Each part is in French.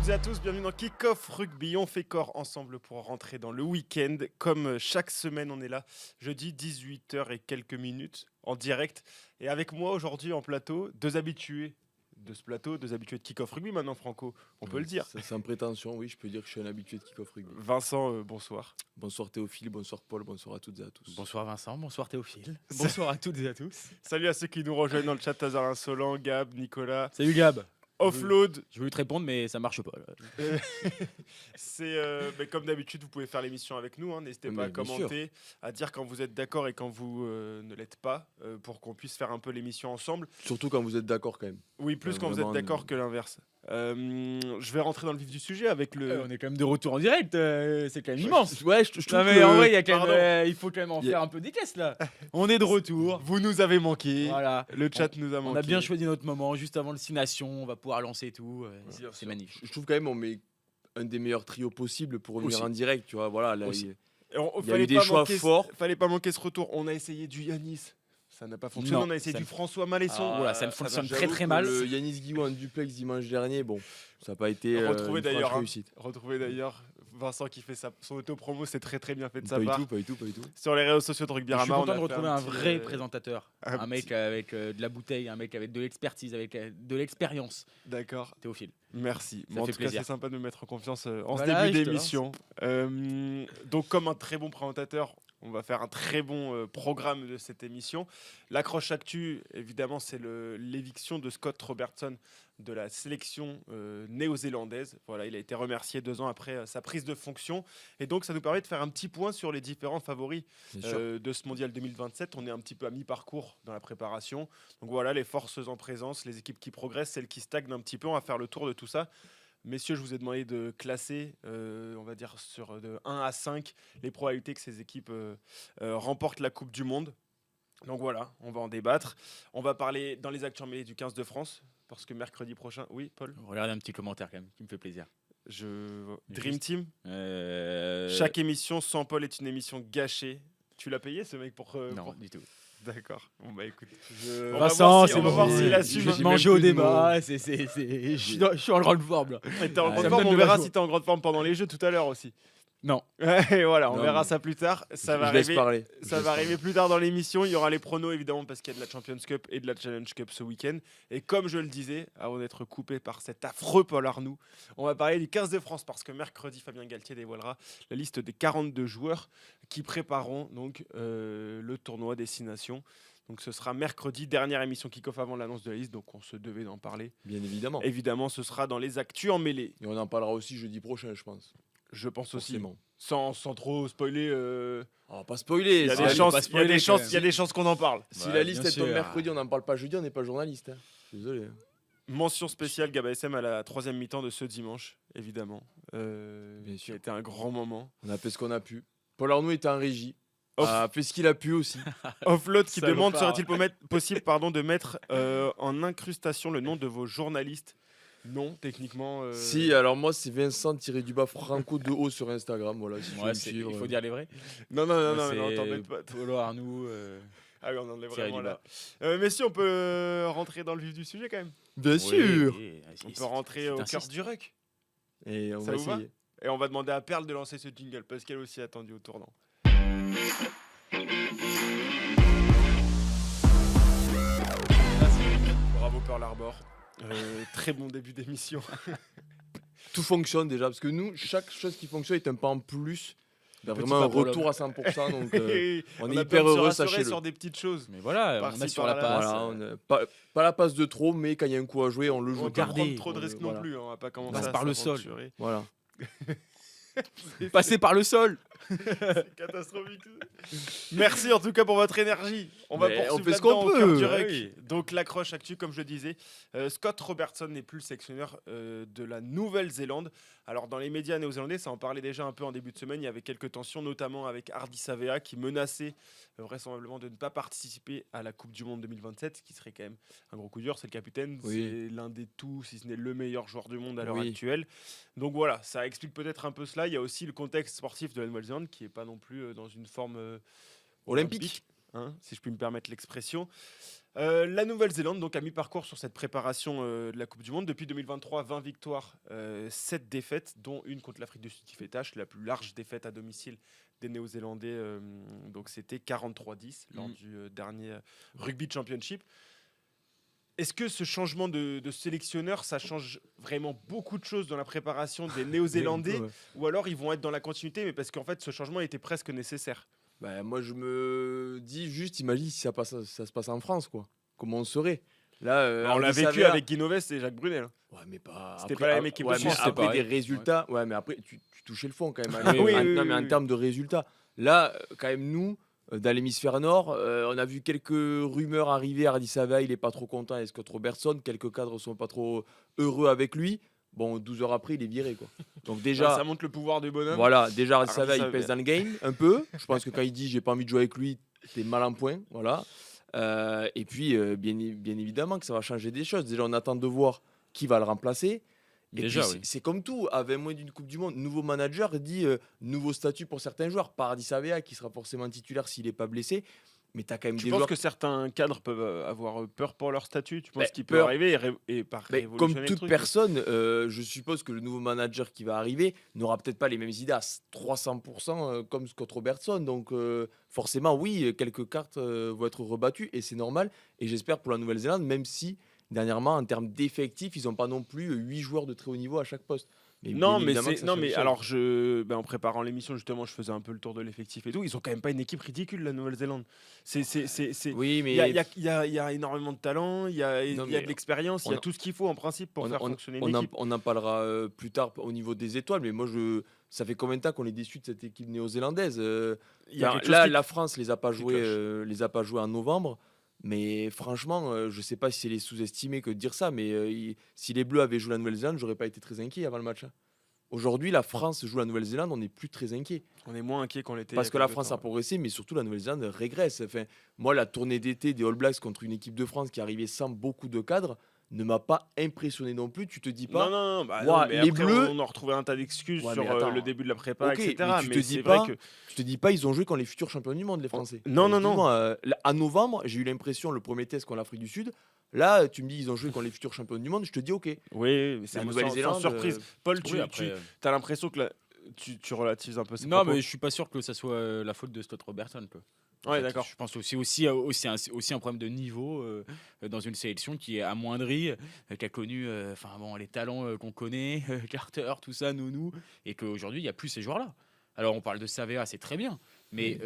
et à tous, bienvenue dans Kick-Off Rugby. On fait corps ensemble pour rentrer dans le week-end. Comme chaque semaine, on est là jeudi 18h et quelques minutes en direct. Et avec moi aujourd'hui en plateau, deux habitués de ce plateau, deux habitués de Kick-Off Rugby maintenant, Franco, on peut le dire. Ça, sans prétention, oui, je peux dire que je suis un habitué de Kick-Off Rugby. Vincent, bonsoir. Bonsoir Théophile, bonsoir Paul, bonsoir à toutes et à tous. Bonsoir Vincent, bonsoir Théophile. Bonsoir à toutes et à tous. Salut à ceux qui nous rejoignent dans le chat, Tazar Insolent, Gab, Nicolas. Salut Gab. Offload. Je voulais te répondre mais ça marche pas. Là. C'est comme d'habitude, vous pouvez faire l'émission avec nous. N'hésitez pas à commenter, à dire quand vous êtes d'accord et quand vous ne l'êtes pas, pour qu'on puisse faire un peu l'émission ensemble. Surtout quand vous êtes d'accord quand même. Oui, plus quand vous êtes d'accord que l'inverse. Je vais rentrer dans le vif du sujet avec le. On est quand même de retour en direct, c'est quand même immense. Ouais, je trouve Non, mais en vrai, il faut quand même en Il y a- faire un peu des caisses là. On est de retour. Vous nous avez manqué. Voilà. Le chat nous a manqué. On a bien choisi notre moment juste avant le 6 Nations. On va pouvoir lancer tout. C'est magnifique. Je trouve quand même on met un des meilleurs trios possibles pour revenir Aussi. en direct, tu vois. Voilà, là, Aussi. Et il y a eu des choix forts. Fallait pas manquer ce retour. On a essayé du Yanis. Ça n'a pas fonctionné. Non, on a essayé ça du ne- François Malesson. Voilà, ça ne fonctionne J'avoue très très que mal. Le Yanis Guillou en duplex dimanche dernier, bon, ça n'a pas été Retrouvé une d'ailleurs, franche réussite. Retrouvé d'ailleurs Vincent qui fait son auto-promo, c'est très très bien fait de sa Pas du part. tout, pas du tout. Sur les réseaux sociaux de Rugby Je suis Rama, content on a de fait retrouver un petit, vrai présentateur. un Un mec petit- avec de la bouteille, un mec avec de l'expertise, avec de l'expérience. D'accord. Théophile. Merci. Ça En fait tout cas, plaisir. c'est sympa de me mettre en confiance en ce Voilà, début je te d'émission. Donc, comme un très bon présentateur, on va faire un très bon programme de cette émission. L'accroche actu, évidemment, c'est l'éviction de Scott Robertson de la sélection néo-zélandaise. Voilà, il a été remercié 2 ans après sa prise de fonction. Et donc, ça nous permet de faire un petit point sur les différents favoris Bien sûr. de ce mondial 2027. On est un petit peu à mi-parcours dans la préparation. Donc voilà, les forces en présence, les équipes qui progressent, celles qui stagnent un petit peu. On va faire le tour de tout ça. Messieurs, je vous ai demandé de classer, on va dire sur de 1 à 5, les probabilités que ces équipes remportent la Coupe du Monde. Donc voilà, on va en débattre. On va parler dans les actus mêlées du 15 de France, parce que mercredi prochain... Oui, Paul Regardez un petit commentaire quand même, qui me fait plaisir. Dream Juste. Team. Chaque émission sans Paul est une émission gâchée. Tu l'as payé ce mec pour... Non, du tout. D'accord. Bon bah écoute. Je- On va Vincent, voir si- c'est on va bon. voir s'il Je assume. vais J'ai manger même au plus de débat. Je suis en grande forme là. Et t'es en Ah, grande ça me forme, donne on de la verra joie. si t'es en grande forme pendant les jeux tout à l'heure aussi. Non. Et voilà, on Non, verra mais- ça plus tard. Ça va je laisse arriver. parler. Ça va arriver plus tard dans l'émission. Il y aura les pronos évidemment parce qu'il y a de la Champions Cup et de la Challenge Cup ce week-end. Et comme je le disais, avant d'être coupé par cet affreux Paul Arnoux, on va parler du 15 de France parce que mercredi, Fabien Galtier dévoilera la liste des 42 joueurs qui prépareront donc le tournoi Destination. Donc ce sera mercredi, dernière émission kick-off avant l'annonce de la liste, donc on se devait d'en parler. Bien évidemment. Évidemment, ce sera dans les actus en mêlée. Et on en parlera aussi jeudi prochain, je pense. Je pense aussi, Forcément. sans trop spoiler. On va pas spoiler. Il y a si des la- chances, pas il y a spoiler, des quand chances, même. il y a des chances qu'on en parle. Si Ouais, la bien liste elle sûr. tombe mercredi, on n'en parle pas jeudi, on n'est pas journaliste. Désolé. Mention spéciale Gab SM à la 3e mi-temps de ce dimanche, évidemment. Bien Qui sûr. a été un grand moment. On a fait ce qu'on a pu. Paul Arnoux était en régie. Off- A fait ce qu'il a pu aussi. Offload qui Salopard. demande serait-il possible de mettre en incrustation le nom de vos journalistes. Non, techniquement. Si, alors moi c'est Vincent tiré du bas Franco de haut sur Instagram. Voilà, si tu veux Ouais, me suivre. il faut dire les vrais. Non, non, Moi, non, c'est t'embête pas. Polo Arnoux. Ah oui, on en est Thierry vraiment là. Dubas. Messieurs, on peut rentrer dans le vif du sujet quand même. Bien sûr. On peut rentrer au cœur t'insistes. du ruck. Et on Ça va vous va essayer. Et on va demander à Perle de lancer ce jingle parce qu'elle aussi a attendu au tournant. Bravo Pearl Harbor. Très bon début d'émission. Tout fonctionne déjà parce que nous, chaque chose qui fonctionne est un pas en plus. Il y a Petit vraiment un pas pour retour à 100%. Donc on est a hyper besoin de se heureux, rassurer sachez-le. sur des petites choses. Mais voilà, Par-ci, on a sur la par-là. passe. Voilà, pas la passe de trop, mais quand il y a un coup à jouer, on le joue. On va pas Regardez, prendre trop de risques non voilà. plus. On va pas commencer Passe à par le sol. s'aventurer. Voilà. Passer par le sol. C'est catastrophique. Merci en tout cas pour votre énergie. On va Mais poursuivre on fait ce là-dedans qu'on au cœur peut. du Ouais, rec. oui. Donc l'accroche actu, comme je le disais, Scott Robertson n'est plus le sélectionneur de la Nouvelle-Zélande. Alors dans les médias néo-zélandais, ça en parlait déjà un peu en début de semaine. Il y avait quelques tensions, notamment avec Hardy Savea qui menaçait vraisemblablement de ne pas participer à la Coupe du Monde 2027, ce qui serait quand même un gros coup dur. C'est le capitaine, Oui. c'est l'un des tout, si ce n'est le meilleur joueur du monde à l'heure Oui. actuelle. Donc voilà, ça explique peut-être un peu cela. Il y a aussi le contexte sportif de la Nouvelle-Zélande qui n'est pas non plus dans une forme Olympique. hein, si je puis me permettre l'expression. La Nouvelle-Zélande donc a mi-parcours sur cette préparation de la Coupe du Monde. Depuis 2023, 20 victoires, 7 défaites, dont une contre l'Afrique du Sud qui fait tâche, la plus large défaite à domicile des Néo-Zélandais. Donc c'était 43-10 lors du dernier Rugby Championship. Est-ce que ce changement de sélectionneur, ça change vraiment beaucoup de choses dans la préparation des Néo-Zélandais, ou alors ils vont être dans la continuité, mais parce qu'en fait ce changement était presque nécessaire? Bah, moi, je me dis juste, imagine si ça se passe en France, quoi. Comment on serait? Là, On l'a Ardi vécu Savea- avec Guy Novès et Jacques Brunel, hein. Ouais, mais pas. C'était après- pas la même équipe de ouais, mais France, c'était après pareil. des résultats. Ouais, mais après, tu touchais le fond quand même. Ah oui, oui, Non, mais oui, en oui. termes de résultats. Là, quand même, nous, dans l'hémisphère nord, on a vu quelques rumeurs arriver. Ardi Savea, il est pas trop content avec Scott Robertson. Quelques cadres sont pas trop heureux avec lui. Bon, 12 heures après, il est viré, quoi. Donc, déjà. Ça montre le pouvoir du bonhomme. Voilà, déjà Ardi Ardi Savea, il Savea. pèse dans le game un peu. Je pense que quand il dit j'ai pas envie de jouer avec lui, t'es mal en point. Voilà. Et puis, bien évidemment que ça va changer des choses. Déjà, on attend de voir qui va le remplacer. Et Déjà, puis, oui. c'est comme tout, avec moins d'une Coupe du Monde, nouveau manager dit nouveau statut pour certains joueurs. Pas Ardi Savea qui sera forcément titulaire s'il n'est pas blessé. Mais tu as quand même Tu des penses joueurs. que certains cadres peuvent avoir peur pour leur statut? Tu penses Bah, qu'il peut peur. arriver et par Mais révolutionner comme le toute truc? personne, je suppose que le nouveau manager qui va arriver n'aura peut-être pas les mêmes idées à 300% comme Scott Robertson. Donc forcément, oui, quelques cartes vont être rebattues et c'est normal. Et j'espère pour la Nouvelle-Zélande, même si dernièrement, en termes d'effectifs, ils n'ont pas non plus 8 joueurs de très haut niveau à chaque poste. Mais Non, bien mais évidemment que c'est ça non, change mais des choses. alors en préparant l'émission justement, je faisais un peu le tour de l'effectif et tout. Ils ont quand même pas une équipe ridicule, la Nouvelle-Zélande. Oui, mais Il y a énormément de talent, il y a Non, de mais l'expérience, il y a on- tout ce qu'il faut en principe pour faire fonctionner une on équipe. en parlera plus tard au niveau des étoiles. Mais moi, ça fait combien de temps qu'on est déçu de cette équipe néo-zélandaise Il y a Enfin, quelque chose là, qui- la France les a pas qui joués, cloche. les a pas joués en novembre. Mais franchement, je sais pas si c'est les sous-estimés que de dire ça. Mais si les Bleus avaient joué la Nouvelle-Zélande, j'aurais pas été très inquiet avant le match, hein. Aujourd'hui, la France joue la Nouvelle-Zélande, on n'est plus très inquiet. On est moins inquiet qu'on l'était. Parce il y que a la quelques France temps, a progressé, mais surtout la Nouvelle-Zélande régresse. Enfin, moi, la tournée d'été des All Blacks contre une équipe de France qui arrivait sans beaucoup de cadres ne m'a pas impressionné non plus. Tu te dis Non, pas, non, bah Ouah, non, mais les après, Bleus- on a retrouvé un tas d'excuses Ouais, sur mais attends. le début de la prépa, ok, etc. mais tu te dis c'est pas, vrai que tu te dis pas, ils ont joué quand les futurs champions du monde, les Français. Non, Enfin, non, non. excuse-moi, là, en novembre, j'ai eu l'impression, le premier test contre l'Afrique du Sud, là, tu me dis, ils ont joué quand les futurs champions du monde, je te dis, ok. oui, mais La c'est Nouvelle-Zélande, sans surprise. Paul, Oui, après, as l'impression que tu relativises un peu ces non, propos. mais je suis pas sûr que ça soit la faute de Scott Robertson. En Ouais, fait, d'accord. Je pense aussi un problème de niveau dans une sélection qui est amoindrie, qui a connu les talents qu'on connaît, Carter, tout ça, Nounou, et qu'aujourd'hui, il n'y a plus ces joueurs-là. Alors, on parle de Savea, c'est très bien, mais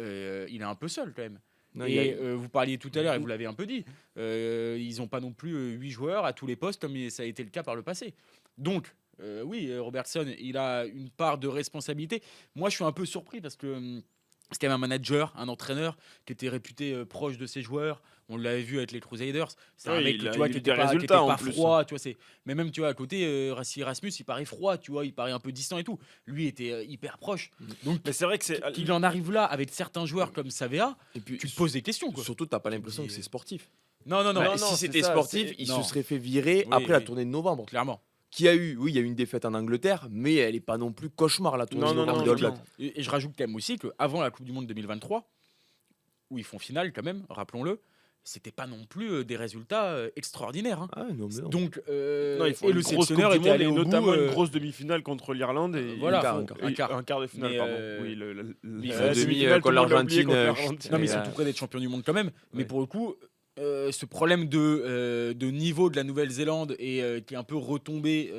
il est un peu seul quand même. Non, il y a- Et vous parliez tout à l'heure, et vous l'avez un peu dit, ils n'ont pas non plus 8 joueurs à tous les postes comme ça a été le cas par le passé. Donc, oui, Robertson, il a une part de responsabilité. Moi, je suis un peu surpris parce que c'est quand même un manager, un entraîneur qui était réputé proche de ses joueurs. On l'avait vu avec les Crusaders. C'est un Oui, mec il a tu vois, eu qui des était pas résultats, en plus. froid. Tu vois, mais même tu vois, à côté, Rassi Erasmus, il paraît froid. Tu vois, il paraît un peu distant et tout. Lui était hyper proche. Donc, Mais c'est vrai que c'est. qu'il en arrive là avec certains joueurs comme Savea, Et puis, tu te poses des questions. Quoi. surtout, t'as pas l'impression dis, que c'est sportif. Non, non, non. Bah, non, si c'est c'était ça, sportif, c'est- il non. se serait fait virer Oui, après la oui. tournée de novembre. Clairement. Qui a eu, oui, il y a eu une défaite en Angleterre, mais elle est pas non plus cauchemar la tournée Non, de non, novembre non, des All non. Blacks. Et je rajoute quand même aussi qu'avant la Coupe du Monde 2023, où ils font finale quand même, rappelons-le, c'était pas non plus des résultats extraordinaires. Hein. Ah, non, mais non. Donc, Non, ils font et une le grosse Coupe sélectionneur du était Monde allé et au notamment bout, une grosse demi-finale contre l'Irlande et Voilà, un quart de finale, Mais, pardon. euh, Oui, ils font la demi, demi-finale, contre tout le monde l'a oublié l'Argentine, contre l'Argentine. non, mais ils Et, sont tout près d'être champions du monde quand même. Mais ouais. pour le coup, ce problème de niveau de la Nouvelle-Zélande et qui est un peu retombé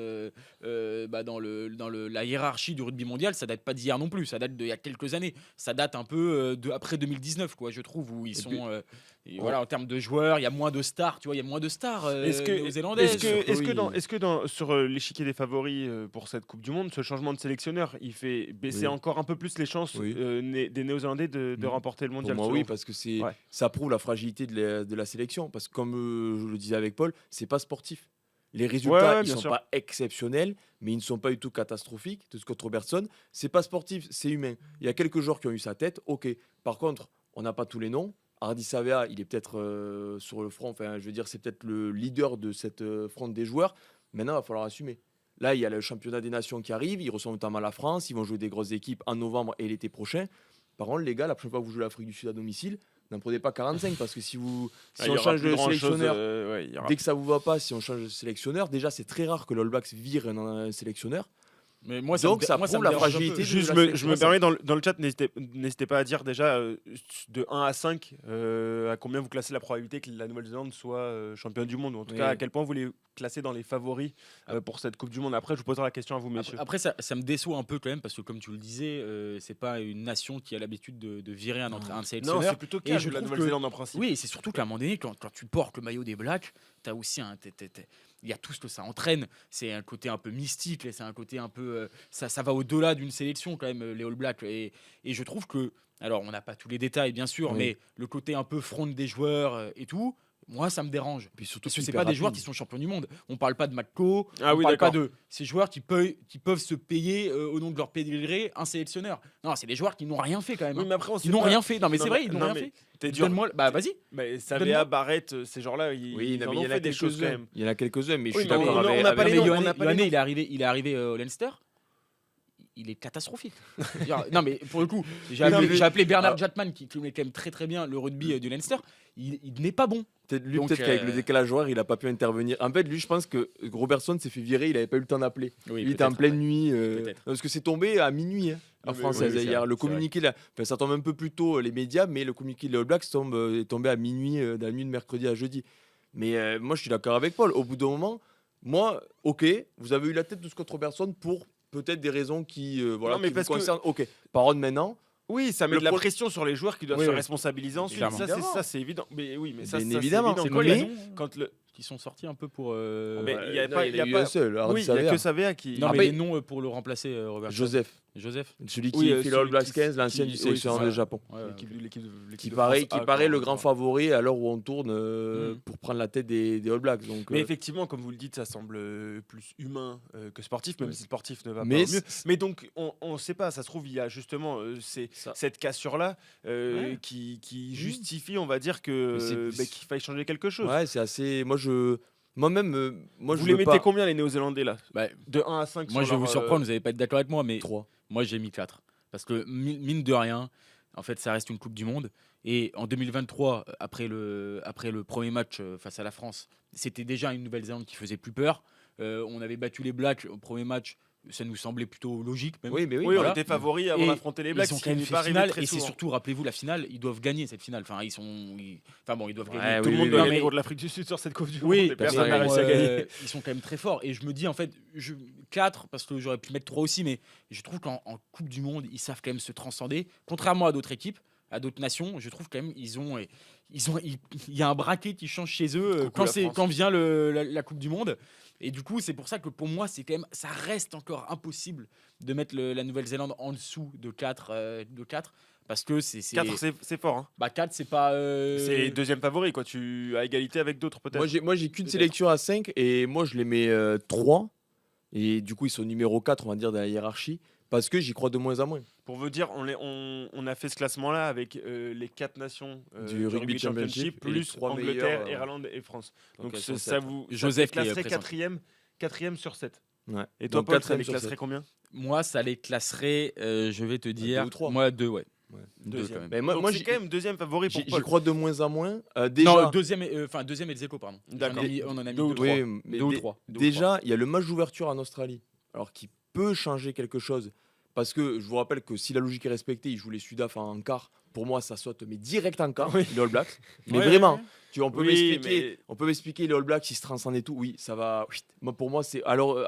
dans la hiérarchie du rugby mondial, ça date pas d'hier non plus. Ça date d'il y a quelques années. Ça date un peu de après 2019, quoi, je trouve, où ils Et sont. puis, Voilà, en termes de joueurs, il y a moins de stars. Tu vois, il y a moins de stars néo-zélandaises. Est-ce que sur l'échiquier des favoris pour cette Coupe du Monde, ce changement de sélectionneur, il fait baisser Oui. encore un peu plus les chances Oui. des Néo-Zélandais de Mhm. remporter le Pour mondial? moi, selon oui, vous parce que Ouais. ça prouve la fragilité de la sélection. Parce que comme je le disais avec Paul, c'est pas sportif. Les résultats, Ouais, ils bien sont sûr. pas exceptionnels, mais ils ne sont pas du tout catastrophiques. De Scott Robertson, c'est pas sportif, c'est humain. Il y a quelques joueurs qui ont eu sa tête, ok. Par contre, on n'a pas tous les noms. Ardi Savea, il est peut-être sur le front. Enfin, je veux dire, c'est peut-être le leader de cette fronte des joueurs. Maintenant, il va falloir assumer. Là, il y a le championnat des nations qui arrive. Ils reçoivent notamment la France. Ils vont jouer des grosses équipes en novembre et l'été prochain. Par contre, les gars, la prochaine fois que vous jouez l'Afrique du Sud à domicile, n'en prenez pas 45 parce que si Il y on aura change plus de grand-chose, sélectionneur, ouais, il y aura- dès que ça vous va pas, si on change de sélectionneur, déjà c'est très rare que l'All Blacks vire un sélectionneur. Mais moi, Donc, ça moi, prouve me la dérange un peu. fragilité de Juste, la je sélection. me permets dans le chat, n'hésitez pas à dire déjà de 1 à 5 à combien vous classez la probabilité que la Nouvelle-Zélande soit championne du monde, ou en tout Oui. cas à quel point vous les classez dans les favoris pour cette Coupe du Monde. Après, je vous poserai la question à vous, messieurs. Après, ça me déçoit un peu quand même parce que, comme tu le disais, c'est pas une nation qui a l'habitude de virer un Non, sélectionneur. c'est plutôt Et calme je la trouve Nouvelle-Zélande en principe. Oui, et c'est surtout qu'à un moment donné, quand tu portes le maillot des Blacks, tu as aussi il y a tout ce que ça entraîne. C'est un côté un peu mystique, et c'est un côté un peu. Ça va au-delà d'une sélection, quand même, les All Blacks. Et je trouve que. Alors, on n'a pas tous les détails, bien sûr, Oui. mais le côté un peu front des joueurs et tout, moi, ça me dérange. Puis surtout, Parce que c'est hyper pas des joueurs rapide. qui sont champions du monde. On parle pas de McCo, Ah on oui, parle pas d'accord. de ces joueurs qui peuvent se payer au nom de leur pédigré un sélectionneur. Non, c'est des joueurs qui n'ont rien fait quand même. Oui, hein. mais après, on sait Ils n'ont pas. rien fait. Non, mais Non, c'est vrai, ils n'ont non, rien mais fait. T'es dur. Donne-moi. Bah, vas-y. Mais Savea, Donne-moi. Barrett, ces gens-là, Oui, ils non, en mais il y ont en a fait des choses quand quelques-uns. même. Il y en a quelques-uns, mais je Oui, suis mais d'accord on avec. n'a pas Non, les mais noms, Yohanné, on n'a pas les noms. il est arrivé au Leinster. Il est catastrophique. Non, mais pour le coup, j'ai Non, mais- appelé Bernard Ah. Jatman qui connaît quand même très très bien le rugby du Leinster. Il n'est pas bon. Donc, Peut-être qu'avec le décalage horaire, il a pas pu intervenir. En fait, lui, je pense que Robertson s'est fait virer, il avait pas eu le temps d'appeler. Oui, Il était en peut-être, pleine ouais. nuit. Peut-être. Parce que c'est tombé à minuit, hein, Non, en mais française. oui, c'est hier, vrai, le c'est communiqué, là, enfin, ça tombe un peu plus tôt, les médias, mais le communiqué de All Blacks est tombé à minuit, dans la nuit de mercredi à jeudi. Mais moi, je suis d'accord avec Paul. Au bout d'un moment, moi, ok, vous avez eu la tête de Scott Robertson pour peut-être des raisons qui, voilà, Non, mais qui parce vous que- concernent. Ok, parole maintenant. Oui, ça met Le de la pro- pression sur les joueurs qui doivent Oui, se oui. responsabiliser ensuite. Clairement. Ça, c'est évident. Mais oui, mais ça, Bien ça, évidemment. c'est C'est évident. quoi les Mais- noms Quand le... qui sont sortis un peu pour. Mais il y a Non, pas- il il y a eu pas- un seul. Hardy Oui, il n'y a Savea. que Savea qui. Non, Ah, mais bah, les noms pour le remplacer, Robert. Joseph, Joseph. celui qui Oui, fait le All celui Blacks qui- 15, l'ancien qui- du oui, sélectionneur c'est du ça. Japon. Ouais, ouais. L'équipe Qui de paraît, France qui A, paraît quand- le grand favori à l'heure où on tourne Mm. pour prendre la tête des All Blacks. Donc, Mais effectivement, comme vous le dites, ça semble plus humain que sportif, même Oui. si le sportif ne va Mais pas au mieux. c'est- Mais donc, on ne sait pas, ça se trouve, il y a justement Ça. cette cassure-là Ouais. qui justifie, on va dire, que Mais c'est- qu'il faille changer quelque chose. ouais, c'est assez. Moi-même, moi, Vous je les veux mettez pas. combien, les Néo-Zélandais, là Bah, De 1 à 5 moi, je vais sur vous leur, surprendre, vous n'allez pas être d'accord avec moi, mais 3. moi, j'ai mis 4. Parce que, mine de rien, en fait, ça reste une Coupe du Monde. Et en 2023, après le premier match face à la France, c'était déjà une Nouvelle-Zélande qui faisait plus peur. On avait battu les Blacks au premier match. Ça nous semblait plutôt logique. Même. Oui, mais oui. Oui, voilà. on était favoris avant Et d'affronter les Blacks. Ils ont ce quand qui même n'est fait pas arrivé finale. très Et c'est souvent. surtout, rappelez-vous, la finale, ils doivent gagner cette finale. Enfin, enfin bon, ils doivent Ouais, gagner. Tout le oui, monde oui, doit oui. gagner Mais- contre l'Afrique du Sud sur cette Coupe du Monde. Oui, et personne n'a mais réussi à gagner. ils sont quand même très forts. Et je me dis, en fait, 4, parce que j'aurais pu mettre 3 aussi, mais je trouve qu'en Coupe du Monde, ils savent quand même se transcender. Contrairement à d'autres équipes, à d'autres nations, je trouve quand même il y a un braquet qui change chez eux Coucou la France. quand vient la Coupe du Monde. Et du coup, c'est pour ça que pour moi, ça reste encore impossible de mettre la Nouvelle-Zélande en dessous de 4. Parce que c'est 4, c'est fort. Hein. bah, 4, c'est pas. C'est deuxième favori, quoi. À égalité avec d'autres, peut-être. Moi, j'ai qu'une Peut-être. sélection à 5 et moi, je les mets 3. Et du coup, ils sont numéro 4, on va dire, dans la hiérarchie. Parce que j'y crois de moins en moins. Pour vous dire, on a fait ce classement-là avec les 4 nations Du Rugby Championship et les plus 3 Angleterre, meilleurs, Irlande et France. Donc elles ça sont ça sept. vous Joseph qui est classerait présent. 4e sur 7. Ouais. Et toi, Donc, Paul, ça 4e les sur classerait 7. combien Moi, ça les classerait, je vais te dire. 2 ou 3. Moi, 2, ouais. Ouais. 2 Deuxième. quand même. Mais moi, Donc moi c'est j'y quand même deuxième favori pour j'y Paul. crois de moins en moins. Déjà, Non, deuxième et Dzeko, pardon. D'accord. On en a mis Deux ou 2 trois. oui, mais 2 ou 3. déjà, il y a le match d'ouverture en Australie. Alors, qui peut changer quelque chose. Parce que je vous rappelle que si la logique est respectée, ils jouent les Sudaf en quart. Pour moi, ça saute, mais direct en quart, les All Blacks. Mais Ouais, vraiment, ouais. tu vois, on peut Oui, m'expliquer. mais- On peut m'expliquer les All Blacks, ils se transcendent et tout. Oui, ça va. Moi, pour moi, c'est. Alors,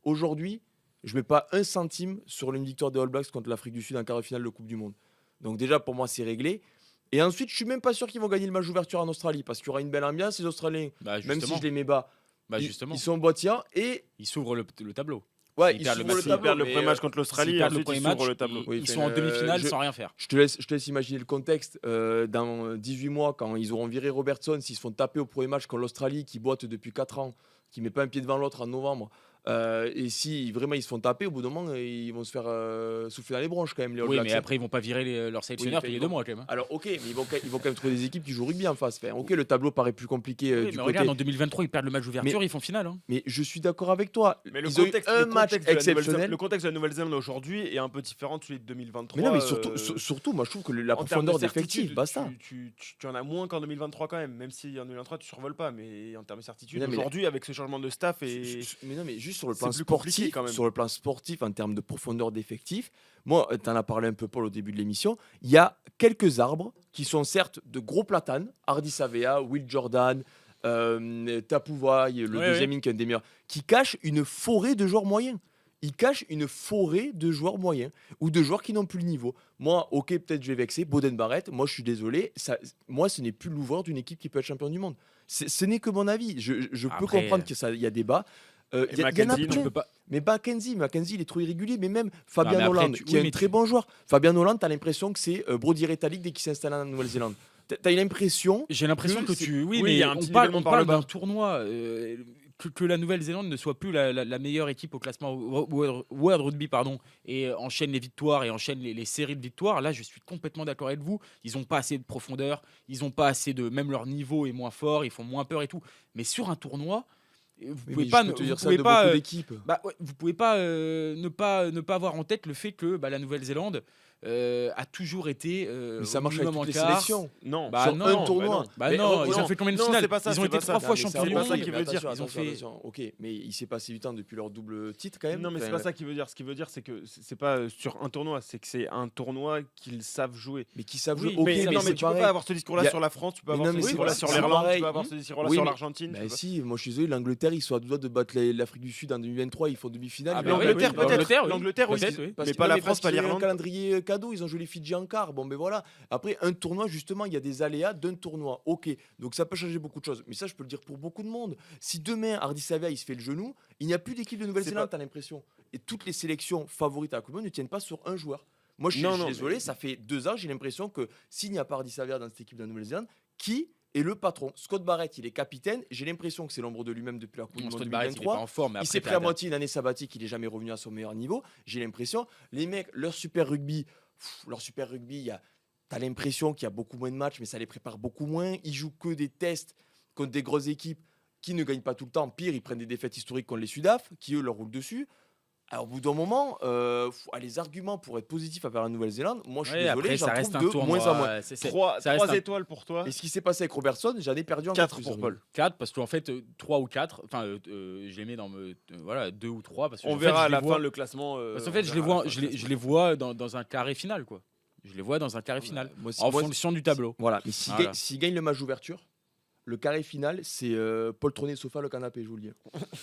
aujourd'hui, je mets pas un centime sur une victoire des All Blacks contre l'Afrique du Sud en quart de finale de Coupe du Monde. Donc, déjà, pour moi, c'est réglé. Et ensuite, je suis même pas sûr qu'ils vont gagner le match d'ouverture en Australie parce qu'il y aura une belle ambiance. Les Australiens, Bah, même si justement. je les mets bas, Bah, ils, justement. ils sont boîtiers et. Ils s'ouvrent le tableau. Ouais, S'ils ils perdent le s'ouvrent match, le S'ils tableau. perdent le mais, premier match contre S'ils l'Australie, perdent le ensuite premier ils match, s'ouvrent le tableau. Oui, ils enfin, sont en demi-finale je- sans rien faire. Je te laisse imaginer le contexte. Dans 18 mois, quand ils auront viré Robertson, s'ils se font taper au premier match contre l'Australie, qui boite depuis 4 ans, qui met pas un pied devant l'autre en novembre, Et si vraiment ils se font taper, au bout d'un moment, ils vont se faire souffler dans les bronches quand même. Les All Oui, Blacks, mais hein. après, ils vont pas virer leur sélectionneur Oui, tous les ils 2 vont- mois quand même, hein. Alors ok, mais ils vont quand même trouver des équipes qui jouent rugby en face. Enfin, ok, le tableau paraît plus compliqué Oui, du mais côté. regarde, en 2023, ils perdent le match d'ouverture, ils font finale, hein. Mais je suis d'accord avec toi. Mais le Ils ont eu contexte, un match exceptionnel. le contexte de la Nouvelle-Zélande aujourd'hui est un peu différent de celui de 2023. Mais non, mais surtout, moi je trouve que la en termes de profondeur certitude, d'effectif, basta. tu en as moins qu'en 2023 quand même si en 2023 tu survoles pas, mais en termes de certitude, Mais non, mais aujourd'hui avec ce changement de staff Mais non, mais juste sur le c'est plan plus compliqué sportif, quand même. sur le plan sportif, en termes de profondeur d'effectif, moi, tu en as parlé un peu, Paul, au début de l'émission, il y a quelques arbres qui sont certes de gros platanes, Hardy Savea, Will Jordan, Tapuva, le Ouais, deuxième in qui est un des meilleurs, qui cachent une forêt de joueurs moyens. Ils cachent une forêt de joueurs moyens ou de joueurs qui n'ont plus le niveau. Moi, ok, peut-être je vais vexer. Boden Barrett, moi je suis désolé. Moi, ce n'est plus l'ouvreur d'une équipe qui peut être champion du monde. Ce n'est que mon avis. Je peux Après, comprendre qu'il y a débat. Et Il y en a Mackenzie, plein. Tu peux pas. Mais Mackenzie, il est trop irrégulier. Mais même mais Fabien après, Holland, qui est oui, mais un très bon joueur. Fabien Holland, tu as l'impression que c'est Brody Retallick dès qu'il s'installe en Nouvelle-Zélande. Tu as l'impression. J'ai l'impression que c'est- tu. Oui, oui, il y mais a un on petit parle, nivellement on par parle le bas. d'un tournoi. Que la Nouvelle-Zélande ne soit plus la meilleure équipe au classement World Rugby et enchaîne les victoires et enchaîne les séries de victoires. Là, je suis complètement d'accord avec vous. Ils n'ont pas assez de profondeur. Ils n'ont pas assez de. Même leur niveau est moins fort. Ils font moins peur et tout. Mais sur un tournoi, vous Oui, pouvez mais pas. je peux te Vous dire ça pouvez de pas. beaucoup d'équipes. Vous pouvez pas ne pas avoir en tête le fait que la Nouvelle-Zélande a toujours été Mais ça au marche avec minimum toutes les en quart. sélections. Non, Bah Sur non, un bah tournoi. Bah Mais non, ils non, ont fait combien de non, finales? c'est pas ça, Ils ont c'est été pas ça. 3 fois Non, mais champions c'est du pas monde. ça qui veut dire. Attention, Ils ont fait. attention. Ok, mais il s'est passé du temps depuis leur double titre quand même. non, mais c'est Enfin, pas ça qui veut dire. Ce qui veut dire, c'est que c'est pas sur un tournoi, c'est que c'est un tournoi qu'ils savent jouer. Mais qui savent Oui, jouer. Ok, mais non, mais c'est tu peux pareil. pas avoir ce discours-là Il y a- sur la France, tu peux Mais avoir non, ce mais c'est discours-là pas- sur c'est l'Irlande, tu pareil. peux avoir ce discours-là Oui, sur mais- l'Argentine. Bah tu peux pas- si, moi je suis désolé, l'Angleterre, ils sont à deux doigts de battre l'Afrique du Sud en 2023, ils font demi-finale. Ah, ils bah vont- oui, L'Angleterre, oui, peut-être. l'Angleterre, oui. L'Angleterre, oui. Peut-être, oui. Parce Mais que- pas non, la mais France, parce pas qu'ils ont eu un l'Irlande. calendrier cadeau, ils ont joué les Fidji en quart. Bon, ben voilà. Après, un tournoi, justement, il y a des aléas d'un tournoi. Ok, donc ça peut changer beaucoup de choses. Mais ça, je peux le dire pour beaucoup de monde. Si demain, Hardy Savea, il se fait le genou, il n'y a plus d'équipe de C'est Nouvelle-Zélande, pas- t'as l'impression. Et toutes les sélections favorites à la Coupe du Monde ne tiennent pas sur un joueur. Moi, je Non, suis non, désolé, mais- ça fait 2 ans, j'ai l'impression que s'il n'y a pas Hardy Savea dans cette équipe de la Nouvelle-Zélande, qui est le patron? Scott Barrett, il est capitaine. J'ai l'impression que c'est l'ombre de lui-même depuis la Coupe du Non, Monde Scott Barrett, il est 2023. pas en forme. Mais Il après, s'est pris à moitié une année sabbatique, il est jamais revenu à son meilleur niveau. J'ai l'impression, les mecs, leur super rugby, t'as l'impression qu'il y a beaucoup moins de matchs, mais ça les prépare beaucoup moins. Ils jouent que des tests contre des grosses équipes qui ne gagnent pas tout le temps. Pire, ils prennent des défaites historiques contre les Sudaf, qui eux leur roulent dessus. Alors, au bout d'un moment, les arguments pour être positifs à faire la Nouvelle-Zélande, moi je suis Ouais, désolé, après, j'en ça reste trouve un de tournoi. moins en moins. Trois ça reste un- étoiles pour toi, Et ce qui s'est passé avec Robertson, j'en ai perdu encore 4 plus. pour Paul. 4 parce qu'en fait 3 ou 4 je les mets dans voilà 2 ou 3 parce que On en fait, verra je à les la vois- fin le classement. parce qu'en fait je les vois dans un carré final quoi. Je les vois dans un carré final Moi, en fonction du tableau. Voilà, mais s'il Voilà. gagne le match d'ouverture, le carré final, c'est Paul Trôné sofa, le canapé, je vous le dis.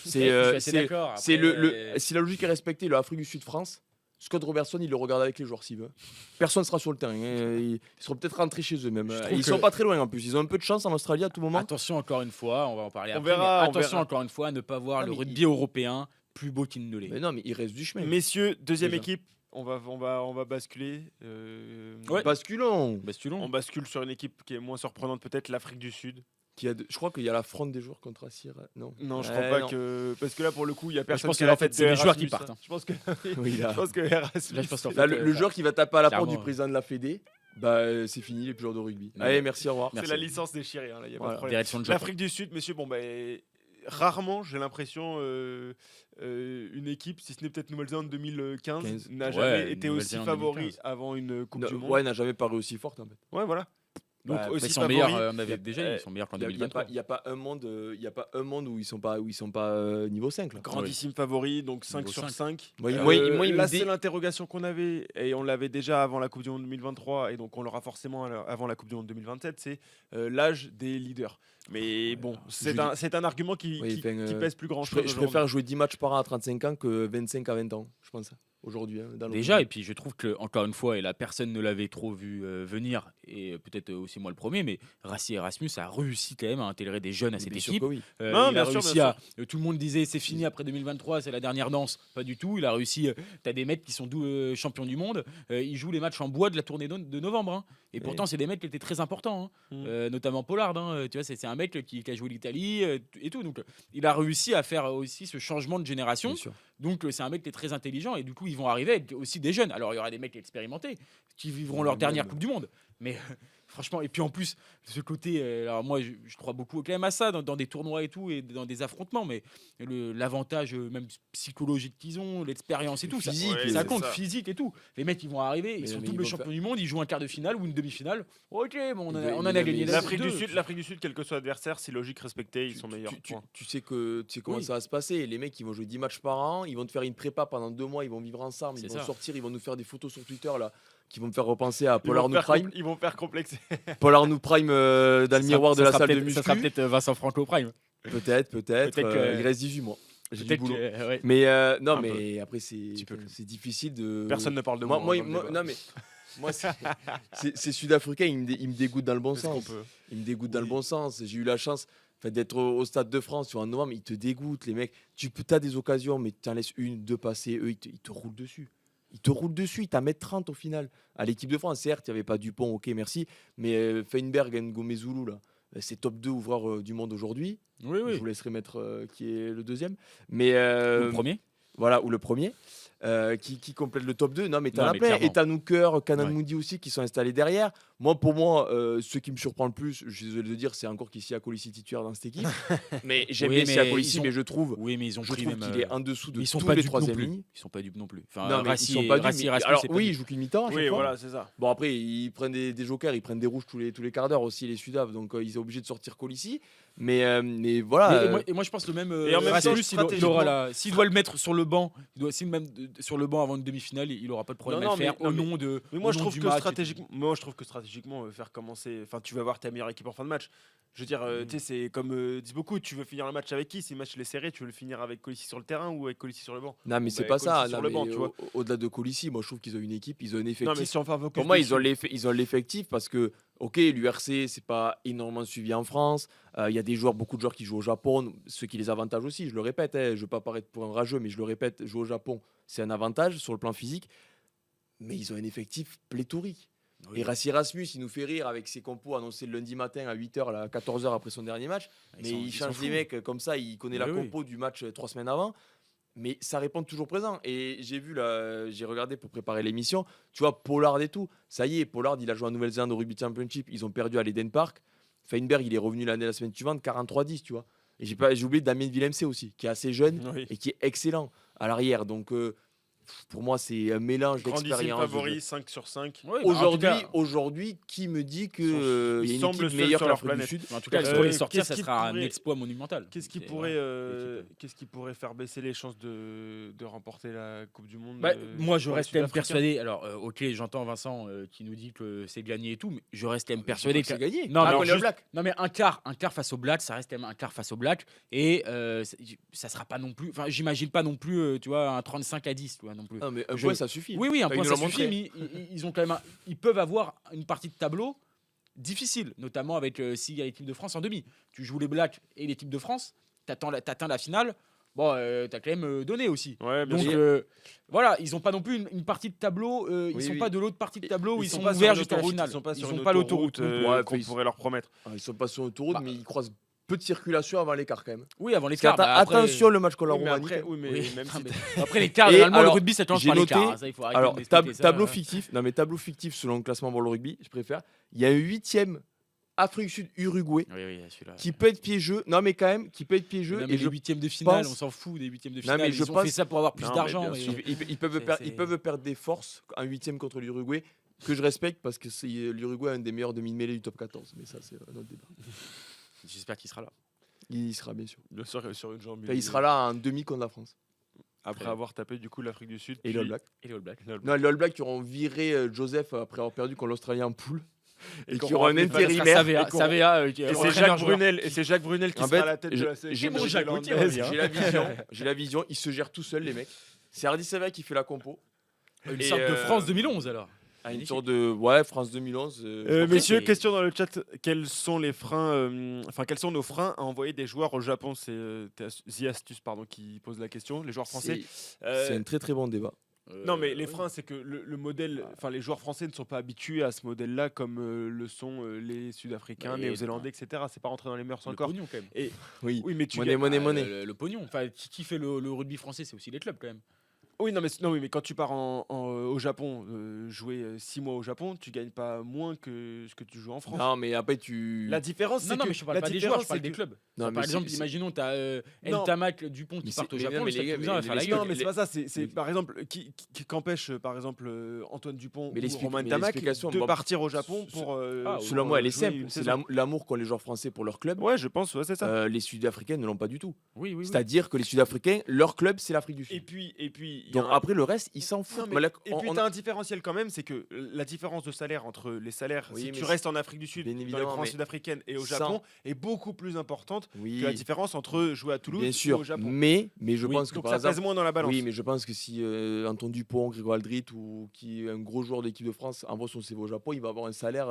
Je suis assez d'accord. C'est Après, si la logique est respectée, l'Afrique du Sud-France, Scott Robertson, il le regarde avec les joueurs s'il veut. Personne ne sera sur le terrain. Ils seront peut-être rentrés chez eux même. Je trouve Ils que- sont pas très loin en plus. Ils ont un peu de chance en Australie à tout moment. Attention encore une fois, on va en parler On après. verra, mais on attention verra. encore une fois à ne pas voir Ah, le mais rugby européen plus beau qu'il ne l'est. Mais non, mais il reste du chemin. Messieurs, deuxième Déjà. équipe. On va basculer. Ouais. Basculons. Basculons. On bascule sur une équipe qui est moins surprenante, peut-être l'Afrique du Sud. Je crois qu'il y a la fronde des joueurs contre Assir. Non. Non, je Ouais, crois pas non. que. Parce que là, pour le coup, il y a personne pense qui que a la en fait, tête c'est de les joueurs qui Erasmus, partent, hein. Je pense que, Oui, là. je pense que Erasmus. Là, je pense qu'en fait, Là, le joueur qui va taper à la porte clairement, du président de la Fédé, c'est fini, il est plus joueur de rugby. Ouais. Allez, merci, au revoir. c'est Merci. la licence déchirée. Hein, là, y a pas Voilà. de problème. Direction de Japon. L'Afrique du Sud, messieurs, rarement, j'ai l'impression, une équipe, si ce n'est peut-être Nouvelle-Zélande 2015, 15. n'a Ouais, jamais été aussi Nouvelle-Zélande favori 2015. avant une Coupe du Monde. Ouais, n'a jamais paru aussi forte en fait. Ouais, voilà. Donc Bah, aussi Ils sont favori. meilleurs, on avait déjà, ils sont meilleurs qu'en Il n'y a, 2023. pas un monde, où ils sont pas, niveau 5 là. Grandissime favori, donc 5 Niveau sur 5. 5. Moi, il me La dit- seule interrogation qu'on avait, et on l'avait déjà avant la Coupe du Monde 2023, et donc on l'aura forcément avant la Coupe du Monde 2027, c'est l'âge des leaders. Mais bon, c'est un argument qui pèse plus grand Je, chose. je préfère jouer 10 matchs par an à 35 ans que 25 à 20 ans, je pense, aujourd'hui. Dans le Déjà, et rugby. puis je trouve que encore une fois, et la personne ne l'avait trop vu venir, et peut-être aussi moi le premier, mais Rassi Erasmus a réussi quand même à intégrer des jeunes à cette Bien sûr équipe. que oui. Non, Il bien a sûr, réussi bien à. Tout le monde disait c'est fini après 2023, c'est la dernière danse. Pas du tout. Il a réussi. T'as des mecs qui sont champions du monde. Ils jouent les matchs en bois de la tournée de novembre. Hein. Et pourtant, c'est des mecs qui étaient très importants. Hein. Mm. Notamment Pollard. Hein. Tu vois, c'est un un mec qui a joué l'Italie et tout. Donc, il a réussi à faire aussi ce changement de génération. Bien sûr. Donc, c'est un mec qui est très intelligent et du coup, ils vont arriver avec aussi des jeunes. Alors, il y aura des mecs expérimentés qui vivront leur dernière Même. Coupe du Monde. Mais franchement, et puis en plus, ce côté, alors moi, je crois beaucoup quand même à ça dans des tournois et tout et dans des affrontements. Mais l'avantage même psychologique qu'ils ont, l'expérience et tout, Physique, ça c'est compte, ça. physique et tout. Les mecs, ils vont arriver, ils sont mais double ils vont champions du monde, ils jouent un quart de finale ou une demi-finale. Ok, bon, Ils on veulent- en mais a non, gagné mais L'Afrique deux. du Sud, quel que soit l'adversaire, si logique respectée, ils sont meilleurs. Point. Tu sais comment Oui. ça va se passer. Les mecs, ils vont jouer 10 matchs par an. Ils vont te faire une prépa pendant 2 mois. Ils vont vivre ensemble. Ils C'est vont ça. sortir. Ils vont nous faire des photos sur Twitter là, qui vont me faire repenser à Ils Paul vont Arnoux faire Prime. ils vont faire complexer. Paul Arnoux Prime dans le miroir de la salle de muscu. Ça sera peut-être Vincent Franco Prime. Peut-être. Peut-être que- Il reste 18 mois. J'ai du Peut-être boulot. que, ouais. Mais non, Un mais après, c'est peu. difficile de. Personne ne parle de Moi, moi. non, mais. Moi, ces Sud-Africains, ils me dégoûtent dans le bon sens. peut. Ils me dégoûtent dans le Oui. bon sens. J'ai eu la chance d'être au Stade de France sur un novembre. Ils te dégoûtent, les mecs. Tu as des occasions, mais tu en laisses une, deux passer. Eux, ils te roulent dessus. Ils te roulent dessus. Ils t'en mettent 30 au final. À l'équipe de France, certes, il n'y avait pas Dupont, ok, merci. Mais Feinberg, Ngomé Zulu, là, c'est top 2 ouvreur du monde aujourd'hui. Oui, Je oui. vous laisserai mettre qui est le deuxième. Mais Le premier. voilà, ou le premier, qui complète le top 2. Non, mais t'en Non, as mais plein. clairement. Et t'as Nooker, Kanan Ouais. Moudi aussi qui sont installés derrière. Pour moi, ce qui me surprend le plus, je suis désolé de dire, c'est encore qu'ici à Colissi titulaire dans cette équipe. Mais j'aime Oui, bien Sia mais Colissi, ils ont- mais je trouve, Oui, mais ils ont pris même. qu'il est en dessous de ils sont tous pas les dupes non troisième plus. lignes. Ils sont pas dupes non plus. Enfin, Non, mais Rassi ils sont et- pas dupes. Rassi et mais- Rasmus, Alors c'est pas oui, dupe. ils jouent qu'une mi-temps à chaque Oui, fois. voilà, c'est ça. Bon, après, ils prennent des jokers, ils prennent des rouges tous les quarts d'heure aussi, les Sudaves. Donc, ils sont obligés de sortir Colissi. Mais voilà. Et moi, je pense le même. Et en même temps, Rasmus, il aura stratégiquement- s'il doit le mettre sur le banc, s'il le met sur le banc avant une demi-finale, il aura pas de problème Non, à non, le faire mais- au non, nom de. Mais au moi, je nom trouve du que match et stratégiquement, faire commencer. Enfin, tu vas voir ta meilleure équipe en fin de match. Je veux dire, Mm. tu sais, c'est comme disent beaucoup. Tu veux finir le match avec qui? Si le match il est serré, tu veux le finir avec Colissi sur le terrain ou avec Colissi sur le banc? Non, mais Bon, c'est bah, pas ça. Colissi sur Non, le mais banc, tu vois. Au-delà de Colissi, moi, je trouve qu'ils ont une équipe, ils ont un effectif. Non, mais si on fait un focus Pour moi, ils ont dessus- l'effectif parce que, ok, l'URC, c'est pas énormément suivi en France. Il y a beaucoup de joueurs qui jouent au Japon, ce qui les avantage aussi. Je le répète, je veux pas paraître pour un rageux, mais je le répète, jouer au Japon, c'est un avantage sur le plan physique. Mais ils ont un effectif pléthorique. Oui. Et Rassi Rasmus, il nous fait rire avec ses compos annoncés le lundi matin à 8h, à 14h après son dernier match. Mais il change les mecs comme ça, il connaît la Oui, oui. compo du match 3 semaines avant. Mais ça répond toujours présent. Et j'ai regardé pour préparer l'émission, tu vois, Pollard et tout. Ça y est, Pollard, il a joué en Nouvelle-Zélande au Rugby Championship. Ils ont perdu à l'Eden Park. Feinberg, il est revenu la semaine suivante, 43-10, tu vois. Et j'ai oublié Damien Villemc aussi, qui est assez jeune Oui. et qui est excellent à l'arrière. Donc, pour moi, c'est un mélange Grandissime d'expérience. de favori, jeu. 5 sur 5. Oui, bah, en tout cas- Aujourd'hui, qui me dit Ils qu'il y a ils une semblent équipe seuls meilleure sur que leur l'Afrique du planète. Sud? En tout cas, pour les sortir, qu'est-ce ça qui sera un pourrait- exploit monumental. Qu'est-ce qui C'est- pourrait, l'équipe. qu'est-ce qui pourrait faire baisser les chances de remporter la Coupe du Monde? Bah, moi, je pour les reste quand même Sud-Africains persuadé. Alors, ok, j'entends Vincent qui nous dit que c'est gagné et tout, mais je reste quand même persuadé C'est que. gagné. Non, mais Alors, alors, les All juste- Blacks. Non, mais un quart face au Black, ça reste quand même un quart face au Black. Et ça sera pas non plus. Enfin, j'imagine pas non plus, tu vois, un 35-10, tu vois, non plus. Non, mais un Je- point, ça suffit. Oui, un Enfin, point ils ça nous l'ont suffit, montré. mais ils ont quand même ils peuvent avoir une partie de tableau difficile, notamment avec s'il y a l'équipe de France en demi. Tu joues les Blacks et l'équipe de France, t'atteins la finale. Bon, t'as quand même donné aussi. Ouais, bien Donc sûr. voilà, ils ont pas non plus une partie de tableau. Ils Oui, sont oui. pas de l'autre partie de tableau où ils sont pas sur ouverts une jusqu'à la autoroute, finale. Ils sont pas sur ont une pas l'autoroute. autoroute Ouais, qu'on puis- pourrait leur promettre. Ils sont pas sur l'autoroute, Bah. mais ils croisent peu de circulation avant l'écart quand même. Oui, avant les Parce quarts. attention, le match contre la Oui, mais Roumanie. après, oui, mais Oui, même si mais après les quarts, Et généralement, le alors, rugby ça commence j'ai par les noté- quarts. Ça, il faut arrêter Alors, d'expliquer ça. tableau fictif. Non, mais tableau fictif selon le classement pour le rugby, je préfère. Il y a un 8e Afrique du Sud Uruguay Oui, celui-là. qui peut être piégeux. Non, mais quand même, qui peut être piégeux. Non, mais Et les je huitièmes de finale, pense- on s'en fout des huitièmes de Non, finale. mais Ils je ont pense- fait ça pour avoir plus Non, mais d'argent. bien mais- sûr. Ils peuvent perdre des forces en 8e contre l'Uruguay, que je respecte parce que l'Uruguay est un des meilleurs demi-mêlées du top 14. Mais ça, c'est un autre débat. J'espère qu'il sera là. Il sera, bien sûr. Bien sûr, sur une jambe. Enfin, il sera là en demi contre la France. Après avoir tapé du coup l'Afrique du Sud. Et les All Blacks. Et les All Blacks. Non, les All Blacks qui auront viré Joseph après avoir perdu contre l'Australie en poule. Et qu'on qui auront un rappelle pas, ça sera intérimaire. Savea, et qu'on- Savea, Et c'est Jacques Brunel. Et c'est Jacques Brunel qui En sera fait, à la tête de la sélection. mon Jacques Gaultier, néerlandaise. on va dire. J'ai la vision. Ils se gèrent tout seuls, les mecs. C'est Hardy Savea qui fait la compo. Une Et, sorte de France 2011 alors. À une sorte de France 2011. Après, Messieurs, c'est- question dans le chat. Quels sont les freins, quels sont nos freins à envoyer des joueurs au Japon? C'est The Astuce, pardon, qui pose la question. Les joueurs français. C'est un très très bon débat. Non, mais les oui. freins, c'est que le modèle, enfin, les joueurs français ne sont pas habitués à ce modèle-là comme le sont les Sud-Africains, Mais, Néo-Zélandais, etc. C'est pas rentré dans les mœurs Le encore. pognon quand même. Et Oui, oui, mais tu monnaie, gagnes- monnaie, Ah, monnaie. le pognon. Enfin, qui fait le rugby français, c'est aussi les clubs quand même. Oui, non, mais, non, oui, mais quand tu pars au Japon, jouer 6 mois au Japon, tu gagnes pas moins que ce que tu joues en France. Non, mais après, tu. La différence, c'est Non, non, que mais je parle la pas des joueurs, je différence, parle c'est des que- clubs. Non, Enfin, mais par exemple, c'est- imaginons, tu as Non. Ntamak, Dupont qui Mais partent au c'est- Japon, mais le les Stade gars, Toulousain va faire la les- gueule. Non, mais c'est les- pas ça. C'est les- par exemple qu'empêche par exemple Antoine Dupont Mais ou Romain mais Tamac l'explication, de moi, partir au Japon pour. Selon moi, elle est jouer simple. une C'est saison. l'amour qu'ont les joueurs français pour leur club. Ouais, je pense, ouais, c'est ça. Les Sud-Africains ne l'ont pas du tout. Oui, oui, oui. C'est-à-dire que les Sud-Africains, leur club, c'est l'Afrique du Et Sud. puis, il y a Donc un- après, le reste, ils s'en Non, foutent. mais- Mais là, et puis tu as un différentiel quand même, c'est que la différence de salaire entre les salaires, Oui, si mais tu c'est- restes en Afrique du Sud, bien dans les évidemment, provinces mais sud-africaines et au sans- Japon, est beaucoup plus importante oui, que la différence entre jouer à Toulouse bien ou sûr. au Japon. Mais je Oui, pense que Donc par ça exemple, pèse moins dans la balance. oui, mais je pense que si Antoine Dupont, Grégoire Aldrit ou qui est un gros joueur d'équipe de France envoie son CV au Japon, il va avoir un salaire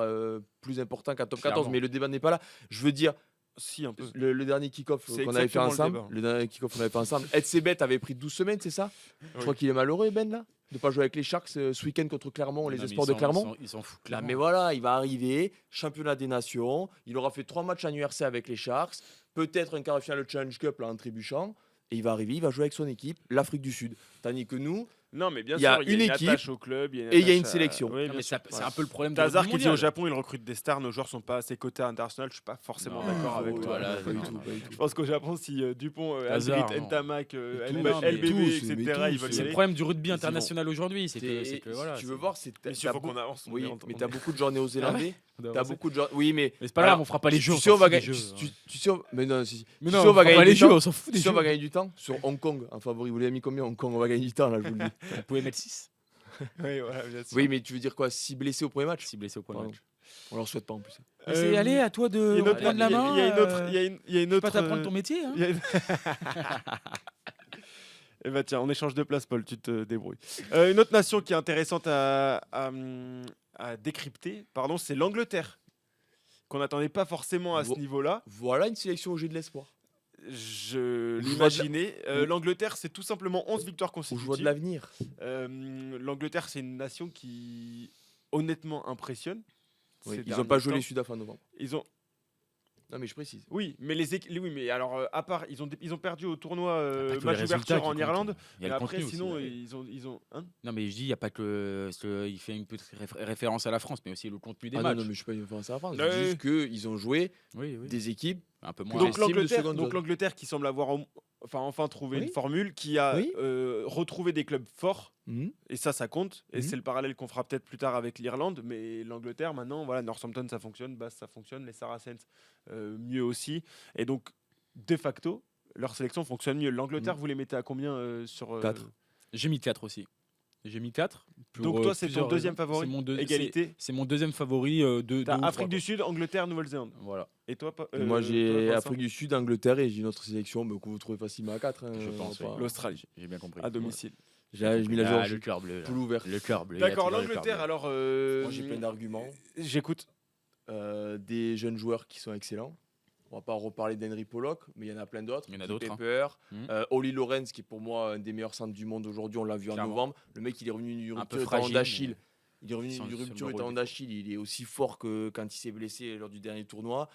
plus important qu'à top 14. Clairement. Mais le débat n'est pas là. Je veux dire, Si, un peu. le dernier kick-off C'est qu'on avait fait exactement le ensemble, débat. le dernier kick-off qu'on avait fait ensemble, Edsebet avait pris 12 semaines, c'est ça Je Oui. crois qu'il est malheureux, Ben, là, de pas jouer avec les Sharks ce week-end contre Clermont, les Non, mais espoirs de Clermont. Ils s'en foutent. Là, clairement. mais voilà, il va arriver, championnat des nations, il aura fait 3 matchs en URC avec les Sharks, peut-être un quart de finale de Challenge Cup là, en trébuchant, et il va arriver, il va jouer avec son équipe, l'Afrique du Sud. Tandis que nous, Non, mais bien Il y a sûr, il y a une une équipe attache au club. et il y a attache une sélection. Oui, Non, bien mais sûr. c'est un peu le problème du T'as Hazard rugby qui dit au mondial. Japon, il recrute des stars, nos joueurs sont pas assez cotés à l'international. Je suis pas forcément Non, d'accord avec faut- toi. voilà, pas du non, tout, non. pas du tout. Je pense qu'au Japon, si Dupont, Hazard, Aldrit, non. Ntamak, tout, non, mais LBB, tous, etc., mais ils tous, veulent y C'est le aller. problème du rugby Mais international aujourd'hui. C'est que voilà. si tu veux c'est- voir, c'est Monsieur, faut qu'on avance. Oui, on mais est- tu as beaucoup de joueurs néo-zélandais. on doit T'as avancer. beaucoup de joueurs. Oui, mais Mais c'est pas Alors, grave, on fera pas les jeux. tu on sais, s'en on va fout des gagner. jeux, hein. Tu sais, mais non, si. Mais tu non, sais, on va fera gagner pas les du jeux, temps. on s'en fout Tu des sais, on jeux. va gagner du temps sur Hong Kong en favori. Vous l'avez mis combien Hong Kong? On va gagner du temps là, je vous le dis. Vous pouvez mettre 6 Oui, voilà, bien sûr. Oui, mais tu veux dire quoi? 6 blessés au premier match? si blessé au point de Pardon. match. On leur souhaite pas en plus. Mais c'est allez, à toi Il y a de une autre- reprendre la main. il y a une autre. Il y a une Pas autre. t'apprendre ton métier. hein. il y a une- Eh ben tiens, on échange de place, Paul, tu te débrouilles. Une autre nation qui est intéressante à décrypter, pardon, c'est l'Angleterre, qu'on n'attendait pas forcément à ce Vo- niveau-là. Voilà une sélection au jeu de l'espoir. Je Où je l'imaginais. où- L'Angleterre, c'est tout simplement 11 victoires Où je vois de consécutives. l'avenir. L'Angleterre, c'est une nation qui, honnêtement, impressionne. Oui, ces ils n'ont derniers pas joué temps. les Sud-Af en novembre. Ils ont, Non, mais je précise. oui, mais oui, mais alors à part, ils ont perdu au tournoi Pas que les match résultats d'ouverture qui en comptent. Irlande. Il y a Mais le après, contenu aussi. sinon, Ouais. ils ont. Hein Non, mais je dis, il n'y a pas que il fait une petite référence à la France, mais aussi le contenu des Ah matchs. non, mais je suis pas une référence à la France. Ouais. C'est juste qu'ils ont joué Oui, oui. des équipes. Un peu moins. Donc, donc j'estime de l'Angleterre, seconde zone. l'Angleterre qui semble avoir enfin trouvé Oui. une formule qui a Oui. retrouvé des clubs forts. Mhm. Et ça compte. Et Mhm. c'est le parallèle qu'on fera peut-être plus tard avec l'Irlande. Mais l'Angleterre, maintenant, voilà, Northampton, ça fonctionne. Bath, ça fonctionne. Les Saracens, mieux aussi. Et donc, de facto, leur sélection fonctionne mieux. L'Angleterre, vous les mettez à combien sur 4. J'ai mis 4 aussi. J'ai mis 4. Donc, toi, c'est ton deuxième favori. C'est mon, Égalité. c'est mon deuxième favori de T'as deux ou Afrique trois, du Sud, Angleterre, Nouvelle-Zélande. quoi. Voilà. Et toi, Moi, j'ai Vincent Afrique du Sud, Angleterre et j'ai une autre sélection que vous trouvez facilement à 4. Je pense, oui. L'Australie, J'ai bien compris. à domicile. J'ai mis la Ah, Géorgie. le cœur bleu. là. Poule ouverte. Le cœur bleu. D'accord, il a toujours le l'Angleterre, cœur bleu. alors. Moi, j'ai plein d'arguments. J'écoute. Des jeunes joueurs qui sont excellents. On va pas reparler d'Henry Pollock, mais il y en a plein d'autres. Il y en a Guy d'autres, hein. Pepper, Mhm. Oli Lorenz, qui est pour moi un des meilleurs centres du monde aujourd'hui. On l'a vu en Clairement. novembre. Le mec, il est revenu d'une Un peu rupture et fragile, talon d'Achille. mais- Il est revenu Sans- d'une sans rupture le et talon relever. d'Achille. Il est aussi fort que quand il s'est blessé lors du dernier tournoi.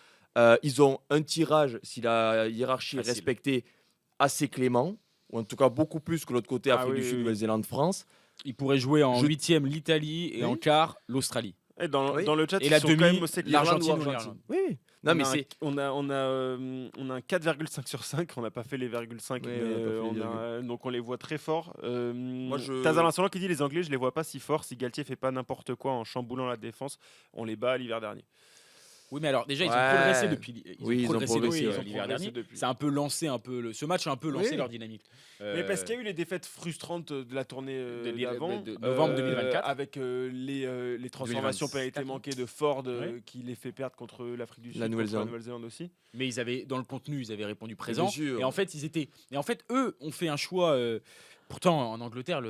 Ils ont un tirage, si la hiérarchie est Facile. respectée, assez clément. Ou en tout cas beaucoup plus que l'autre côté, Ah Afrique oui, du Sud, oui, oui. Nouvelle-Zélande, France. Il pourrait jouer en Je- 8e l'Italie et Oui. en quart l'Australie. Et dans, Oui. dans le chat, Et ils la sont quand demi, même aussi l'Argentine l'Irlande ou ou l'Irlande. Oui. Non, mais on a un- c'est. on a un 4,5 sur 5, on n'a pas fait les 0,5, Ouais, mais on n'a pas fait les donc on les voit très forts. je- Tazal Insolent qui dit les Anglais, je les vois pas si forts. Si Galtier fait pas n'importe quoi en chamboulant la défense, on les bat l'hiver dernier. Oui, mais alors déjà, ils ont Ouais. progressé depuis Oui, ils ont progressé, depuis, ouais. l'hiver Ils ont progressé dernier. depuis. Ça a un peu lancé ce match a un peu lancé Oui. leur dynamique. Mais parce qu'il y a eu les défaites frustrantes de la tournée d'avant, de novembre 2024. avec les transformations 2024. pénalité manquées de Ford Ouais. qui les fait perdre contre l'Afrique du Sud, La contre Nouvelle-Zélande. Nouvelle-Zélande aussi. Mais ils avaient dans le contenu, ils avaient répondu présent. Bien sûr. Et en fait, eux ont fait un choix. Pourtant, en Angleterre,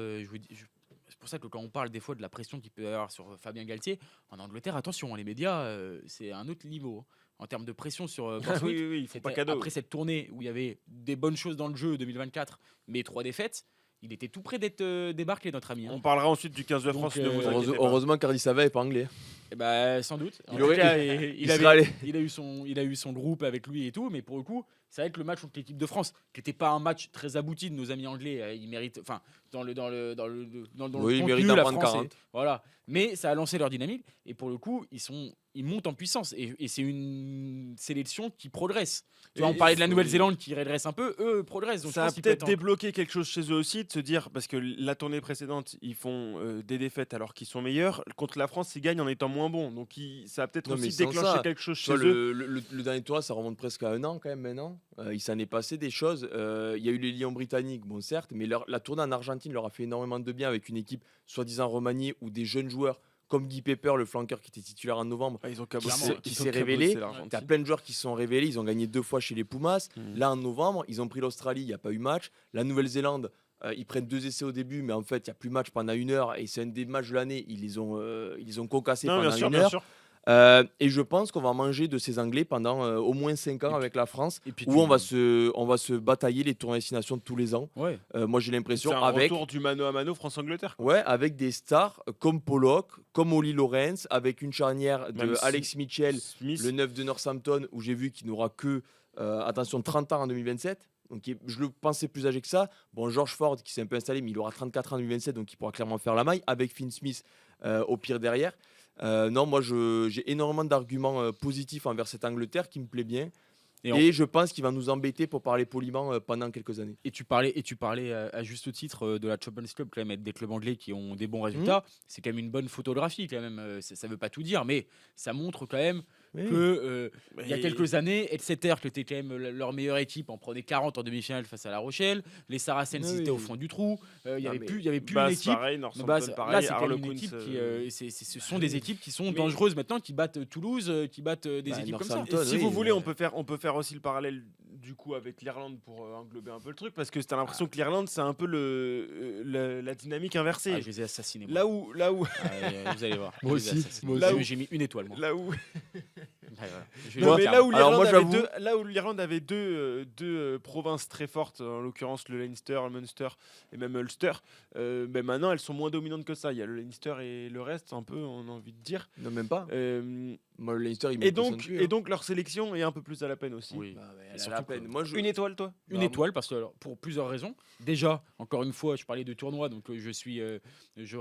c'est pour ça que quand on parle des fois de la pression qu'il peut y avoir sur Fabien Galtier, en Angleterre, attention, les médias, c'est un autre niveau. En termes de pression sur Borthwick. oui, ils font pas C'était cadeau. après cette tournée où il y avait des bonnes choses dans le jeu 2024, mais 3 défaites, il était tout près d'être débarqué, notre ami. Hein. On parlera ensuite du 15 de Donc, France, ne vous inquiétez pas. Heureusement qu'Hardy Savea est pas anglais. Eh ben, sans doute. En Il tout aurait- cas, il il serait avait- allé. il a eu son groupe avec lui et tout, mais pour le coup, ça va être le match contre l'équipe de France, qui n'était pas un match très abouti de nos amis anglais. Ils méritent, enfin, dans le Oui, ils contenu, méritent la d'en prendre France 40. voilà. Mais ça a lancé leur dynamique et pour le coup, ils montent en puissance et c'est une sélection qui progresse. Tu vois, on Et parlait de la c'est- Nouvelle-Zélande qui régresse un peu, eux progressent. Donc Ça je a pense qu'ils peuvent peut-être débloqué quelque chose chez eux aussi, de se dire, parce que la tournée précédente, ils font des défaites alors qu'ils sont meilleurs. Contre la France, ils gagnent en étant moins bons. Donc ça a peut-être Non, mais aussi sans déclenché ça, quelque chose Tu chez vois, eux. le dernier tournoi, ça remonte presque à 1 an quand même maintenant. Il s'en est passé des choses. Il y a eu les Lions britanniques, bon certes, mais la tournée en Argentine leur a fait énormément de bien avec une équipe soi-disant remaniée ou des jeunes joueurs comme Guy Pepper, le flanqueur qui était titulaire en novembre. Ils ont qui s'est révélé. Tu as plein de joueurs qui se sont révélés. Ils ont gagné 2 fois chez les Pumas. Là, en novembre, ils ont pris l'Australie. Il n'y a pas eu match. La Nouvelle-Zélande, ils prennent 2 essais au début, mais en fait, il n'y a plus match pendant 1 heure. Et c'est un des matchs de l'année. Ils les ont concassés Non, pendant bien sûr, 1 bien heure. sûr. Et je pense qu'on va manger de ces Anglais pendant au moins 5 ans Et puis- avec la France, Et puis où on va se batailler les tournois destination tous les ans. Ouais. Moi, j'ai C'est l'impression un avec, retour du mano à mano France-Angleterre. quoi. ouais, avec des stars comme Pollock, comme Oli Lawrence, avec une charnière de Même Alex Mitchell, Smith. le 9 de Northampton, où j'ai vu qu'il n'aura que, attention, 30 ans en 2027. Donc, je le pensais plus âgé que ça. Bon, George Ford, qui s'est un peu installé, mais il aura 34 ans en 2027, donc il pourra clairement faire la maille, avec Finn Smith au pire derrière. Non, moi, j'ai énormément d'arguments positifs envers cette Angleterre qui me plaît bien. Et Et je pense qu'il va nous embêter, pour parler poliment, pendant quelques années. Et tu parlais à juste titre de la Champions Club, quand même, être des clubs anglais qui ont des bons résultats. C'est quand même une bonne photographie, quand même. Ça veut pas tout dire, mais ça montre quand même que il y a Et- quelques années, Exeter, qui était quand même leur meilleure équipe, en prenait 40 en demi-finale face à La Rochelle. Les Saracens, Oui, ils étaient au oui. fond du trou. Il n'y Non, avait mais plus, il y avait plus Bath, une équipe. pareil, Bah, Northampton, là, pareil, c'est quand même une Harlequins, équipe qui, ce sont bah des oui. équipes qui sont Mais- dangereuses maintenant, qui battent Toulouse, qui battent des Bah, équipes comme ça. Northampton, Et si oui, vous voulez, mais- on peut faire aussi le parallèle du coup avec l'Irlande pour englober un peu le truc, parce que t'as l'impression que l'Irlande c'est un peu la dynamique inversée. Ah, je les ai assassinés. moi. Là où, Ah, vous allez voir. Moi Je les ai aussi, assassinés. moi Là J'ai- où- J'ai mis une étoile, moi. là où, Ouais, voilà. Je vais non, le mais dire. là où Alors, moi, l'Irlande avait deux provinces très fortes, en l'occurrence le Leinster, le Munster et même Ulster. Ben maintenant, elles sont moins dominantes que ça. Il y a le Leinster et le reste, un peu, on a envie de dire. Non, même pas. Euh, Moi, le Leinster, il et m'impressionne donc, plus, et hein. donc leur sélection est un peu plus à la peine aussi. Oui. Bah, ouais, elle a surtout la peine. que- Moi, je... Une étoile, toi Une Non, étoile parce que alors, pour plusieurs raisons. Déjà, encore une fois, je parlais de tournoi, donc je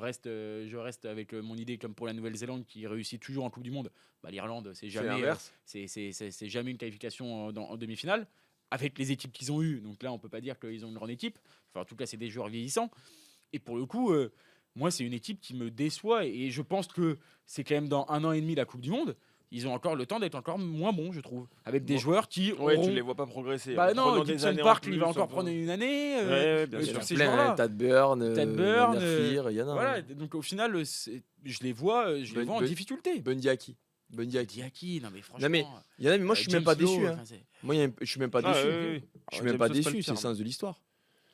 reste avec mon idée comme pour la Nouvelle-Zélande qui réussit toujours en Coupe du Monde. Bah, l'Irlande, c'est C'est jamais, l'inverse. c'est jamais une qualification en demi-finale avec les équipes qu'ils ont eues. Donc là, on peut pas dire qu'ils ont une grande équipe. Enfin, en tout cas, c'est des joueurs vieillissants. Et pour le coup, moi, c'est une équipe qui me déçoit et je pense que c'est quand même dans 1 an et demi la Coupe du Monde. Ils ont encore le temps d'être encore moins bons, je trouve, avec des Bon. joueurs qui Ouais, auront... tu les vois pas progresser. Bah en non, prenant des Gibson années en Park, plus, il va un encore peu. prendre une année. Ouais, bien Il y sûr. en a tous ces plein, joueurs-là. hein, Tad Burn, Tad Burn, Van der Flier, il y en a. Voilà, hein. donc au final, je les vois en difficulté. Bundyaki. Diaki, non mais franchement. mais Il y en a, mais moi, je suis même pas déçu. Hein. Moi, je suis même pas Ah, déçu. ouais, ouais. Je suis Ah, même James pas Jones, déçu, le c'est le pire. sens de l'histoire.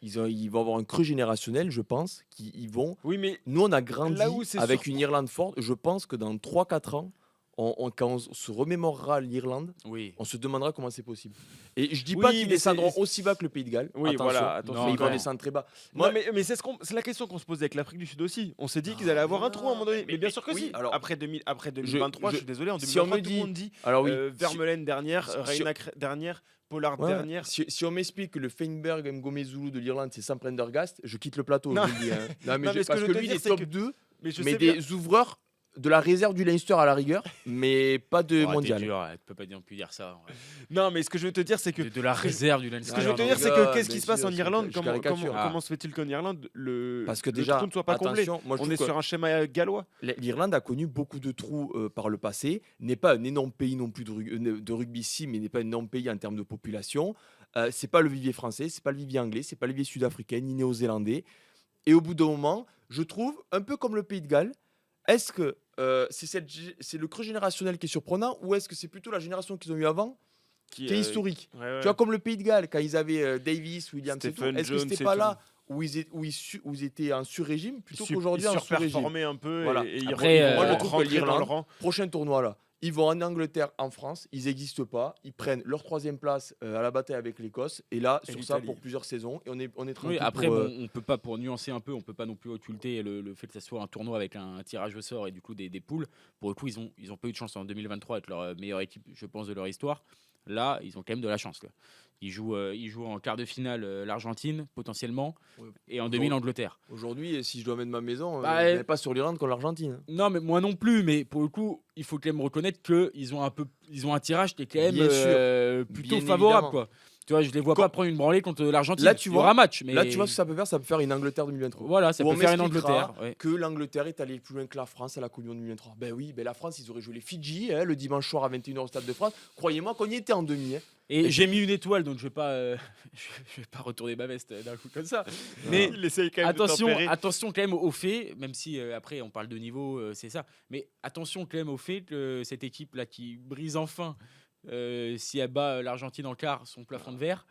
Ils vont avoir un creux générationnel, je pense, ils vont... Oui, mais Nous, on a grandi Là où c'est avec sur- une Irlande forte. Je pense que dans 3-4 ans, quand on se remémorera l'Irlande, Oui. on se demandera comment c'est possible. Et je dis Oui, pas qu'ils mais descendront c'est- aussi bas que le Pays de Galles. Oui, attention. voilà, attention. Mais ils vont Non. descendre très bas. Non, Moi, mais c'est la question qu'on se posait avec l'Afrique du Sud aussi. On s'est dit qu'ils allaient avoir un trou à un moment donné. Mais bien sûr que oui, si. alors, après 2023, je suis désolé, en si on 2023, me tout le dit- monde dit alors oui, Vermeulen dernière, si- Reinach dernière, Pollard Ouais, dernière. si on m'explique que le Feinberg Ngomezulu de l'Irlande, c'est Sam Prendergast, je quitte le plateau. Non. Je vous le dis, hein. Non, mais Non, mais ce que parce je que veux te lui, il dire, est c'est top que- 2, Mais je mais sais bien. des ouvreurs de la réserve du Leinster à la rigueur, mais pas de Oh, mondial. t'es dur, tu peux pas non plus dire ça. Ouais. Non, mais ce que je veux te dire, c'est que. De la réserve du Leinster. Ce que je veux te non, dire, mais c'est gars, que qu'est-ce qui bien se passe sûr, en Irlande je caricature. Comment se fait-il qu'en Irlande, Parce que le déjà, trou ne soit pas comblé attention, moi, je On trouve est que sur un schéma gallois. l'Irlande a connu beaucoup de trous par le passé, n'est pas un énorme pays non plus de rugby ici, mais n'est pas un énorme pays en termes de population. C'est pas le vivier français, c'est pas le vivier anglais, c'est pas le vivier sud-africain ni néo-zélandais. Et au bout d'un moment, je trouve, un peu comme le Pays de Galles, est-ce que c'est le creux générationnel qui est surprenant ou est-ce que c'est plutôt la génération qu'ils ont eu avant qui est historique? Ouais, ouais. Tu vois, comme le Pays de Galles, quand ils avaient Davis, Williams et tout, Stephen est-ce que Jones c'était et pas tout. là où ils étaient en sur-régime plutôt Ils qu'aujourd'hui en sur-régime? surperformaient un peu Voilà. et ils Après, rentraient moi, je trouve que dans le l'Irlande- rang. Prochain tournoi là, Ils vont en Angleterre, en France, ils n'existent pas. Ils prennent leur 3e place à la bataille avec l'Écosse. Et là, Et sur ça, l'Italie. pour plusieurs saisons. Et on est tranquille. Oui, après, pour, bon, on peut pas, pour nuancer un peu, on peut pas non plus occulter le fait que ça soit un tournoi avec un tirage au sort et du coup des poules. Pour le coup, ils ont pas eu de chance en 2023 avec leur meilleure équipe, je pense, de leur histoire. Là, ils ont quand même de la chance. Là. Ils jouent en quart de finale l'Argentine, potentiellement, Ouais. et en demi l'Angleterre. Aujourd'hui, si je dois mettre ma maison, Bah, je vais pas sur l'Irlande contre l'Argentine. Non, mais moi non plus. Mais pour le coup, il faut quand même reconnaître qu'ils ont un tirage qui est quand même Bien sûr. plutôt Bien favorable, évidemment. quoi. Tu vois, je les vois pas prendre une branlée contre l'Argentine. Là, tu Il y vois- aura match, mais Là, tu vois ce que ça peut faire. Ça peut faire une Angleterre 2023. voilà, ça Où peut on faire une m'expliquera Angleterre. Ouais. que l'Angleterre est allée plus loin que la France à la Coupe du Monde 2023. Ben oui, ben la France, ils auraient joué les Fidji le dimanche soir à 21h au Stade de France. Croyez-moi qu'on y était en demi. Et j'ai mis une étoile, donc je vais pas, je vais pas retourner ma veste d'un coup comme ça. Mais il essaye quand même de tempérer. attention quand même au fait, même si après on parle de niveau, c'est ça. Mais attention quand même au fait que cette équipe là qui brise enfin, si elle bat l'Argentine en quart, son plafond de verre,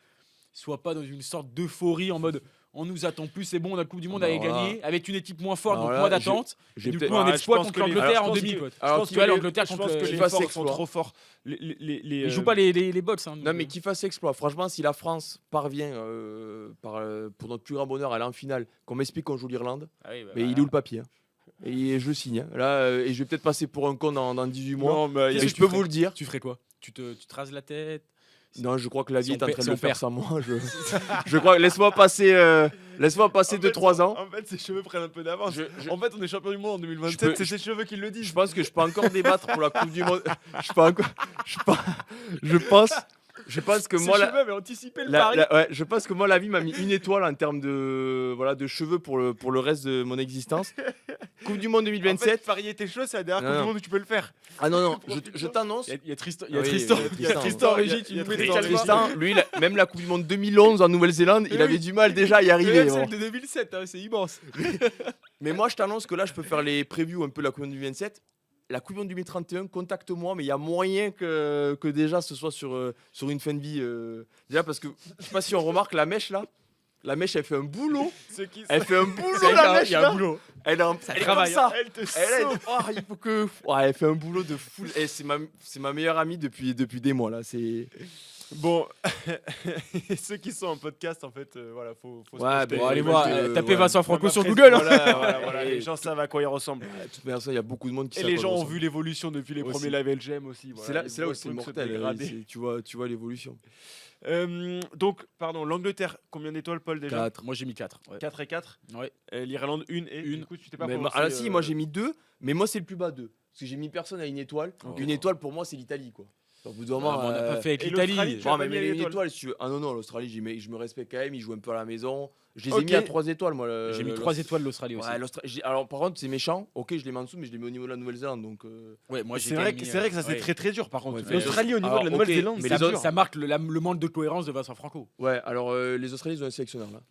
soit pas dans une sorte d'euphorie en mode on nous attend plus, c'est bon, on a la Coupe du Monde Bah à voilà. gagner, avec une équipe moins forte, Alors donc là, moins d'attente. J'ai Du peut-être- coup, un Ouais, je exploit pense contre que les- l'Angleterre je en pense demi. que- Quoi. alors, Tu vois, l'Angleterre je contre pense que les FIFA forts sont s'exploit. trop forts. Ils jouent pas les box. Hein, Non, mais qu'il fasse exploit. Franchement, si la France parvient, pour notre plus grand bonheur, à aller en finale, qu'on m'explique qu'on joue l'Irlande, Ah oui, bah, mais voilà. il est où le papier Et je le signe. Là, et je vais peut-être passer pour un con dans 18 mois. Non, mais il y a- Et Qu'est-ce je que tu peux ferais vous le dire. Tu ferais quoi tu te rases la tête. Non, je crois que la vie Si on est en perd- train si de on le faire perd. sans moi. Je crois. Laisse-moi passer En 2-3 fait, ans. En fait, ses cheveux prennent un peu d'avance. Je- En fait, on est champion du monde en 2027. Je peux- C'est ses cheveux qui le disent. Je pense que je peux encore débattre pour la Coupe du Monde. Je peux encore. Je pense. Je pense que Ses moi, cheveux avaient anticipé le pari. ouais, je pense que moi, la vie m'a mis une étoile en termes de cheveux pour le reste de mon existence. Coupe du Monde En fait, 2027. parier tes cheveux, c'est la dernière Non, Coupe du non. Monde où tu peux le faire. Ah non, non, je t'annonce. Il y a Tristan. Ah oui, Tristan. il y a Tristan Tristan, Régis, il y a tu nous Tristan mets Régis. Tristan. Tristan, lui, même la Coupe du Monde 2011 en Nouvelle-Zélande, il Oui. avait du mal déjà à y Et arriver. même bon. celle de 2007, hein, c'est immense. Mais moi, je t'annonce que là, je peux faire les previews un peu de la Coupe du Monde 2027. La Coupe du Monde 2031, contacte-moi, mais il y a moyen que déjà ce soit sur une fin de vie. Déjà, parce que je sais pas si on remarque la mèche là. La mèche, elle fait un boulot. Ceux qui Elle fait un boulot, C'est la vrai mèche qu'il y a là. un boulot. Elle est, elle est comme travaille, ça. Elle te Elle, sauve. il faut que. Ouais, elle fait un boulot de fou. Et c'est ma meilleure amie depuis des mois là. C'est. Bon, ceux qui sont en podcast, en fait, voilà, faut se Ouais, projeter. Bon, allez moi, voir, je- tapez ouais. Vincent Franco Moi, sur après, Google. Voilà, les gens savent à quoi il ressemble. De toute manière, il y a beaucoup de monde qui Et sait à les quoi gens il ont ressemble. vu l'évolution depuis les Aussi. premiers live LGM aussi. voilà, C'est là, ils c'est là voient où c'est le truc se mortel. dégrader. Tu vois l'évolution. Donc, pardon, l'Angleterre, combien d'étoiles, Paul, déjà 4. Moi j'ai mis 4. 4 et 4. Ouais. L'Irlande, 1 et Une. Du coup, tu t'es pas Mais prononcé, si, moi j'ai mis 2, mais moi c'est le plus bas 2. Parce que j'ai mis personne à une étoile. Oh. Une étoile pour moi c'est l'Italie quoi. Au bout d'un moment, on n'a pas fait avec et l'Australie, l'Italie. tu as non, pas mais mis à une l'étoile. étoile, si tu veux. Ah non, l'Australie, je me respecte quand même, ils jouent un peu à la maison. Je les ai Ok. mis à 3 étoiles moi. J'ai mis 3 étoiles l'Australie aussi. Ouais, alors par contre, c'est méchant. Ok, je les mets en dessous, mais je les mets au niveau de la Nouvelle-Zélande. Donc, Ouais, moi j'ai C'est quand vrai, même que, mis, c'est vrai que ça c'est ouais. très très dur par contre. Ouais, mais L'Australie au niveau alors, de la ok, Nouvelle-Zélande, mais c'est ça, dur. ça marque le manque de cohérence de Vincent Franco. ouais, alors les Australiens, ils ont un sélectionneur là.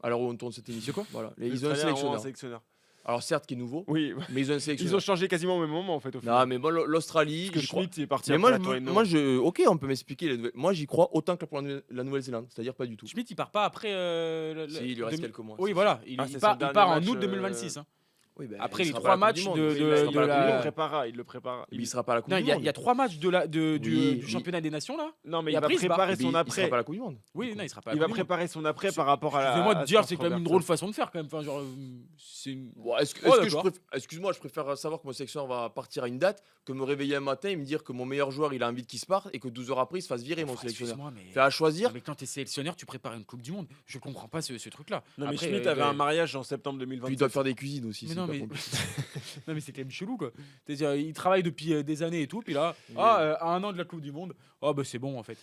Alors on tourne cette émission. quoi Voilà, Les ils ont un Australiens ont un sélectionneur. sélectionneur. Alors certes, qui est nouveau, Oui, mais ils ont un ils sélectionneur. ont changé quasiment au même moment en fait. Au Non, final. mais bon, l'Australie, Parce que j'y crois. Schmitt est parti Mais après moi, la Torino. ok, on peut m'expliquer. Moi, j'y crois autant que pour la Nouvelle-Zélande, c'est-à-dire pas du tout. Schmitt il part pas après. Si, il lui reste quelques mois. Oui, voilà. Il, Ah, il c'est part, son dernier il part en match, août 2026. hein. Oui, ben, Après il les sera 3 pas à la Coupe matchs du Monde. de Il sera pas à la Coupe du la- Il le Monde. prépara, il le prépara. Il sera pas à la Coupe Non, du il y a Monde. 3 matchs du Oui. championnat des nations là. Non, mais Et il va après, il se barre. préparer Mais son il sera après. pas à la Coupe du Monde. Oui, non, il sera pas. à Il la va Coupe du Monde. préparer son après par rapport à la. Excusez-moi à de dire, Spencer c'est quand même une Robertson. drôle façon de faire quand même. Enfin, genre, c'est une. Bon, est-ce que Oh, je d'accord. préfère, excuse-moi, je préfère savoir que mon sélectionneur va partir à une date que me réveiller un matin et me dire que mon meilleur joueur il a envie qu'il se parte et que 12 heures après il se fasse virer mon Enfin, sélectionneur. excuse-moi, mais. Fait à choisir. Mais quand t'es sélectionneur, tu prépares une Coupe du Monde. Je comprends pas ce truc-là. Non, mais Après, Schmitt avait euh, un mariage en septembre Puis il 2027. doit faire des cuisines aussi. Mais c'est non, pas mais... compliqué. non, mais c'est quand même chelou quoi. C'est-à-dire, il travaille depuis des années et tout, puis là, Oui. à 1 an de la Coupe du Monde, oh bah c'est bon en fait.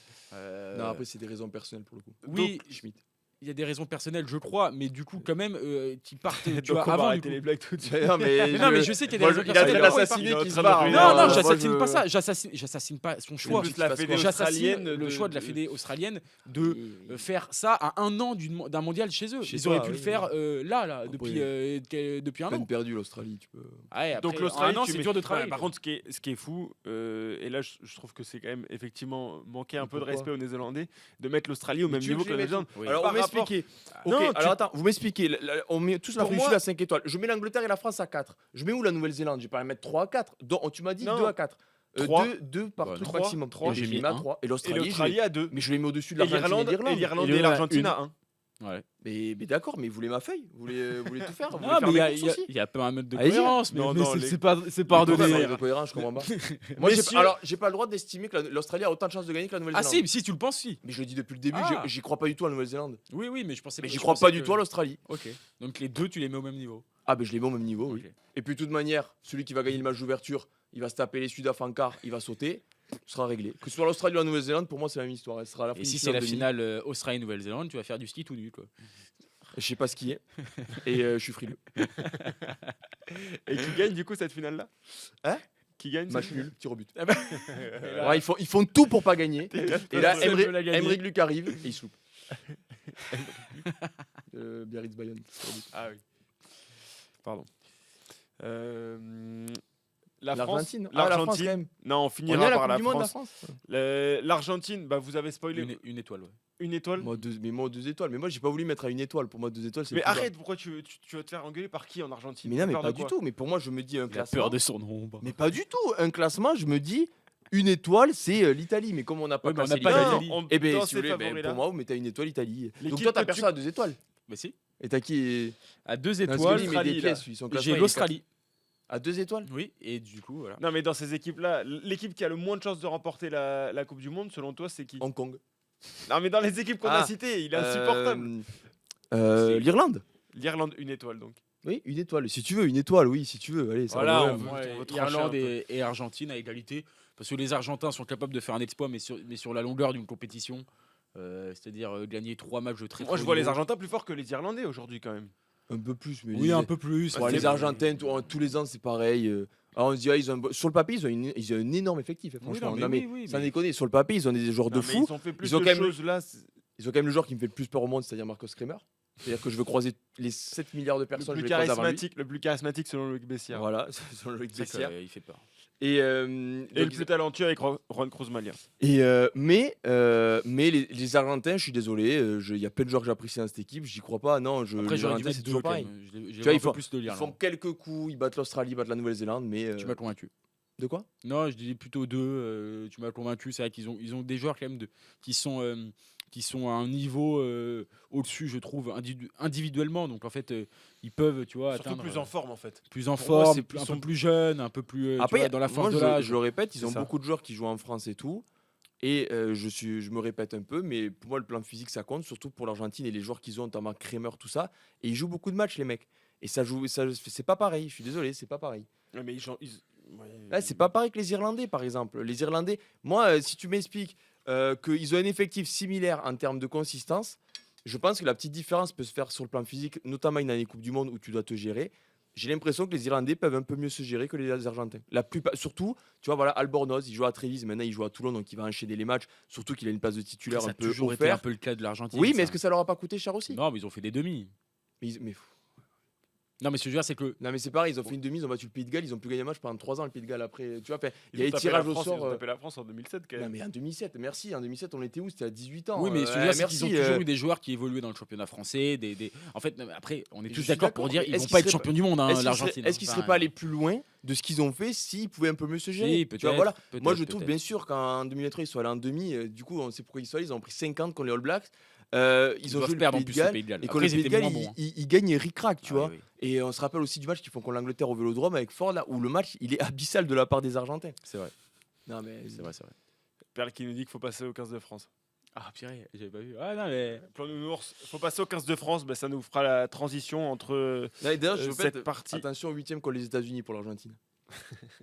Non, après c'est des raisons personnelles pour le coup. Oui, Donc, Schmitt. il y a des raisons personnelles, je crois, mais du coup, quand même, qui partent tu Donc vois, on va avant. Du arrêter coup. les blagues tout de suite. Non, mais Mais non, mais je sais qu'il y a des moi, raisons il a personnelles. train Pourquoi il d'assassiner part qui se Il est en barre. train de Non, Moi, non, je- j'assassine pas ça. J'assassine pas son choix. plus la fédé J'assassine australienne le de- choix de la fédé australienne de faire ça à 1 an d'un mondial chez eux. Chez Ils auraient toi, pu oui, le faire là, Après, depuis 1 peine an. perdue l'Australie, tu peux. Ouais, Donc après, l'Australie, en 1 an, tu c'est mets- dur de Ouais, travailler. par contre, ce qui est fou, et là je trouve que c'est quand même effectivement manquer un peu de Pourquoi respect aux Néerlandais, de mettre l'Australie au même Tu veux niveau que que je la les mette Nouvelle-Zélande. Oui. Alors, Par on m'expliquait. Ok, Non, tu- alors attends, vous m'expliquez. On met tous la Pour Russie moi- à 5 étoiles. Je mets l'Angleterre et la France à 4. Je mets où la Nouvelle-Zélande? Je vais pas la mettre 3 à 4. Donc, tu m'as dit Non. 2 à 4. Trois. Deux par Ouais, truc trois, maximum. trois. Et J'ai je mis les mets à un. 3. Et Et l'Australie, l'Australie à 2. mais je les mets au-dessus de Et l'Argentine et l'Irlande l'Irlande. et l'Argentine à 1. Ouais. Mais d'accord, mais vous voulez ma feuille, vous voulez tout faire, vous voulez Non, faire mais mes courses aussi. il y a pas un mode de Allez-y. cohérence, mais, Non, mais non, c'est pas Pourquoi pardonné. ça manque de cohérence, je comprends pas. Moi, Messieurs- j'ai pas le droit d'estimer que l'Australie a autant de chances de gagner que la Ah Nouvelle-Zélande. si tu le penses, si. Mais je le dis depuis le début, Ah. j'y crois pas du tout à la Nouvelle-Zélande. Oui, mais je pensais Mais je j'y crois pensais pas du que- tout à l'Australie. Ok. Donc les deux, tu les mets au même niveau. Ah, ben je les mets au même niveau, oui. Ok. Et puis de toute manière, celui qui va gagner le match d'ouverture, il va se taper les Sudaf en quart, il va sauter, ce sera réglé. Que ce soit l'Australie ou la Nouvelle-Zélande, pour moi, c'est la même histoire. Elle sera à la Et si c'est la finale Australie-Nouvelle-Zélande, tu vas faire du ski tout nu, quoi. Je sais pas ce qui est. Et je suis frileux. Et qui gagne du coup cette finale-là? Hein? Qui gagne Match cette nul, tir au but. Et là- Ouais, ils font tout pour pas gagner. Et là, Personne veut la gagner. Emmerich Luc arrive et il se loupe. Biarritz Bayonne. Ah oui. Pardon. La France. L'Argentine. Ah, la France, quand L'Argentine. même. Non, on On est finira à la par Coupe la du Monde, la France. France. L'Argentine, bah vous avez spoilé Une étoile, ouais. une étoile. Moi, moi, 2 étoiles. Mais moi, j'ai pas voulu mettre à 1 étoile. Pour moi, 2 étoiles, c'est. Mais le plus bas. arrête, pourquoi tu vas te faire engueuler par qui en Argentine? Mais non, T'as mais peur pas de du quoi? tout. Mais pour moi, je me dis un Il a classement. peur de son ombre. Mais pas du tout. Un classement, je me dis 1 étoile, c'est l'Italie. Mais comme on n'a pas Ouais, mais on classé n'a pas l'Italie- l'Italie. Eh ben, dans si vous ces voulez, ben, favoris-là. pour moi, vous mettez à 1 étoile Italie. Donc L'équipe toi, t'as que tu- personne à 2 étoiles. Mais si. Et t'as qui À 2 Non, parce que étoiles, lui, il met des l'Australie, là. pièces, lui, son classement, j'ai il est l'Australie. À 2 étoiles. Oui, et du coup, voilà. Non, mais dans ces équipes-là, l'équipe qui a le moins de chances de remporter la Coupe du Monde, selon toi, c'est qui? Hong Kong. Non, mais dans les équipes qu'on a Ah, citées, il est insupportable. L'Irlande. L'Irlande, une étoile donc. Oui, 1 étoile. Si tu veux, 1 étoile, oui, si tu veux. Allez, ça Voilà, va. on veut- Ouais, trancher un Irlande peu. et Argentine à égalité. Parce que les Argentins sont capables de faire un exploit, mais sur la longueur d'une compétition. C'est-à-dire gagner 3 matchs de très Moi, je haut vois les niveau. Argentins plus forts que les Irlandais aujourd'hui quand même. Un peu plus, mais Oui, un peu plus. Ouais, mais- les Argentins, tous les ans, c'est pareil. Alors, on se dit, ils ont sur le papier, ils ont un énorme effectif, hein, Oui, franchement. non, mais Non, mais oui, sans mais- déconner, sur le papier, ils ont des joueurs de Non, mais fou. ils ont fait plus Ils ont de quand même- choses là. Ils ont quand même le joueur qui me fait le plus peur au monde, c'est-à-dire Marcos Kremer. C'est-à-dire que je veux croiser les 7 milliards de personnes, je les croise avant lui. Le plus charismatique selon Loïc Bessière. Voilà, c'est Loïc C'est Bessière. qu'il fait peur. Et, Et donc, le plus talentueux avec Juan Cruz Malia. mais les Argentins, je suis désolé, il y a plein de joueurs que j'apprécie dans cette équipe, j'y crois pas. Non, Après, les j'aurais dû Argentins, mettre c'est deux toujours quand pareil. même. Tu vois, J'ai ils un peu font- plus de Ils font l'Irlande. quelques coups, ils battent l'Australie, ils battent la Nouvelle-Zélande, mais. Tu m'as convaincu. De quoi? Non, je dis plutôt 2. Tu m'as convaincu. C'est vrai qu'ils ont des joueurs quand même qui sont à un niveau au-dessus, je trouve, individuellement. Donc en fait, ils peuvent, tu vois, Surtout atteindre plus en forme en fait. plus en Pour moi, forme, c'est- un ils peu sont- plus jeunes, un peu plus tu Après, vois, dans la force moi, de l'âge. je le répète, ils C'est ont ça. beaucoup de joueurs qui jouent en France et tout. Et je me répète un peu, mais pour moi, le plan physique, ça compte, surtout pour l'Argentine et les joueurs qu'ils ont, notamment Kremer, tout ça. Et ils jouent beaucoup de matchs, les mecs. Et c'est pas pareil, je suis désolé, c'est pas pareil. Ouais, mais ouais. Là, c'est pas pareil que les Irlandais, par exemple. Les Irlandais, moi, si tu m'expliques qu'ils ont un effectif similaire en termes de consistance, je pense que la petite différence peut se faire sur le plan physique, notamment une année Coupe du Monde où tu dois te gérer. J'ai l'impression que les Irlandais peuvent un peu mieux se gérer que les Argentins. Surtout, tu vois, voilà, Albornoz, il joue à Trévise, maintenant il joue à Toulon, donc il va enchaîner les matchs. Surtout qu'il a une place de titulaire Ça un a peu toujours été un offert. peu le cas de l'Argentine. Oui, mais ça. est-ce que ça leur a pas coûté cher aussi? Non, mais ils ont fait des demi. Mais Non, mais ce que je veux dire, c'est que non, mais c'est pareil, ils ont fait une demi, ils ont battu le Pays de Galles, ils ont pu gagner un match pendant 3 ans, le Pays de Galles. Après, tu vois, il y a les tirages au sort. Ils ont tapé la France en 2007 quand Non, même. mais en 2007, merci. En 2007, on était où? C'était à 18 ans. oui, mais ce que je veux dire, c'est merci. qu'ils ont toujours eu des joueurs qui évoluaient dans le championnat français. En fait, non, mais après, on est Je tous suis d'accord pour d'accord, dire mais qu'ils est-ce vont qu'ils pas être seraient champions du monde, hein, l'Argentine. Est-ce qu'ils seraient pas allés plus loin de ce qu'ils ont fait s'ils pouvaient un peu mieux se gérer? Si, Tu vois, voilà. peut-être, Moi, je trouve peut-être. bien sûr qu'en 2023, ils sont allés en demi. Du coup, on sait pourquoi ils sont allés. Ils ont pris 50 contre les All Blacks. Ils ont doivent joué perdre le en Pays plus de le Galles. Pays de Galles. Et quand Après, le Pays de c'était Galles, moins bon, hein. ils gagnent ric-rac, tu Ah, vois. oui, oui. Et on se rappelle aussi du match qu'ils font contre l'Angleterre au Vélodrome avec Ford, là, où le match, il est abyssal de la part des Argentins. C'est vrai, Non, mais c'est vrai, c'est vrai. Perle qui nous dit qu'il faut passer au 15 de France. Ah, purée, j'avais pas vu. Ah, non, mais. Plan nounours, faut passer au 15 de France, ben, ça nous fera la transition entre D'ailleurs, je cette répète, partie. attention au 8ème contre les États-Unis pour l'Argentine.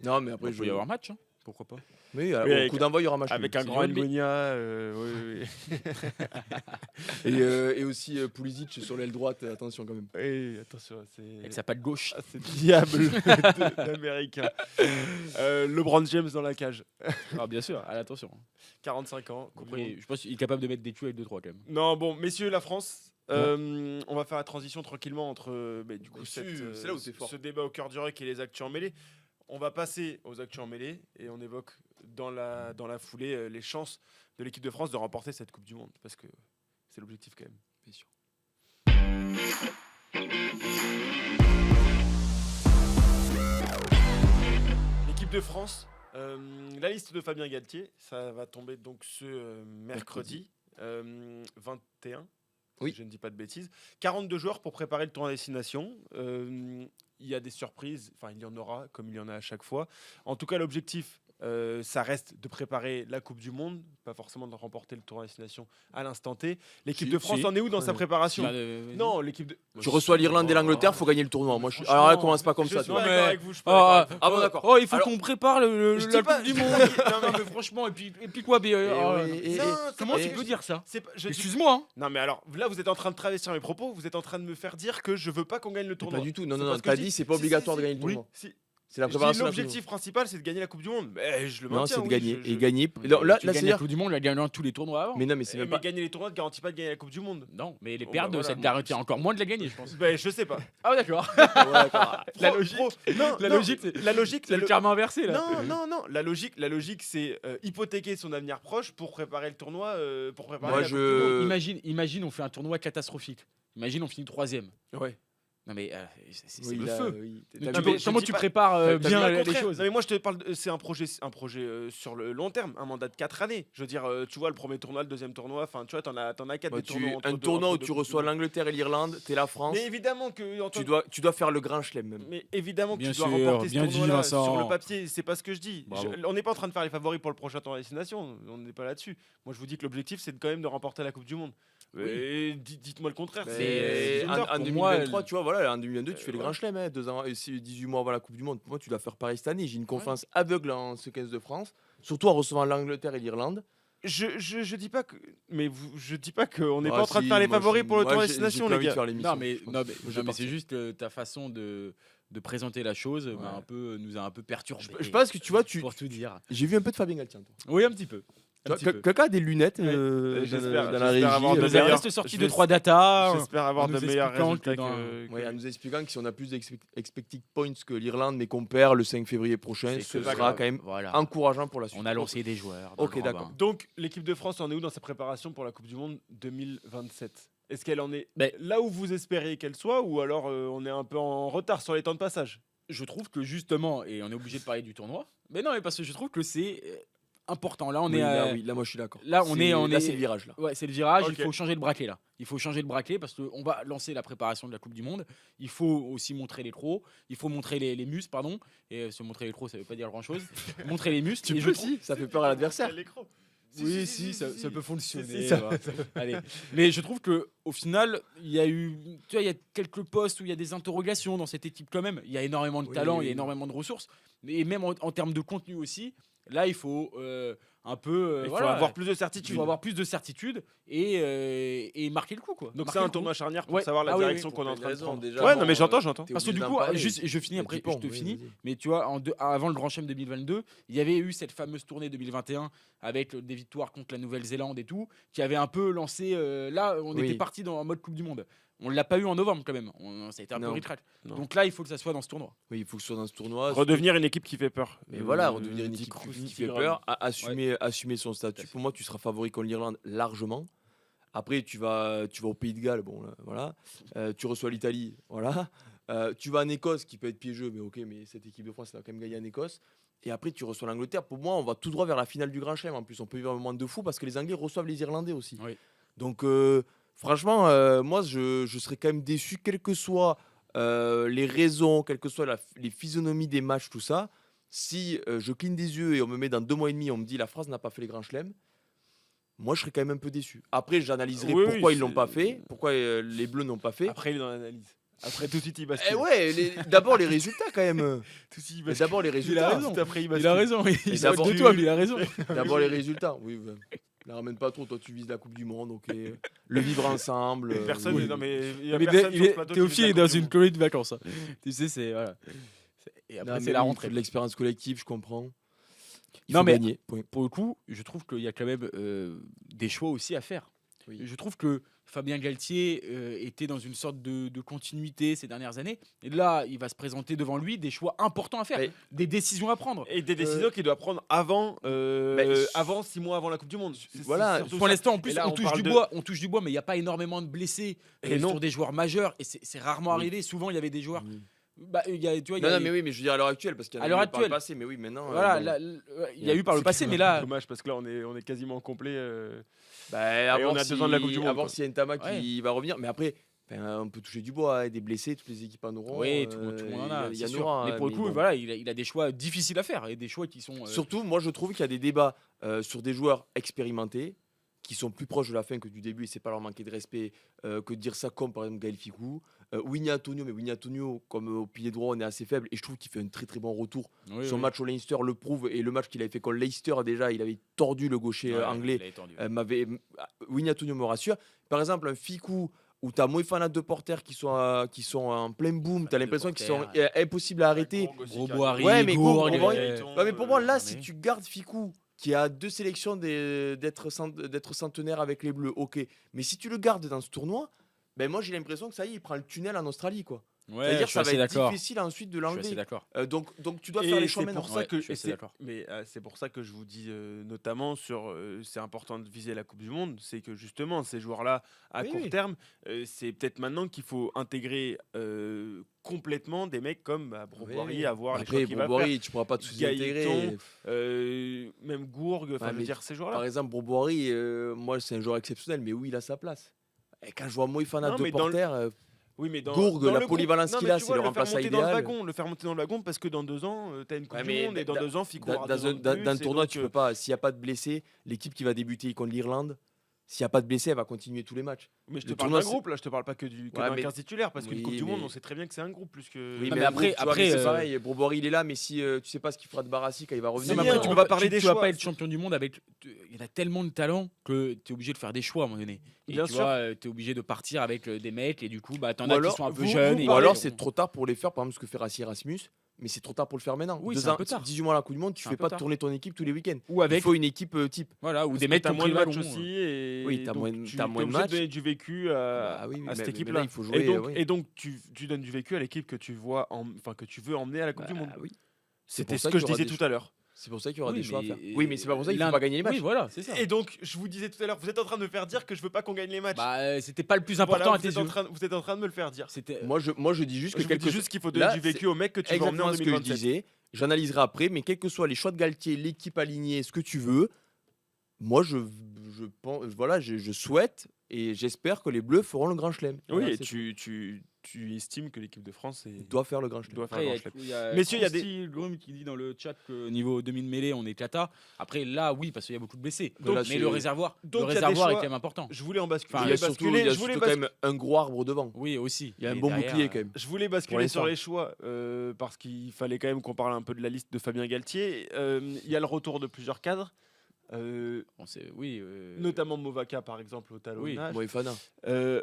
Non, mais après, Il peut y avoir match, hein. Pourquoi pas? Oui, Oui, au avec- coup d'envoi, il y aura match. Avec nul. un C'est grand du rugby. Ngonia, oui, oui. Et aussi Pulisic sur l'aile droite, attention quand même. Oui, attention, c'est. Avec sa patte gauche. Ah, c'est diable d'américain. LeBron James dans la cage. Ah, bien sûr, allez, attention. 45 ans. Coupe du Après, Monde. je pense qu'il est capable de mettre des tues avec 2-3 quand même. Non, bon, messieurs, la France. On va faire la transition tranquillement entre du coup, Bien sûr, c'est là où c'est fort. ce débat au cœur du rock et les actus en mêlée. On va passer aux actus en mêlée et on évoque dans la foulée les chances de l'équipe de France de remporter cette Coupe du Monde parce que c'est l'objectif quand même. Bien sûr. L'équipe de France La liste de Fabien Galtier, ça va tomber donc ce mercredi 21. Oui. Si je ne dis pas de bêtises. 42 joueurs pour préparer le tournoi à destination. Il y a des surprises, enfin il y en aura comme il y en a à chaque fois. En tout cas, l'objectif, ça reste de préparer la Coupe du Monde, pas forcément de remporter le tournoi à destination à l'instant T. L'équipe Si, de France si. en est où dans sa Ouais. préparation? Vas-y. Non, l'équipe de. Tu reçois l'Irlande et l'Angleterre, faut gagner le tournoi. Moi, alors là, commence pas comme Je ça. suis Tu pas vois. d'accord mais- avec vous, je suis pas d'accord avec vous. Ah bon, d'accord. Oh, il faut Alors- qu'on prépare Je dis la pas- Coupe du je dis Monde. pas qu'il- Non, mais franchement, et puis quoi, et- Non, comment c'est tu pas- peux dire ça? c'est pas- je dis- Excuse-moi. Hein. Non, mais alors là, vous êtes en train de travestir mes propos. Vous êtes en train de me faire dire que je veux pas qu'on gagne le tournoi. Pas du tout. Non, C'est non, pas non. ce que T'as je dit, dis. c'est pas Si, obligatoire si, de gagner le oui. tournoi. Si. C'est la Je dis préparation. de la Coupe du l'objectif principal, c'est de gagner la Coupe du Monde. Mais je le Monde. Non, maintiens. c'est de oui, gagner. je- Et gagner. Et là, Tu là, gagnes la c'est-à-dire. Coupe du Monde, il a gagné tous les tournois avant. Mais non, mais c'est Eh, même mais pas. gagner les tournois ne garantit pas de gagner la Coupe du Monde. Non, mais les Bon, perdre, bah, voilà. ça te garantit encore moins de la gagner, je pense. Ben, je sais pas. Ah, ouais, d'accord. Ouais, d'accord. La Pro- logique- pro- non, la non, logique, c'est- la logique, C'est le karma inversé, là. Non. La logique, c'est hypothéquer son avenir proche pour préparer le tournoi, pour préparer Moi, la Coupe du Monde. Imagine, on fait un tournoi catastrophique. Imagine, on finit 3e. Ouais. Non, mais c'est Oui, le là, feu. oui. Mais Non, tu mais peux- je comment dis tu pas- prépares t'as bien Bien, au les contraire. choses? Non, mais moi je te parle, c'est un projet sur le long terme, un mandat de 4 années. Je veux dire, tu vois, le premier tournoi, le deuxième tournoi, enfin, tu vois, t'en as 4 Bah, des tournois. entre un deux- tournoi entre où deux tu Coupes du reçois Monde. l'Angleterre et l'Irlande, t'es la France. Mais évidemment que en tant Tu dois faire le grand chelem même. Mais évidemment que Bien tu dois sûr, remporter ce bien dit, tournoi-là Vincent. sur le papier. C'est pas ce que je dis. Bravo. On n'est pas en train de faire les favoris pour le prochain tournoi à destination. On n'est pas là-dessus. Moi, je vous dis que l'objectif, c'est quand même de remporter la Coupe du Monde. Et dites-moi le contraire. Mais c'est en, bizarre en pour 2023, moi. tu vois, voilà, en 2022, tu fais le ouais. grand chelem, 2 ans, et 18 mois avant la Coupe du Monde. Pour moi, tu dois faire pareil cette année. J'ai une confiance aveugle en ce 15 de France, surtout en recevant l'Angleterre et l'Irlande. Je dis pas que, je dis pas qu'on n'est Ah, pas en train de si, faire les moi, favoris pour le moi, tournoi à j'ai destination, pas les envie de gars. faire l'émission, Non, mais, je pense. non, mais, Je vais non, mais c'est partir. juste ta façon de présenter la chose m'a un peu, nous a un peu perturbé. Je pense que tu vois, Pour tout dire. j'ai vu un peu de Fabien Galtier. Toi. Oui, un petit peu. Un petit peu. Quelqu'un a des lunettes Ouais. dans J'espère dans la avoir régie. de Nous meilleurs- a juste sorti je vais- 2-3 data. J'espère avoir en de nous meilleurs expliquant résultats que dans- que. Ouais, en nous expliquant que si on a plus d'expected points que l'Irlande, mais qu'on perd le 5 février prochain, C'est ce que sera grave. quand même Voilà. encourageant pour la suite. On a lancé des joueurs. Ok, dans le grand d'accord. bain. Donc, l'équipe de France en est où dans sa préparation pour la Coupe du Monde 2027? Est-ce qu'elle en est Ben- là où vous espériez qu'elle soit, ou alors on est un peu en retard sur les temps de passage? Je trouve que justement, et on est obligé de parler du tournoi, mais non, mais parce que je trouve que c'est important. Là, on Oui, est là, à- oui, là, moi je suis d'accord. là, on est- Là, c'est le virage là. Ouais, c'est le virage, Ok. il faut changer le braquet là. Il faut changer le braquet parce qu'on va lancer la préparation de la Coupe du Monde. Il faut aussi montrer les crocs, il faut montrer les muscles, pardon. Et se montrer les crocs, ça veut pas dire grand chose. Montrer les muscles. Et je trouve- ça fait peur à l'adversaire. L'écran. Oui, si, ça peut fonctionner. Si, ça- voilà. Allez. Mais je trouve que au final, il y a eu, tu vois, il y a quelques postes où il y a des interrogations dans cette équipe quand même. Il y a énormément de Oui, talent, oui, il y a oui. énormément de ressources, et même en termes de contenu aussi. Là, il faut un peu. Il faut voilà, avoir plus de il certitude. faut avoir plus de certitude et marquer le coup, quoi. Donc Marquer c'est un le coup. tournoi charnière pour Ouais. savoir la Ah oui, direction oui, qu'on est en t'as train de raison, prendre. déjà, Ouais, bon, non mais j'entends. Parce que du coup, juste, je finis après, je te finis. Mais tu vois, avant le Grand Chelem 2022, il y avait eu cette fameuse tournée 2021 avec des victoires contre la Nouvelle-Zélande et tout, qui avait un peu lancé. Là, on Oui. était parti en mode Coupe du Monde. On l'a pas eu en novembre quand même. Ça a été un peu Non. ritrac. Non. Donc là, il faut que ça soit dans ce tournoi. Oui, il faut que ce soit dans ce tournoi. Redevenir une équipe qui fait peur. Et voilà, redevenir une Dick équipe Cruz, qui fait Tigran. peur, assumer son statut. Pour moi, tu seras favori contre l'Irlande largement. Après, tu vas au Pays de Galles, bon, là, voilà. Tu reçois l'Italie, voilà. Tu vas en Écosse, qui peut être piégeux, mais ok, mais cette équipe de France, ça va quand même gagner en Écosse. Et après, tu reçois l'Angleterre. Pour moi, on va tout droit vers la finale du Grand Chelem. En plus, on peut vivre un moment de fou parce que les Anglais reçoivent les Irlandais aussi. Oui. Donc, franchement, moi, je serais quand même déçu, quelles que soient les raisons, quelles que soient les physionomies des matchs, tout ça. Si je cligne des yeux et on me met dans 2 mois et demi, on me dit la France n'a pas fait les Grands Chelems, moi, je serais quand même un peu déçu. Après, j'analyserai Oui, pourquoi oui, ils l'ont c'est- pas fait, pourquoi les Bleus n'ont pas fait. Après il est dans l'analyse. Après tout de suite il Eh bascule. ouais, d'abord les résultats quand même. Tout de suite, il Mais bascule. d'abord les Il a résultats. raison. Tout après il Il bascule. a raison. Il Et se moque d'abord, de toi, mais il a raison. D'abord les résultats. Oui, ouais. La ramène pas trop. Toi, tu vises la Coupe du Monde, ok. Le vivre ensemble. Personne, oui. non mais il y a Mais personne sur ce plateau qui Théophile vise est la dans Coupe du une Monde. colonie de vacances. Hein. Tu sais, c'est voilà. Et Non, après, mais c'est la oui, il rentrée. faut de l'expérience collective, je comprends. Il Non, faut mais- gagner. Point. Pour le coup, je trouve qu'il y a quand même des choix aussi à faire. Oui. Je trouve que Fabien Galtier était dans une sorte de continuité ces dernières années. Et là, il va se présenter devant lui des choix importants à faire, Mais- des décisions à prendre. Et des décisions qu'il doit prendre avant, Mais- avant 6 mois avant la Coupe du Monde. Voilà, surtout Pour ça. l'instant, en plus, Et là, on on touche parle du de- bois, mais il n'y a pas énormément de blessés Et non. sur des joueurs majeurs. Et c'est rarement Oui. arrivé. Souvent, il y avait des joueurs Oui. Bah, tu vois, il y Non, a, non, mais oui, mais je veux dire à l'heure actuelle, parce qu'il y en à a l'heure eu par le actuelle, passé, mais oui, maintenant. voilà, bon, il y a eu par le passé, mais là, Dommage parce que là on est quasiment complet. bah, à Et on voir a si, besoin de la Coupe du Monde, à voir quoi. s'il y a Ntama ouais. qui va revenir. Mais après, on peut toucher du bois, hein, des blessés, toutes les équipes en auront. Oui, tout le monde en a, Il y c'est en sûr. aura. Mais hein, pour le coup, bon. voilà, il a des choix difficiles à faire et des choix qui sont. Surtout, moi, je trouve qu'il y a des débats sur des joueurs expérimentés qui sont plus proches de la fin que du début, et c'est pas leur manquer de respect que de dire ça, comme par exemple Gaël Ficou. Winnie Antonio, mais Winnie Antonio, comme au pilier droit, on est assez faible, et je trouve qu'il fait un très très bon retour. Oui, Son oui. match au Leinster le prouve, et le match qu'il avait fait contre Leicester, déjà, il avait tordu le gaucher Ouais, anglais. il a étendu. Winnie Antonio me rassure. Par exemple, un Ficou où tu as Moefana de Porter qui sont en plein boom, tu as De l'impression qu'ils Porter, sont impossibles à arrêter. Gros Boiry, Ouais, mais Gourgue, Gourgue, euh, mais pour moi, là, non, si mais- tu gardes Ficou, qui a 2 sélections d'être centenaire avec les Bleus, ok. Mais si tu le gardes dans ce tournoi, ben moi j'ai l'impression que ça y est, il prend le tunnel en Australie, quoi. Ouais, C'est-à-dire je que suis ça va assez être d'accord. difficile ensuite de Je suis assez l'enlever. d'accord. Donc tu dois faire les choix C'est maintenant. pour ça Ouais, que je suis assez d'accord. mais c'est pour ça que je vous dis notamment sur c'est important de viser la Coupe du Monde, c'est que justement ces joueurs-là à Oui, court oui. terme, c'est peut-être maintenant qu'il faut intégrer complètement des mecs comme Broboiry, Oui. à voir les Après, choix qu'il va faire. Broboiry, tu pourras pas tous les Gaëtan, intégrer. Même Gourgue, enfin Ouais, je veux mais dire ces Par joueurs-là. exemple, Broboiry, moi c'est un joueur exceptionnel, mais oui, il a sa place. Et quand je vois Moefana Non, de mais dans le- Porter, Oui, mais Gourgue, dans la le groupe- polyvalence non, qu'il mais a, tu c'est vois, le le faire remplaçant monter dans le idéal. wagon, le faire monter dans le wagon parce que dans 2 ans, t'as une Coupe Ouais, du mais Monde et dans 2 ans, Ficou aura 2 ans de dans plus, le et tournoi, donc, tu peux pas. S'il n'y a pas de blessés, l'équipe qui va débuter contre l'Irlande, s'il n'y a pas de blessés, elle va continuer tous les matchs. Mais je te Le parle tournoi, d'un groupe, là, je te parle pas que Ouais, d'un mais- 15 titulaire, parce qu'une Oui, Coupe du Monde, mais- on sait très bien que c'est un groupe plus que. Oui, Non, mais mais un après- groupe, tu vois, après, mais c'est pareil. Broboiry, il est là, mais si tu sais pas ce qu'il fera de Barassi quand il va revenir. Non, mais Si, après, hein, tu on peux va pas parler des tu vas choix. pas être champion du monde avec. Il y en a tellement de talent que tu es obligé de faire des choix à un moment donné. Et Bien tu sûr. vois, tu es obligé de partir avec des mecs et du coup, bah, t'en Ou as alors, qui sont un peu vous- jeunes. vous et Ou parlez- alors qui- c'est trop tard pour les faire, par exemple ce que fait Rassi Erasmus, mais c'est trop tard pour le faire maintenant. Oui, 2 c'est un ans, peu tard. 18 mois à la Coupe du Monde, tu C'est un fais peu pas tard. tourner ton équipe tous les week-ends. Ou avec. Il faut une équipe type. Voilà, ou Parce des que mecs qui t'as ont moins pris de le matchs ballon. aussi, et Oui, t'as donc moins- tu t'as es moins de obligé de matchs. donner du vécu Bah oui, à mais cette là, équipe-là. il faut jouer. oui. Et donc tu donnes du vécu à l'équipe que tu vois, enfin que tu veux emmener à la Coupe du Bah Monde. oui. C'était pour ce ça que qu'il je y aura disais des tout choix. à l'heure. C'est pour ça qu'il y aura Oui, des choix à faire. mais- Oui, mais c'est pas pour ça qu'il l'un- faut pas gagner les matchs. Oui, voilà, c'est ça. Et donc, je vous disais tout à l'heure, vous êtes en train de me faire dire que je veux pas qu'on gagne les matchs. Bah, c'était pas le plus Voilà, important à vous tes êtes en yeux. train- vous êtes en train de me le faire dire. C'était. Moi je dis juste que Je vous dis quelque juste qu'il faut donner Là, du vécu aux mecs que tu veux emmener exactement en ce que je 2027. disais. J'analyserai après, mais quels que soient les choix de Galtier, l'équipe alignée, ce que tu veux, moi je pense, voilà, je souhaite et j'espère que les Bleus feront le Grand Chelem. Oui, Voilà, et c'est tu estimes que l'équipe de France tout. Doit faire le Grand Chelem. doit faire Après, le il y a- Grand Chelem. il y a Messieurs, il y a Krusty Grum qui dit dans le chat que niveau demi-mêlée, on est cata. Après, là, oui, parce qu'il y a beaucoup de blessés. Donc, là, mais c'est- le réservoir, donc, il y a des est choix. quand même important. Je voulais en basculer. Enfin, Il y a je voulais surtout, il y basculer, a je voulais surtout quand même un gros arbre devant. Oui, aussi. Il y a un Mais bon derrière, bouclier quand même. Je voulais Pour basculer sur l'instant. les choix parce qu'il fallait quand même qu'on parle un peu de la liste de Fabien Galtier. Il y a le retour de plusieurs cadres, Oui. notamment Movaca par exemple au talonnage, Moefana.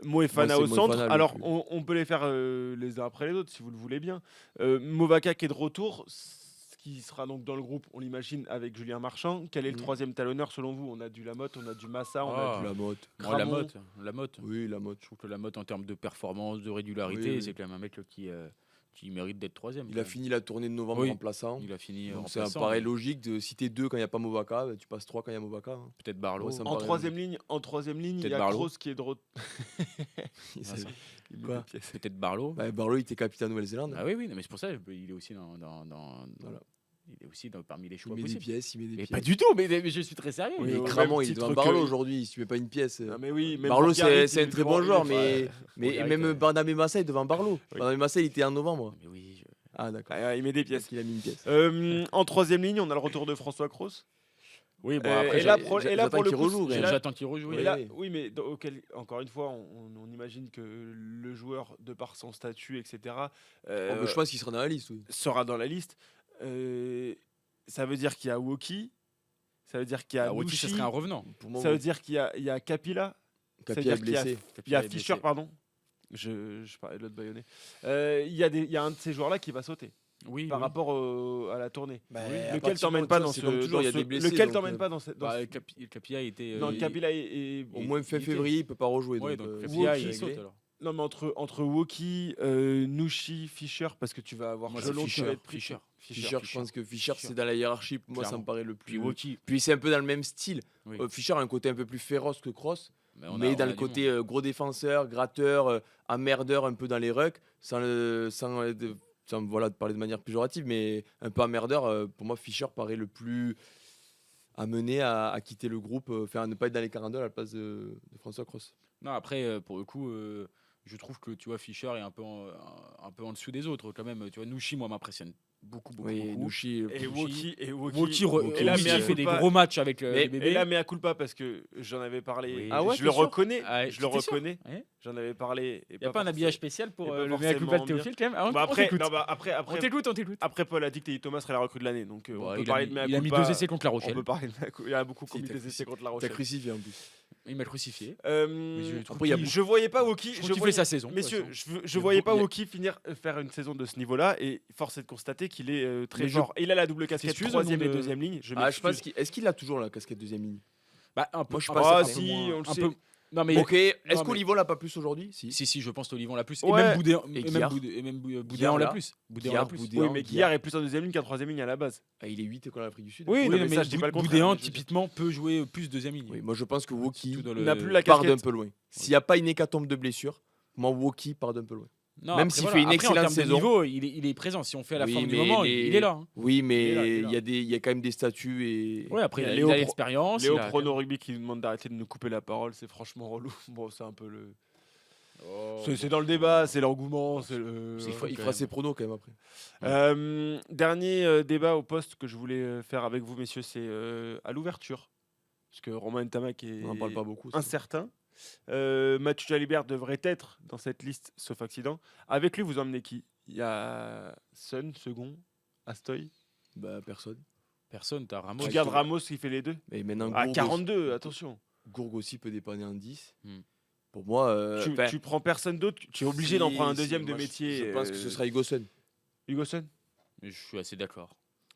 Moefana Moi, au c'est centre. Moefana le Alors plus. on peut les faire les uns après les autres si vous le voulez bien. Movaca qui est de retour, ce qui sera donc dans le groupe, on l'imagine, avec Julien Marchand. Quel est le Mhm. troisième talonneur selon vous? On a du Lamotte, on a du Massa, on Ah. a du... La motte. Moi, la Cramon. motte. La motte. Oui, la motte. Je trouve que la motte, en termes de performance, de régularité, Oui, oui. c'est quand même un mec qui mérite d'être troisième. Il a fini la tournée de novembre Oui. remplaçant. Il a fini Donc ça remplaçant, paraît mais logique de citer 2 quand il n'y a pas Movaca, bah, tu passes 3 quand il y a Movaca. Hein. peut-être Barlow. Moi, ça me En paraît troisième ligne, il y Peut-être a Barlow. Kroos qui est de retour. Il Ah, s'est- ça. Quoi Peut-être Barlow. Bah, Barlow, il était capitaine Nouvelle-Zélande. Ah oui, oui, non, mais c'est pour ça il est aussi Voilà. il est aussi parmi les Il choix met des possibles. pièces, il met des Mais pièces. pas du tout, mais je suis très sérieux. Oui, Mais au Cramon, même il est devant titre Barlow que- aujourd'hui. Si tu mets pas une pièce. Ah, mais oui, même Barlow, Margarit, c'est il un est très devant bon lui, joueur, enfin, mais Margarit, même Barnabé Massa est devant Barlow. Oui. Barnabé Massa, il était en novembre. Mais oui, Ah, d'accord. il met des pièces. Il a mis une pièce. En troisième ligne, on a le retour de François Kroos. oui, bon, Euh, après, et là, j'attends j'attends qu'il rejoue, et là- j'attends qu'il rejoue. et Oui, là- oui. oui, mais encore une fois, on imagine que le joueur, de par son statut, etc., Oh, bah, je pense qu'il sera dans la liste, oui. sera dans la liste. Ça veut dire qu'il y a Woki, ça veut dire qu'il y a Wauki, ce Nouchi, serait un revenant. Pour moi, ça veut dire qu'il y a Capilla, ça veut Capia dire est qu'il y a- blessé. il y a est Fischer, blessé. pardon. Je parlais de l'autre baïonné. Il y a un de ces joueurs-là qui va sauter Oui, par oui. rapport à la tournée. Bah, Lequel t'emmène pas dans c'est ce comme toujours, il y a dans des ce- blessés. lequel donc, t'emmène pas dans ce Bah, Capia était. non, il- Capilla et Au moins fin il était- février, il peut pas rejouer. Ouais, donc, donc c'est Capia, il réglé. saute alors. non, mais entre Woki, Nouchi, Fischer, parce que tu vas avoir Moi, Jelon c'est qui Fischer. va être pris. Fischer. Fischer, je pense que Fischer, Fischer. c'est dans la hiérarchie. Moi, ça Clairement. me paraît le Puis plus. Wauki. Puis c'est un peu dans le même style. Oui. Fischer a un côté un peu plus féroce que Kroos, Mais on mais a dans le du côté gros défenseur, gratteur, emmerdeur un peu dans les rucks, sans sans voilà, de parler de manière péjorative, mais un peu emmerdeur, pour moi, Fischer paraît le plus amené à quitter le groupe, à ne pas être dans les 42 à la place de François Cros. Non, après, pour le coup, je trouve que tu vois, Fischer est un peu en dessous des autres quand même. Tu vois, Nushi, moi, m'impressionne beaucoup. Oui, Nushi, Et Woki. Woki, Woki, et là, Woki mea fait des culpa. gros matchs avec Mais- les bébés. Et là, mea culpa, parce que j'en avais parlé. Oui. Ah ouais, je t'es le sûr reconnais. Ah, Je le t'es sûr reconnais. Ouais. J'en avais parlé. Il n'y a pas un habillage spécial et pour pas le mea culpa de forcément Théophile quand même. Ah, Bah on après, t'écoute. non, bah après, On t'écoute. après, Paul a dit que Teddy Thomas serait la recrue de l'année. Donc, Bon, on peut il parler a de mis, mea il a mis culpa. 2 essais contre La On Rochelle. peut parler de mea culpa. Il a beaucoup Si, commis t'as des essais contre La T'as Rochelle. crucifié en plus. Il m'a crucifié. Euh, je trouve Après, il y a qu'il- je voyais pas Woki. je trouve qu'il fait sa saison. de toute Messieurs, façon. je Il y a voyais beau- pas il y a- Woki faire une saison de ce niveau-là et force est de constater qu'il est très Mais je- fort. Et il a la double casquette, t'excuses, troisième au et nom de- deuxième ligne. Je Ah, je pense m'excuse. est-ce qu'il a toujours la casquette deuxième ligne? Bah, un peu. Moi, je suis un pas peu- Ah un peu si, moins- on le un sait. peu- Non mais Ok, est-ce mais- qu'Olivon l'a pas plus aujourd'hui? si, je pense qu'Olivon l'a plus. Ouais. Et même Boudéan, Et et Guillard. même Boudéan Guillard, l'a là. plus. Boudéan Guillard, l'a plus. Boudéan. Oui, mais Guillard est plus en deuxième ligne qu'en troisième ligne à la base. Ah, il est 8 contre l'Afrique du Sud. Oui, Oui, non, non, mais ça, je dis pas le contraire. Boudéan, mais je veux dire. typiquement, peut jouer plus deuxième ligne. Oui, moi je pense que Woki Surtout dans Il n'a le- plus la part d'un casquette. peu loin. S'il n'y a pas une hécatombe de blessures, moi Woki part d'un peu loin. Non, Même après, s'il voilà. fait une Après, excellente en termes de saison. niveau, il est présent. Si on fait à la Oui, forme du mais moment, les- il est là. hein. Oui, mais Il est là, il est là. il y a quand même des statuts et. Ouais, après, Il y a il Léo a Pro- l'expérience. Léo il a- Prono Rugby qui nous demande d'arrêter de nous couper la parole, c'est franchement relou. Bon, c'est un peu le. Oh, C'est dans le débat, c'est l'engouement, c'est le. C'est Il quand fera même. ses pronos quand même après. Dernier débat au poste que je voulais faire avec vous, messieurs, c'est à l'ouverture. Parce que Romain Ntamak est On n'en parle pas beaucoup. ça. incertain. Mathieu Jalibert devrait être dans cette liste, sauf accident. Avec lui, vous emmenez qui? Il y a Sun, second, Astoy. Bah, personne. Personne, t'as Ramos. Tu gardes Ramos qui fait les deux? Mais maintenant, À Gourg 42, attention. Gourg aussi peut dépanner en 10. Hmm. Pour moi. Tu prends personne d'autre, tu es obligé d'en prendre un deuxième de moi, métier. Je pense que ce sera Igosen. Hugo Sun. Mais je suis assez d'accord.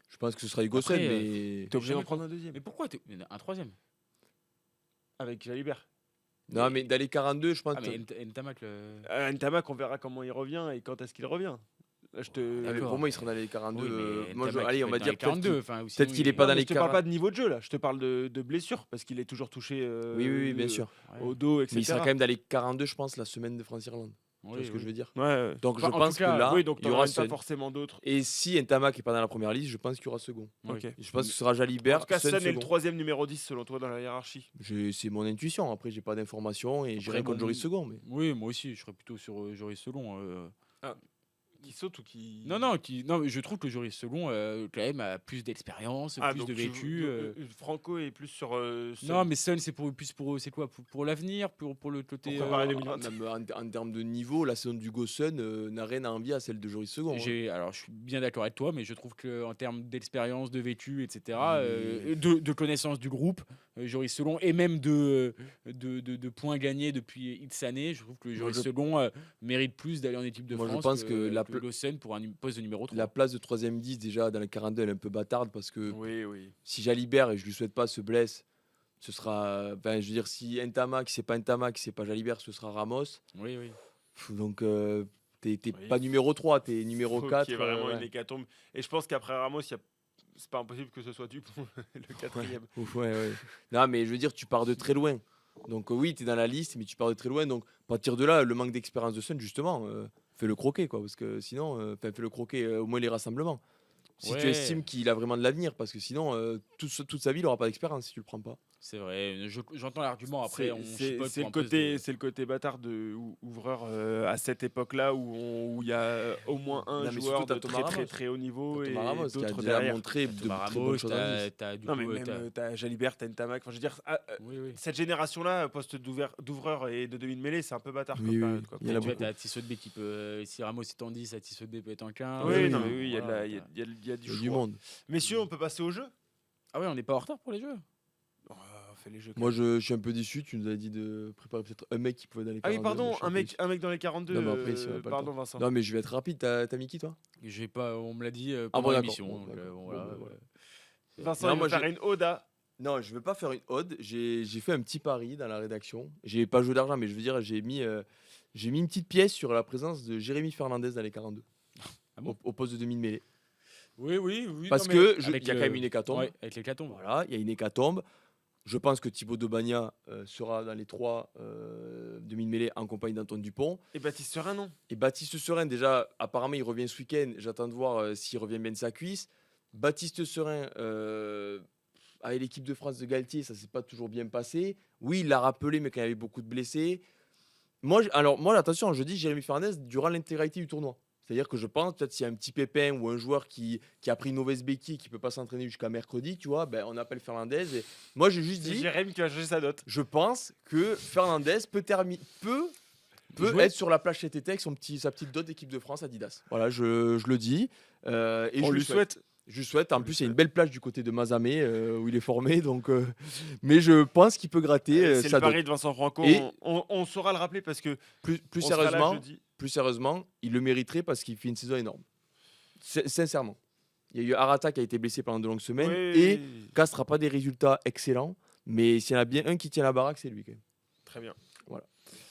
Je pense que ce sera Igosen, Après, mais. T'es obligé d'en jamais prendre un deuxième. Mais pourquoi un troisième? Avec Jalibert. Non, mais dans les 42, je pense Ah, que. mais Ntamak, Ntamak, on verra comment il revient et quand est-ce qu'il revient. Là, je te. Ah, mais D'accord. pour moi, il sera dans les 42. Oui, mais Moi, Ntamak, allez, il on peut va être dans dire les 42. Enfin, ou peut-être sinon, qu'il est il- pas Non, dans mais les je te parle 40. pas de niveau de jeu là, je te parle de blessure parce qu'il est toujours touché Oui, bien sûr. Ouais. au dos, etc. Mais il sera quand même dans les 42, je pense, la semaine de France-Irlande. Tu Oui, vois ce que oui. je veux dire? Ouais, ouais. Donc, Enfin, je en pense tout cas, que là, Oui, donc il y t'en aura as pas Sun. forcément d'autres. Et si Ntamak n'est pas dans la première liste, je pense qu'il y aura second. Oui. Ok. Je pense que ce sera En Jalibert. tout cas, Sun Sun est le second. troisième numéro 10 selon toi dans la hiérarchie. C'est mon intuition. Après, j'ai pas d'informations et j'irai Après, contre bon, Joris second. Mais... Oui, moi aussi, je serais plutôt sur Joris Selon. Qui saute ou qui. Non, mais je trouve que Joris Selon, quand même, a plus d'expérience, plus donc de vécu. Franco est plus sur. Sun. Non, mais Sun, c'est plus pour c'est quoi pour l'avenir, pour le côté. Pour préparer 2020. Même en termes de niveau, la saison du Gossen n'a rien à envier à celle de Joris second. hein. Alors, je suis bien d'accord avec toi, mais je trouve qu'en termes d'expérience, de vécu, etc., Mais- de connaissance du groupe, Joris Selon, et même de points gagnés depuis X années, je trouve que Joris je- Selon mérite plus d'aller en équipe de Moi, je France pense que la Gossen pour un poste de numéro 3. La place de 3ème 10, déjà, dans le 42, elle est un peu bâtarde parce que Oui, oui. si Jalibert, et je lui souhaite pas, se blesse, ce sera. Enfin, je veux dire, si Ntamak, c'est pas Ntamak, c'est pas Jalibert, ce sera Ramos. Oui, oui. Donc, t'es Oui. pas numéro 3, t'es numéro Faut 4. qu'il y ait vraiment une hécatombe. Et je pense qu'après Ramos, c'est pas impossible que ce soit Dupont, le quatrième. Ouais. Non, mais je veux dire, tu pars de très loin. Donc, oui, tu es dans la liste, mais tu pars de très loin. Donc, à partir de là, le manque d'expérience de Sun, justement, fais le croquer, quoi. Parce que sinon, fais le croquer au moins les rassemblements. Si tu Ouais. estimes qu'il a vraiment de l'avenir, parce que sinon, toute sa vie, il n'aura pas d'expérience si tu le prends pas. C'est vrai, j'entends l'argument. Après, C'est- on c'est chipote c'est pour le un poste côté, de- c'est le côté bâtard de ouvreur à cette époque-là où il y a au moins un Non, mais joueur surtout, t'as de Thomas très Ramos. très haut niveau et Thomas Ramos, qui a d'autres déjà derrière. montré de Thomas très bonnes Ramos, choses en lice. t'as du Non coup, mais même t'as Jalibert, t'as Ntamak. Enfin, je veux dire, oui, oui. cette génération-là, poste d'ouvreur et de demi-mêlée, c'est un peu bâtard Oui, comme oui, période, quoi. il y en a Tu vois, beaucoup. t'as Tissot de B qui peut. Si Ramos est en 10, Tissot de B peut être en 15. Oui, oui, non oui. mais oui, il y a de Voilà, la- il y a- il y a- il y a du Il y a du choix. monde. Messieurs, on peut passer au jeu. Ah ouais, on n'est pas en retard pour les jeux. Oh, on fait les jeux. Moi, je suis un peu déçu. Tu nous as dit de préparer peut-être un mec qui pouvait dans les Ah 42. oui, pardon, mais je suis un peu mec, déçu. un mec dans les 42. Non, mais après, si on a pas le pardon, temps. Vincent. Non, mais je vais être rapide. T'as mis qui, toi? J'ai pas, on me l'a dit Ah pendant bon, d'accord. l'émission. Bon, donc, d'accord. bon, voilà, Bon, bah, voilà. Vincent, Non, il moi, va faire une ode à. Non, je veux pas faire une ode. J'ai fait un petit pari dans la rédaction. J'ai pas joué d'argent, mais je veux dire, j'ai mis une petite pièce sur la présence de Jérémy Fernandez dans les 42. Ah bon Au poste de demi-mêlée. Oui. Parce non, que mais il avec y a quand le- même une hécatombe. Ouais, avec l'hécatombe. Voilà, il y a une hécatombe. Je pense que Thibaut Debagna sera dans les 3 demi-mêlée en compagnie d'Antoine Dupont. Et Baptiste Serin, non? Et Baptiste Serin, déjà, apparemment, il revient ce week-end. J'attends de voir s'il revient bien de sa cuisse. Baptiste Serin, avec l'équipe de France de Galtier, ça ne s'est pas toujours bien passé. Oui, il l'a rappelé, mais quand il y avait beaucoup de blessés. Moi, attention, je dis Jérémy Fernandez durant l'intégralité du tournoi. C'est-à-dire que je pense, peut-être s'il y a un petit pépin ou un joueur qui a pris une mauvaise béquille et qui ne peut pas s'entraîner jusqu'à mercredi, tu vois, on appelle Fernandez. Et moi, j'ai juste C'est dit, Jérémy qui va changer sa dot. je pense que Fernandez peut Jouer. être sur la plage cet été avec sa petite dot d'équipe de France Adidas. Voilà, je le dis. Et On je lui souhaite. Je lui souhaite. En plus, il y a une belle plage du côté de Mazamet où il est formé. Donc, mais je pense qu'il peut gratter C'est sa le dot. pari de Vincent Franco. Et- On saura le rappeler parce que Plus on sera là sérieusement, jeudi. il le mériterait parce qu'il fait une saison énorme. Sincèrement. Il y a eu Arata qui a été blessé pendant de longues semaines Oui, et Castres n'a pas des résultats excellents. Mais s'il y en a bien un qui tient la baraque, c'est lui quand même. Très bien.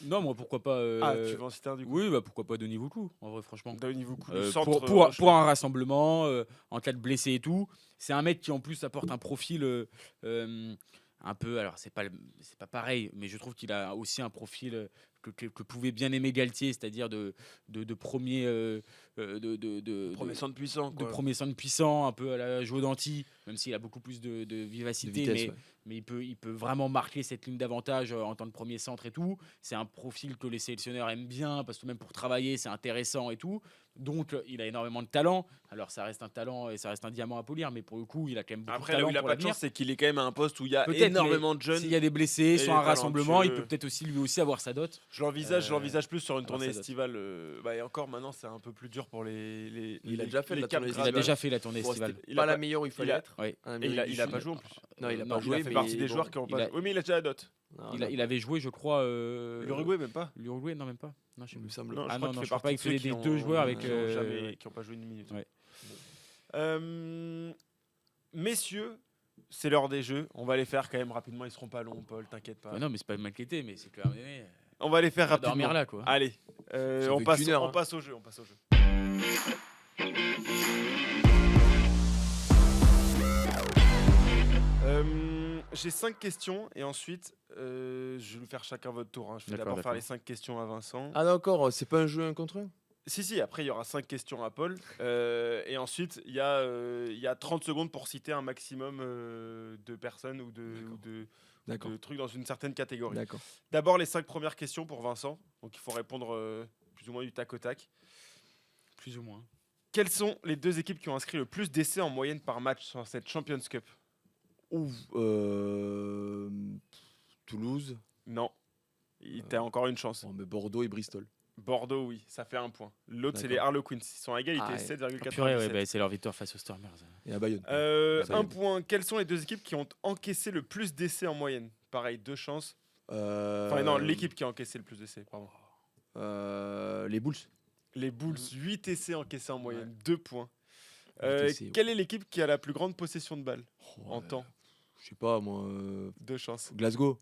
Non, moi, pourquoi pas. Ah, tu veux en citer un du coup? Oui, bah, pourquoi pas Denis Voucou, en vrai, franchement. Denis Voukou, Euh, le centre. pour un rassemblement, en cas de blessé et tout. C'est un mec qui en plus apporte un profil un peu. Alors c'est pas pareil, mais je trouve qu'il a aussi un profil que pouvait bien aimer Galtier, c'est-à-dire de premier Premier centre puissant. de Quoi. premier centre puissant, un peu à la Joe Danti, même s'il a beaucoup plus de De vivacité, vitesse, ouais. mais il peut vraiment marquer cette ligne d'avantage en tant que premier centre et tout. C'est un profil que les sélectionneurs aiment bien parce que même pour travailler, c'est intéressant et tout. Donc il a énormément de talent. Alors ça reste un talent et ça reste un diamant à polir, mais pour le coup, il a quand même beaucoup Après, de là talent où il a pour pas de l'avenir. chance, c'est qu'il est quand même à un poste où il y a Peut-être, énormément de mais jeunes. s'il y a des blessés, et soit un des rassemblement, il talentueux. peut peut-être aussi lui aussi avoir sa dot. Je l'envisage plus sur une Alors, tournée ça doit- estivale. Et encore maintenant, c'est un peu plus dur pour les. Il a déjà fait les la Cap tournée Il a Gradus. déjà fait la tournée Bon, estivale. c'était Il pas a la pas- meilleure où il fallait il a- être. Oui. En Et Amérique du il a Sud. pas joué en plus. Non, il a Non, pas il joué. Il fait mais partie des bon, joueurs qui ont il pas a- joué. Oui, mais il a déjà la dot. non, Il avait joué, je crois. L'Uruguay, même pas. L'Uruguay, non, même pas. Non, je sais il me plus. semble. Non, Ah je crois non, qu'il non, fait je crois partie pas de qu'il ceux fait qui des ont- deux joueurs avec. qui ont pas joué une minute. Ouais. Messieurs, c'est l'heure des jeux. On va les faire quand même rapidement. Ils seront pas longs, Paul. T'inquiète pas. Ouais, non, mais c'est pas m'inquiéter, mais c'est que On va les faire on va rapidement. dormir là, quoi. Allez, Ça on fait passe, qu'une heure, on hein. passe au jeu. J'ai 5 questions et ensuite je vais vous faire chacun votre tour. Je vais D'accord, d'abord faire d'accord. les 5 questions à Vincent. Ah d'accord, c'est pas un jeu un contre un. Si, après il y aura 5 questions à Paul. Et ensuite il y a 30 secondes pour citer un maximum de personnes ou D'accord. de trucs dans une certaine catégorie. D'accord. D'abord les 5 premières questions pour Vincent. Donc il faut répondre plus ou moins du tac au tac. Plus ou moins. Quelles sont les deux équipes qui ont inscrit le plus d'essais en moyenne par match sur cette Champions Cup? Ouf, Toulouse. Non. T'as encore une chance. Bon, mais Bordeaux et Bristol. Bordeaux, oui, ça fait un point. L'autre, c'est les D'accord. Harlequins. Ils sont à égalité, Ah, ouais. 7,97. Purée, ouais, bah, c'est leur victoire face aux Stormers. Et à Bayonne. Ça y Un est. point. Quelles sont les deux équipes qui ont encaissé le plus d'essais en moyenne? Pareil, 2 chances. Enfin, non, l'équipe qui a encaissé le plus d'essais, pardon. Les Bulls. Les Bulls, 8 essais encaissés en moyenne, 2 points. 8 essais, ouais. Quelle est l'équipe qui a la plus grande possession de balle en temps? Je sais pas moi. 2 chances. Glasgow.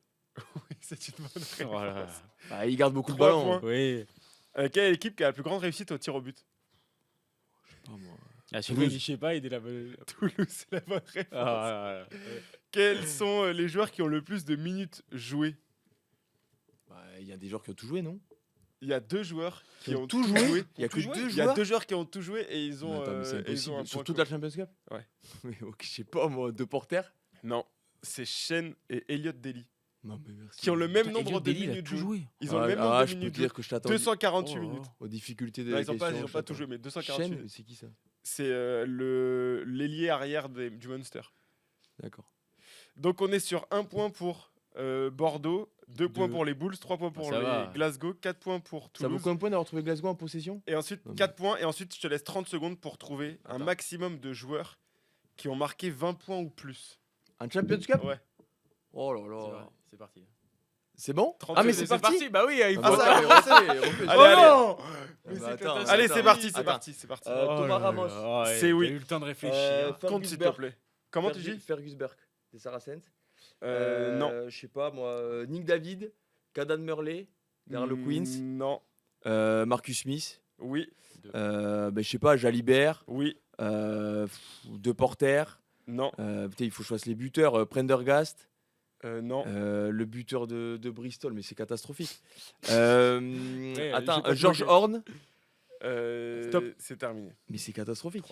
Oui, c'est une bonne réponse. Oh là là. Bah, ils gardent beaucoup de 3 ballons. points. Oui. Quelle est l'équipe qui a la plus grande réussite au tir au but? Je sais pas, moi. À chaque fois, Toulouse. il dit, je sais pas, il dit la bonne. Toulouse, c'est la bonne réponse. Ah, là, là. Quels sont les joueurs qui ont le plus de minutes jouées? Bah, il y a des joueurs qui ont tout joué, non? Il y a 2 joueurs qui ont tout joué. Il y a Tout que joué. 2 Il y a joueurs. 2 joueurs qui ont tout joué et ils ont, Mais attends, mais c'est et ils ont impossible. un Sur point toute commun. la Champions Cup. Ouais. Mais ok, je sais pas moi, 2 porteurs. Non, c'est Shen et Elliot Daly Non mais merci. qui ont le même Putain, nombre Elliot de Daly, il a minutes tout jouées. joué. Ils ont le même nombre Ah, de je peux minutes te dire que je t'attends. 248 Oh, minutes. Aux difficultés des Non, ils n'ont pas, questions, je tout t'attends. joué, mais 248 Chen, minutes. c'est qui ça? C'est l'ailier arrière du Munster. D'accord. Donc on est sur 1 point pour Bordeaux, 2 points Deux. pour les Bulls, 3 points pour ça les va. Glasgow, 4 points pour Ça vaut Toulouse. combien de points d'avoir trouvé Glasgow en possession? Et ensuite Non, mais- 4 points. Et ensuite, je te laisse 30 secondes pour trouver un Attends. maximum de joueurs qui ont marqué 20 points ou plus. En Champions Cup? Ouais. Oh là C'est là. vrai, c'est parti. C'est bon? 30 Ah mais secondes. c'est parti. Bah oui, il faut. Ah, ça, allez, refais. Allez, allez. non. Mais Mais c'est c'est attends, catastrophique. Allez, c'est parti, c'est Attends. parti, c'est parti. Thomas Ramos. C'est oui. J'ai eu le temps de réfléchir. Compte s'il te plaît. Comment tu dis? Fergus Burke, des Saracens. Non. Je sais pas moi. Nick David, Cadan Murley, des Harlequins. Non. Marcus Smith. Oui. Je sais pas, Jalibert. Oui. De Porter. Non. Putain, il faut que je fasse les buteurs. Prendergast. Non. Le buteur de Bristol, mais c'est catastrophique. j'ai pas George trouvé. Horn, Stop. C'est terminé. mais c'est catastrophique.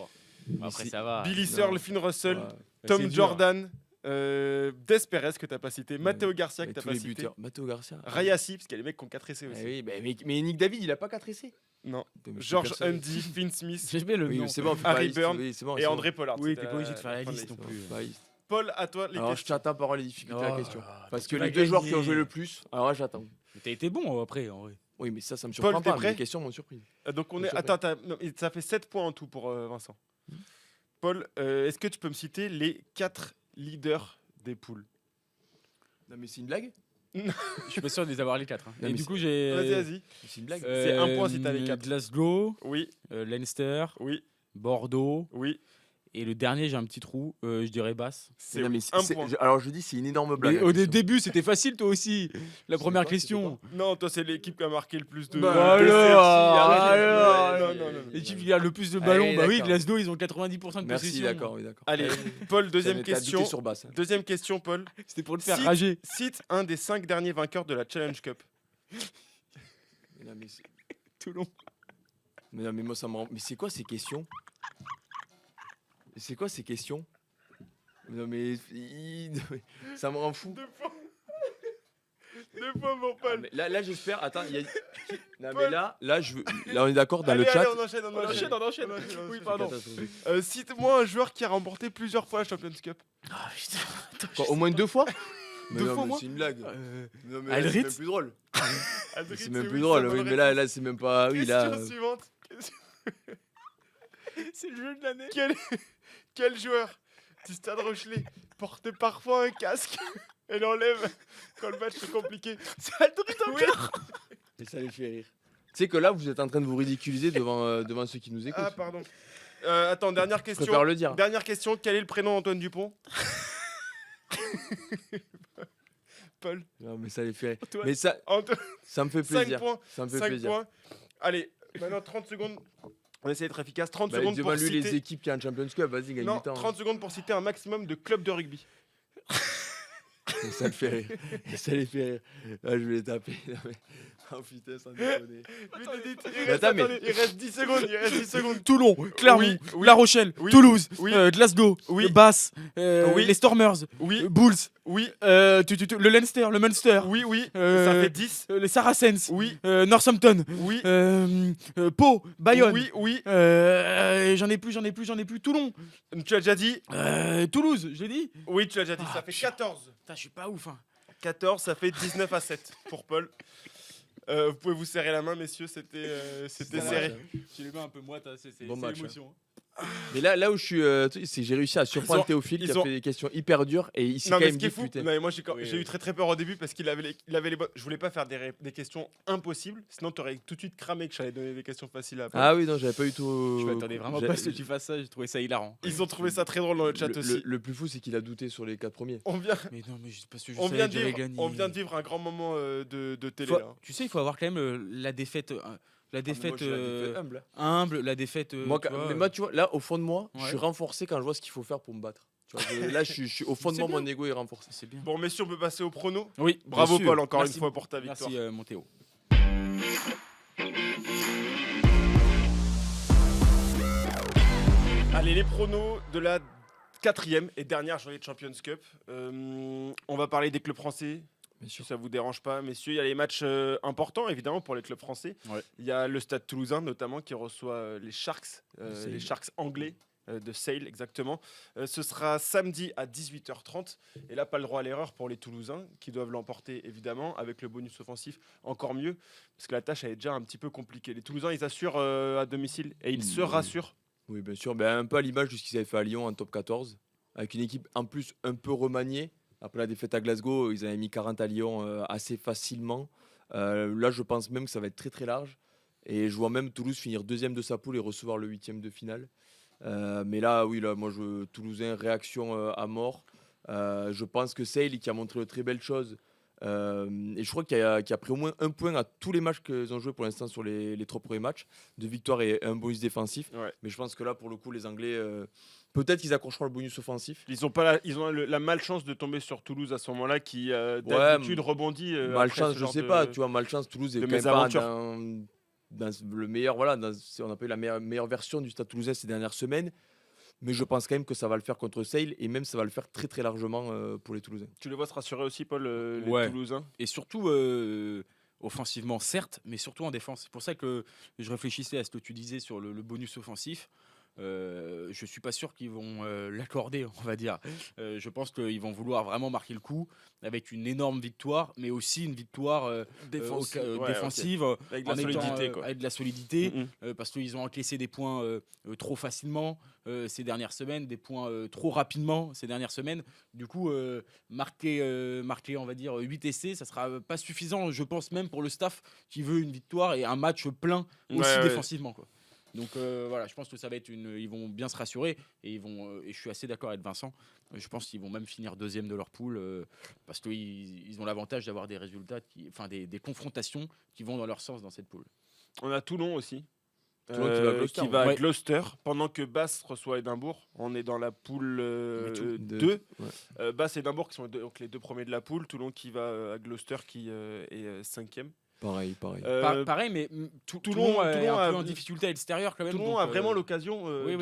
Mais Après, c'est- ça va. Billy non. Searle, Finn Russell, Ouais. Tom C'est dur. Jordan, Des Perez que t'as pas cité, Matteo Garcia que Mais t'as tous pas les cité, buteurs. Matteo Garcia. Rayassi, parce qu'il y a les mecs qui ont 4 essais Ah aussi. oui, mais Nick David, il a pas 4 essais. Non. Mais je suis George persuadé. Hundy, Finn Smith J'ai bien le Oui, nom. c'est bon, on fait Harry pas la liste, Burn oui, c'est bon, et c'est bon. André Pollard. Oui, C'était t'es pas obligé de faire la fin de liste non plus. Pas la liste. Paul, à toi les Alors, je questions. t'attends par les difficultés de la Oh, question. Parce tu que vas les deux joueurs qui ont gagner. joué le plus, alors là, j'attends. Mais t'as été bon après, en vrai. Oui, mais ça me Paul, surprend t'es pas. Mais prêt les questions m'ont surpris. Donc on Bien est. sûr, Attends, non, ça fait 7 points en tout pour Vincent. Paul, est-ce que tu peux me citer les 4 leaders des poules? Non, mais c'est une blague. Je suis pas sûr de les avoir les 4. Non, Et mais du c'est- coup, j'ai. Vas-y, vas-y. C'est une blague. C'est un point si t'as les 4. Glasgow, Oui, Leinster, oui, Bordeaux. oui. Et le dernier, j'ai un petit trou. Je dirais Basse. C'est Non, mais un c'est- point. alors je dis, c'est une énorme blague. Mais la au question. début, c'était facile, toi aussi. La sais première pas, c'était question. Non, toi, c'est l'équipe qui a marqué le plus de. Bah, de alors, Non, non, non. L'équipe qui a le plus de ballons, Allez, bah oui, d'accord. Glasgow, ils ont 90% de Merci, possession. d'accord, oui, d'accord. Allez, Paul, deuxième Ça m'était à question. douter sur basse. hein. Deuxième question, Paul. C'était pour le faire Cite- rager. Cite un des 5 derniers vainqueurs de la Challenge Cup. Mais non, mais c'est- Toulon. mais non, mais moi, ça me rend. Mais c'est quoi ces questions? C'est quoi ces questions? Non, mais non, mais ça me rend fou. 2 points. 2 points pour Ah, Paul. mais là, j'espère. Attends, il y a. Non, mais Paul. là, là, on est d'accord dans Allez, le chat. allez, on enchaîne, on enchaîne. on enchaîne. Oui, pardon. Catastrophique. Cite-moi un joueur qui a remporté plusieurs fois la Champions Cup. Ah, putain. Attends, Quoi, au moins 2 fois? Mais Deux non, fois, mais moi c'est une blague. Non, mais là, Aldrit c'est même plus drôle. Aldrit, C'est même oui, plus drôle. bonne Oui, mais là, réponse. c'est même pas. Oui, là. Question suivante. C'est le jeu de l'année. Quel joueur du Stade Rochelet porte parfois un casque et l'enlève quand le match est compliqué? C'est Aldrit encore. Et ça les fait rire. Tu sais que là, vous êtes en train de vous ridiculiser devant ceux qui nous écoutent. Ah, pardon. Attends, dernière Je question. préfère le dire. Dernière question. Quel est le prénom d'Antoine Dupont? Paul. Non, mais ça les fait rire. Antoine. Mais ça me fait 5 plaisir. points. Ça me fait 5 plaisir. points. Allez, maintenant 30 secondes. On essaie d'être efficace. 30 Bah, secondes pour demande-lui les citer... équipes qui ont un Champions Cup. Vas-y, gagne Non, du temps. 30 secondes pour citer un maximum de clubs de rugby. Ça le fait rire. Ça les fait rire. Ah, je vais les taper. Non, mais- Oh putain, sans déconner. Il reste 10 secondes. Il reste 10 secondes. Toulon, Clermont, Oui, oui. La Rochelle, Oui, Toulouse, oui. Glasgow, Oui. Basse, Oui. les Stormers, Oui, Bulls, oui, le Leinster, le Munster, oui, oui. Euh, Ça fait 10. les Saracens, Oui, Northampton, oui. Pau, Bayonne. Oui, oui. J'en ai plus. Toulon, Tu l'as déjà dit? Toulouse, j'ai dit. Oui, tu l'as déjà dit. Ah, Ça fait putain. 14. Putain, je suis pas ouf. Hein. 14, ça fait 19 à 7 pour Paul. Vous pouvez vous serrer la main, messieurs, c'était C'était serré. J'ai les mains un peu moites, c'est Bon match, l'émotion. Mais là où je suis, c'est que j'ai réussi à surprendre Théophile qui ils a ont- fait des questions hyper dures et il s'est Non, quand mais même ce qui est dit fou, putain. non, mais moi j'ai Oui, eu très peur au début parce qu'il avait les bonnes. Je voulais pas faire des questions impossibles, sinon tu aurais tout de suite cramé que j'allais donner des questions faciles à Paul. Ah oui, non, j'avais pas eu tout. Je m'attendais vraiment pas à ce que tu fasses ça, j'ai trouvé ça hilarant. Ils ont trouvé ça très drôle dans le chat aussi. Le plus fou, c'est qu'il a douté sur les 4 premiers. On vient, Mais non, mais parce que je on, savais vient que de j'allais vivre, gagner. on vient de vivre un grand moment de télé Faut- là. Tu sais, il faut avoir quand même la défaite. La défaite Ah, mais moi, je suis la défaite humble. humble, la défaite. Moi, tu vois, mais moi, tu vois, là, au fond de moi, je Ouais. suis renforcé quand je vois ce qu'il faut faire pour me battre. Tu vois, là, je suis au fond de C'est moi, bien. mon ego est renforcé. c'est bien. Bon, messieurs, on peut passer au prono. Oui, Bravo bien sûr. Paul, encore Merci. une fois pour ta victoire. Merci, mon Théo. Allez, les pronos de la 4e et dernière journée de Champions Cup. On va parler des clubs français. Bien Si ça vous dérange pas, messieurs, il y a les matchs importants évidemment pour les clubs français. Ouais. Il y a le Stade Toulousain notamment qui reçoit les Sharks, Sale. les Sharks anglais de Sale exactement. Ce sera samedi à 18h30 et là pas le droit à l'erreur pour les Toulousains qui doivent l'emporter évidemment avec le bonus offensif encore mieux parce que la tâche elle est déjà un petit peu compliquée. Les Toulousains ils assurent à domicile et ils se Oui. rassurent. Oui, bien sûr. Ben, un peu à l'image de ce qu'ils avaient fait à Lyon en top 14, avec une équipe en plus un peu remaniée. Après la défaite à Glasgow, ils avaient mis 40 à Lyon assez facilement. Là, je pense même que ça va être très très large. Et je vois même Toulouse finir deuxième de sa poule et recevoir le 8e de finale. Mais là, oui, là, moi, Toulousain, réaction à mort. Je pense que Sale, qui a montré de très belles choses, et je crois qu'il a pris au moins un point à tous les matchs qu'ils ont joués pour l'instant sur les 3 premiers matchs, de victoire et un bonus défensif. Ouais. Mais je pense que là, pour le coup, les Anglais Peut-être qu'ils accrocheront le bonus offensif. Ils ont la malchance de tomber sur Toulouse à ce moment-là qui d'habitude rebondit. Après Malchance, ce je genre sais pas. Tu vois, malchance, Toulouse est de quand même pas mésaventure. dans le meilleur. Voilà, on a pas eu la meilleure version du Stade Toulousain ces dernières semaines. Mais je pense quand même que ça va le faire contre Sale et même ça va le faire très très largement pour les Toulousains. Tu les vois se rassurer aussi, Paul, les Ouais. Toulousains. Et surtout, offensivement, certes, mais surtout en défense. C'est pour ça que je réfléchissais à ce que tu disais sur le bonus offensif. Je suis pas sûr qu'ils vont l'accorder, on va dire. Je pense qu'ils vont vouloir vraiment marquer le coup avec une énorme victoire, mais aussi une victoire défensive Avec de la en étant, solidité, quoi. avec de la solidité, Mhm. parce qu'ils ont encaissé des points trop facilement ces dernières semaines, des points trop rapidement ces dernières semaines. Du coup, marquer, on va dire, 8 essais, ça sera pas suffisant, je pense, même pour le staff qui veut une victoire et un match plein aussi Ouais, ouais. défensivement, quoi. Donc voilà, je pense que ça va être ils vont bien se rassurer et et je suis assez d'accord avec Vincent. Je pense qu'ils vont même finir deuxième de leur poule parce qu'ils ont l'avantage d'avoir des résultats, des confrontations qui vont dans leur sens dans cette poule. On a Toulon aussi. Toulon qui va à Gloucester, qui va à ouais. Gloucester, pendant que Basse reçoit Édimbourg. On est dans la poule tout. 2. Ouais. Basse et Édimbourg qui sont donc les deux premiers de la poule. Toulon qui va à Gloucester qui est cinquième. Pareil. Pareil, mais Toulon Toulon est un a- peu en difficulté à l'extérieur quand même. Toulon donc, a vraiment l'occasion oui.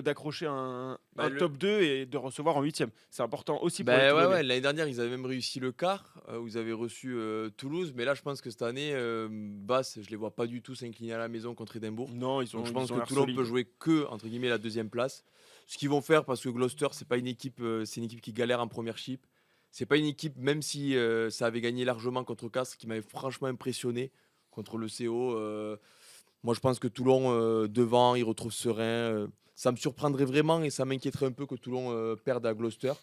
d'accrocher un Bah, top 2 et de recevoir en 8e. C'est important aussi pour les Ben Toulonnais. ouais, l'année dernière, ils avaient même réussi le quart. Où ils avaient reçu Toulouse. Mais là, je pense que cette année, Basse, je les vois pas du tout s'incliner à la maison contre Édimbourg. Non, ils ont Donc je ils pense ont que l'air Toulon solides. peut jouer que entre guillemets la deuxième place. Ce qu'ils vont faire parce que Gloucester c'est pas une équipe, c'est une équipe qui galère en première chip. C'est pas une équipe même si ça avait gagné largement contre Castres qui m'avait franchement impressionné contre le CO. Moi je pense que Toulon devant il retrouve serein. Ça me surprendrait vraiment et ça m'inquiéterait un peu que Toulon perde à Gloucester.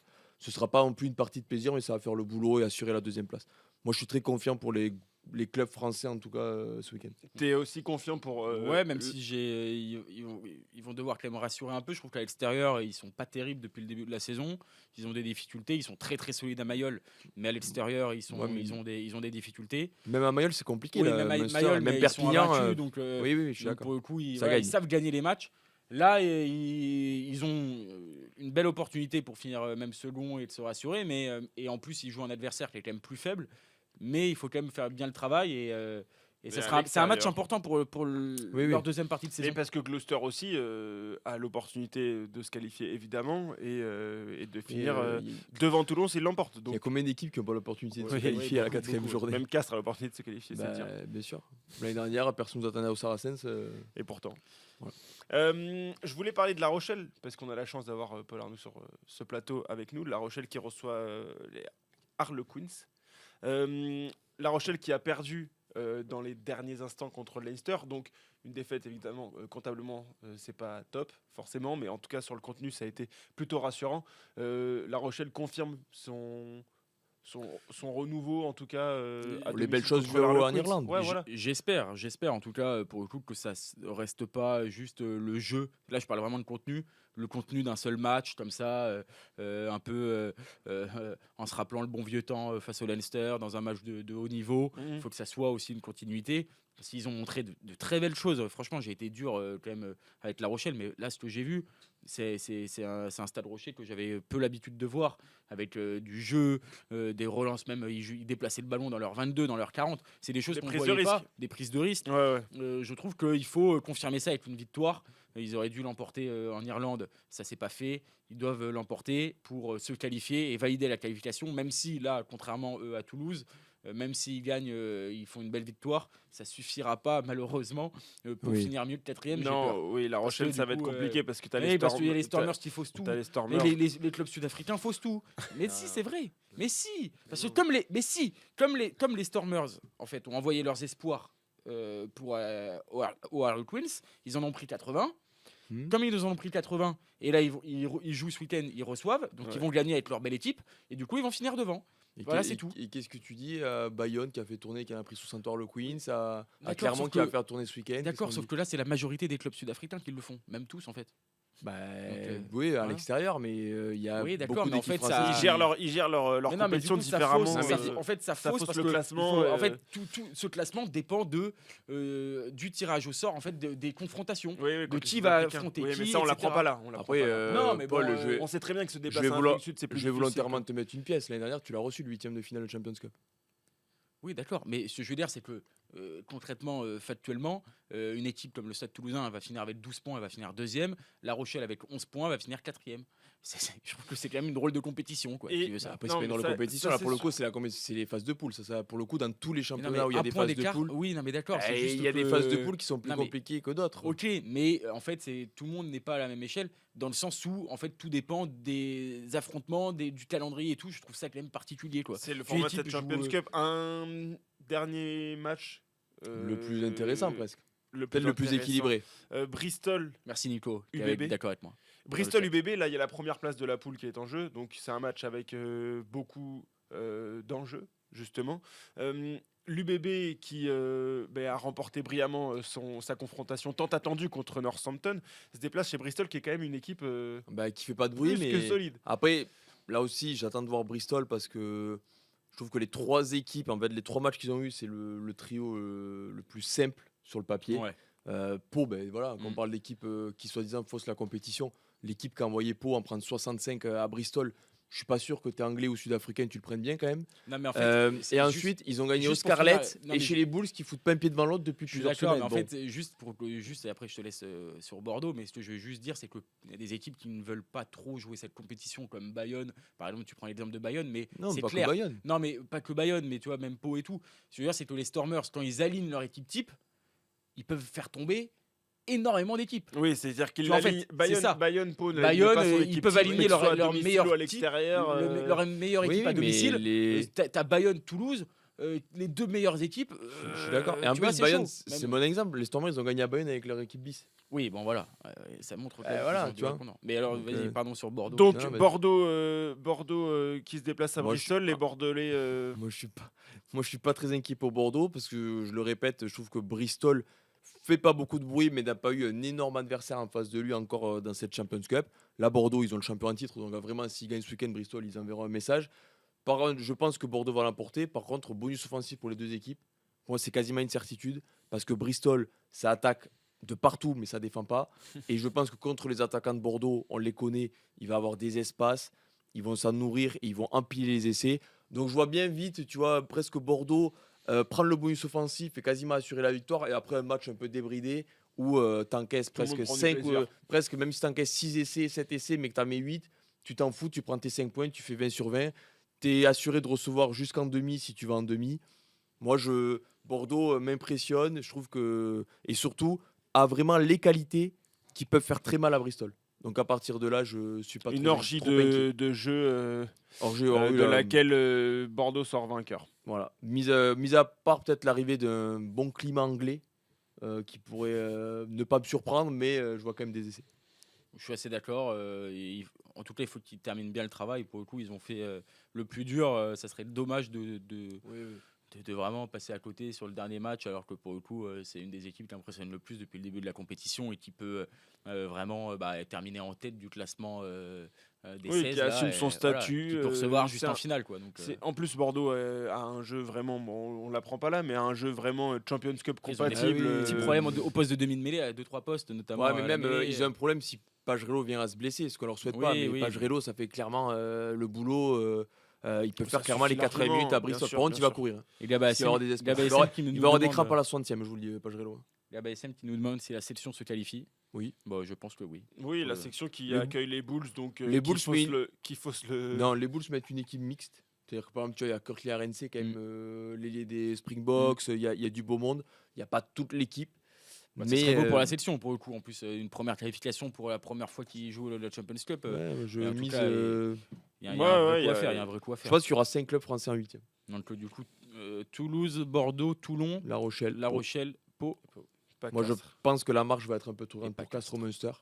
Ce sera pas non plus une partie de plaisir mais ça va faire le boulot et assurer la deuxième place. Moi je suis très confiant pour les clubs français en tout cas ce week-end. T'es aussi confiant pour. Ouais, même si ils vont devoir quand même rassurer un peu. Je trouve qu'à l'extérieur, ils sont pas terribles depuis le début de la saison. Ils ont des difficultés. Ils sont très très solides à Mayol, mais à l'extérieur, Ouais, mais ils ont des difficultés. Même à Mayol, c'est compliqué. Oui, là, même à Munster, Mayol, même mais Perpignan. ils sont invaincus, donc, Oui, je suis donc d'accord. pour le coup, Ça ils gagne. savent gagner les matchs. Là, ils ont une belle opportunité pour finir même second et de se rassurer, mais et en plus, ils jouent un adversaire qui est quand même plus faible. Mais il faut quand même faire bien le travail et Mais à c'est un match l'extérieur. important pour Oui. leur deuxième partie de Mais saison. parce que Gloucester aussi a l'opportunité de se qualifier évidemment et de finir devant Toulon s'il l'emporte. Il y Donc a combien d'équipes qui n'ont pas l'opportunité de Oui, se qualifier à la beaucoup, 4e beaucoup. journée? même Castres a l'opportunité de se qualifier, c'est Bah, dire. bien sûr. L'année dernière, personne ne nous attendait au Saracens. Et pourtant. Voilà. Je voulais parler de La Rochelle parce qu'on a la chance d'avoir Paul Arnoux sur ce plateau avec nous. La Rochelle qui reçoit les Harlequins. La Rochelle qui a perdu dans les derniers instants contre Leinster, donc une défaite évidemment comptablement c'est pas top forcément, mais en tout cas sur le contenu ça a été plutôt rassurant. La Rochelle confirme son renouveau en tout cas à Les domicile belles choses contre les vues en Harlequins. Irlande. Ouais, voilà. J'espère en tout cas pour le coup que ça reste pas juste le jeu. Là, je parle vraiment de contenu, le contenu d'un seul match comme ça, un peu en se rappelant le bon vieux temps face au Leinster dans un match de haut niveau. Il faut que ça soit aussi une continuité. S'ils ont montré de très belles choses, franchement, j'ai été dur quand même avec La Rochelle, mais là, ce que j'ai vu, c'est un Stade Rocher que j'avais peu l'habitude de voir, avec du jeu, des relances même, ils déplaçaient le ballon dans leur 22, dans leur 40. C'est des choses Des qu'on prises de voyait pas, risque. des prises de risque. Ouais. Je trouve qu'il faut confirmer ça avec une victoire. Ils auraient dû l'emporter en Irlande, ça s'est pas fait. Ils doivent l'emporter pour se qualifier et valider la qualification, même si là, contrairement à Toulouse, même s'ils gagnent, ils font une belle victoire, ça suffira pas malheureusement pour Oui. finir mieux que 4e. Non, oui, La Rochelle, que, du ça va être coup, compliqué parce que tu as Oui, parce qu'il y a les Stormers qui faussent tout. T'as les Mais Stormers. les clubs sud-africains faussent tout. Mais si, c'est vrai. Mais si, parce que comme les Stormers en fait ont envoyé leurs espoirs aux Harlequins, ils en ont pris 80. Comme ils nous en ont pris 80, et là ils jouent ce week-end, ils reçoivent, donc ils vont gagner avec leur belle équipe, et du coup ils vont finir devant. Et Voilà, c'est tout. Et qu'est-ce que tu dis à Bayonne qui a fait tourner, qui a pris 60 heures le Queens, à D'accord, Clermont sauf qui va que- faire tourner ce week-end? D'accord, qu'est-ce sauf qu'on que là c'est la majorité des clubs sud-africains qui le font, même tous en fait. Oui, à voilà. l'extérieur, mais il y a Oui, d'accord, beaucoup mais en d'équipes fait, ça- françaises. Ils gèrent leur Mais non, mais du compétition coup, ça différemment. fausse, mais en fait, ça ça fausse fausse parce le que classement, en fait, tout ce classement dépend du tirage au sort, en fait, des confrontations. Oui, oui, de contre qui les va Sud-Africains. affronter Oui, mais qui, ça, on etc. l'apprend pas là. On l'apprend Après, pas là. Non, mais Paul, bon, je On sait très bien que se je déplacer vais, en vouloir- Afrique du Sud, c'est plus je vais difficile. volontairement te mettre une pièce. L'année dernière, tu l'as reçu, le 8e de finale de Champions Cup. Oui, d'accord. Mais ce que je veux dire, c'est que concrètement, factuellement, une équipe comme le Stade Toulousain va finir avec 12 points, elle va finir deuxième. La Rochelle avec 11 points va finir quatrième. Je trouve que c'est quand même une drôle de compétition, quoi. Et- qui veut ça. Après, Non, c'est pas mais une drôle de ça- compétition. ça, Là, pour le c'est coup, c'est les phases de poule. Ça, pour le coup, dans tous les Mais non, championnats mais où il y a un des point phases de d'écart, poule, oui, non, mais d'accord. C'est il juste y a des que- phases de poule qui sont plus Non, mais- compliquées que d'autres. Ok, mais en fait, tout le monde n'est pas à la même échelle, dans le sens où en fait tout dépend des affrontements, du calendrier et tout. Je trouve ça quand même particulier, quoi. C'est le Puis format de l'équipe cette Champions joue, Cup. Un dernier match. Le plus intéressant, presque. Le Peut-être le plus intéressant. équilibré. Bristol. Merci Nico, qui UBB. est d'accord avec moi. Bristol chat. UBB, là il y a la première place de la poule qui est en jeu, donc c'est un match avec beaucoup d'enjeux justement. L'UBB qui a remporté brillamment sa confrontation tant attendue contre Northampton se déplace chez Bristol qui est quand même une équipe Qui fait pas de bruit, plus que mais solide. après, là aussi, j'attends de voir Bristol parce que je trouve que les trois équipes, en fait, les trois matchs qu'ils ont eu, c'est le trio le plus simple sur le papier. Ouais. Pau, voilà, quand on Mm. parle d'équipe qui soi-disant fausse la compétition, l'équipe qui a envoyé Pau en prendre 65 à Bristol, je suis pas sûr que tu es anglais ou sud-africain, tu le prennes bien quand même. Non, mais en fait, Et ensuite, ils ont gagné au juste pour Scarlet finir, non, et mais chez les Bulls qui foutent pas un pied devant l'autre depuis je suis plusieurs d'accord, semaines. mais en Bon. fait, juste et après je te laisse sur Bordeaux, mais ce que je veux juste dire, c'est qu'il y a des équipes qui ne veulent pas trop jouer cette compétition, comme Bayonne. Par exemple, tu prends l'exemple de Bayonne, mais Non, c'est pas clair. que Bayonne. Non, mais pas que Bayonne, mais tu vois, même Pau et tout. Ce que je veux dire, c'est que les Stormers, quand ils alignent leur équipe type, ils peuvent faire tomber énormément d'équipes. Oui, c'est-à-dire qu'ils Tu vois, en fait, l'alignent. c'est ça. Bayonne, Pau, Bayonne, pas son ils équipe peuvent type, aligner mais que ce soit à leur domicile meilleur ou à type, l'extérieur. leur meilleure Oui, équipe à oui, mais domicile. les- T'as Bayonne, Toulouse, les deux meilleures équipes. Je suis d'accord. Et en tu vois, plus, c'est Bayonne, chaud. c'est Même- mon exemple. Les Stormers, ils ont gagné à Bayonne avec leur équipe bis. Oui, bon voilà, ça montre quand même voilà, qu'ils ont tu du vois. répondant. Mais alors, Donc, vas-y, pardon sur Bordeaux. Donc Non, mais- Bordeaux qui se déplace à Moi, Bristol, je- les Bordelais. Moi, je suis pas très inquiet pour Bordeaux parce que je le répète, je trouve que Bristol fait pas beaucoup de bruit, mais n'a pas eu un énorme adversaire en face de lui encore dans cette Champions Cup. Là, Bordeaux, ils ont le champion en titre, donc vraiment, s'ils gagnent ce week-end, Bristol, ils enverront un message. Par contre, je pense que Bordeaux va l'emporter. Par contre, bonus offensif pour les deux équipes. Pour moi, c'est quasiment une certitude parce que Bristol, ça attaque de partout, mais ça défend pas. Et je pense que contre les attaquants de Bordeaux, on les connaît, il va avoir des espaces, ils vont s'en nourrir et ils vont empiler les essais. Donc je vois bien vite, tu vois, presque Bordeaux prendre le bonus offensif et quasiment assurer la victoire. Et après un match un peu débridé où t'encaisses Tout le presque monde prend du 5, plaisir. presque même si t'encaisses 6 essais, 7 essais, mais que t'en mets 8, tu t'en fous, tu prends tes 5 points, tu fais 20 sur 20. Tu es assuré de recevoir jusqu'en demi si tu vas en demi. Moi, Bordeaux m'impressionne. Je trouve que. Et surtout, a vraiment les qualités qui peuvent faire très mal à Bristol. Donc à partir de là, je suis pas Une trop, orgie trop inquiet. de jeu Hors-jeu, de laquelle Bordeaux sort vainqueur. Voilà. Mis à part peut-être l'arrivée d'un bon climat anglais qui pourrait ne pas me surprendre, mais je vois quand même des essais. Je suis assez d'accord. En tout cas, il faut qu'ils terminent bien le travail. Pour le coup, ils ont fait le plus dur. Ça serait dommage de vraiment passer à côté sur le dernier match, alors que pour le coup, c'est une des équipes qui impressionne le plus depuis le début de la compétition et qui peut vraiment terminer en tête du classement des Oui, 16. qui là, assume et son statut, qui peut recevoir c'est juste un- en finale. Quoi, donc, En plus, Bordeaux a un jeu vraiment, bon, on l'apprend pas là, mais un jeu vraiment Champions Cup ils ont des compatible. petits problèmes au poste de demi de mêlée à 2-3 postes, notamment. Ouais, mais à la même mêlée. ils ont un problème si Pagerello vient à se blesser, ce qu'on leur souhaite Oui, pas. Mais oui. Pagerello, ça fait clairement le boulot. Il peut Ça faire clairement les suffit 80 minutes à largement, Bristol. bien sûr, Par contre, bien il va sûr. courir. Et Gaba Parce qu'il va avoir SM, des espaces. Gaba Il va SM avoir- qui nous il va avoir des demande- crampes à la 60e, je vous le dis, Pagerello. Gaba SM qui nous demande si la sélection se qualifie. Oui. Bon, je pense que oui. Oui, la Euh, section qui les- accueille les Bulls, donc les Bulls, mais- qui fausse le. Non, les Bulls mettent une équipe mixte. C'est-à-dire que par exemple, tu vois, il y a Kirkley RNC, quand même, l'ailier des Springboks, il y a du beau monde. Il n'y a pas toute l'équipe. Bah, mais ce serait beau pour la sélection, pour le coup. En plus, une première qualification pour la première fois qu'ils jouent la Champions Cup. je mais en tout mise. cas, il y a un Ouais, vrai ouais, coup à y a- faire. Il y a un vrai coup à Je faire. pense qu'il y aura 5 clubs français en 8e. Donc, du coup, Toulouse, Bordeaux, Toulon, La Rochelle. La Pau. Rochelle, Pau. Pas Moi, je Castres. pense que la marche va être un peu tournante Et pas pour Castro Munster.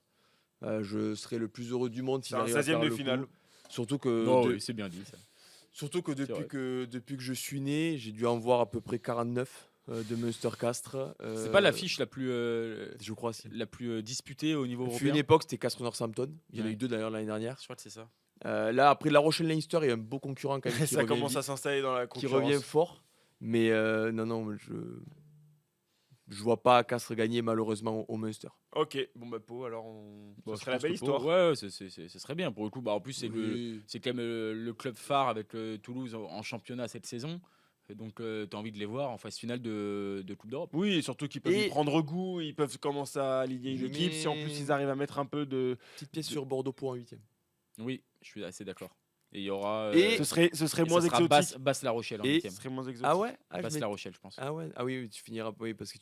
Je serai le plus heureux du monde s'il C'est un arrive à 16e faire de le finale. coup. Surtout que, Oh, oui, c'est bien dit ça. surtout que vrai. depuis que je suis né, j'ai dû en voir à peu près 49 de Münster-Castres. C'est pas l'affiche la plus, Je crois, si. disputée au niveau Il fut européen. une époque, c'était Castres-Northampton. Il y en a Ouais. eu 2 d'ailleurs l'année dernière. Je crois que c'est ça. Là, après La Rochelle-Leinster, il y a un beau concurrent quand même qui Ça revient commence vite, à s'installer dans la qui concurrence. revient fort. Mais non, je vois pas Castres gagner malheureusement au Munster. Ok, bon bah Pau, alors Bon, ce je serait la pense belle que Pau, histoire. ouais, ce serait bien pour le coup. Bah, en plus, Oui. c'est quand même le club phare avec Toulouse en championnat cette saison. Et donc, tu as envie de les voir en phase finale de Coupe d'Europe. Oui, et surtout qu'ils peuvent Et- y prendre goût, ils peuvent commencer à aligner une Je équipe. Si en mets- plus ils arrivent à mettre un peu de. Petite pièce sur Bordeaux-Pau en 8e. Oui, je suis assez d'accord. Et il y aura. Et- Ce serait et moins ça sera exotique. Basse-La Rochelle en Et- 8e. Ce serait moins exotique. Ah ouais je Basse mets- La Rochelle, je pense. Ah ouais, ah oui, tu finiras, oui, parce que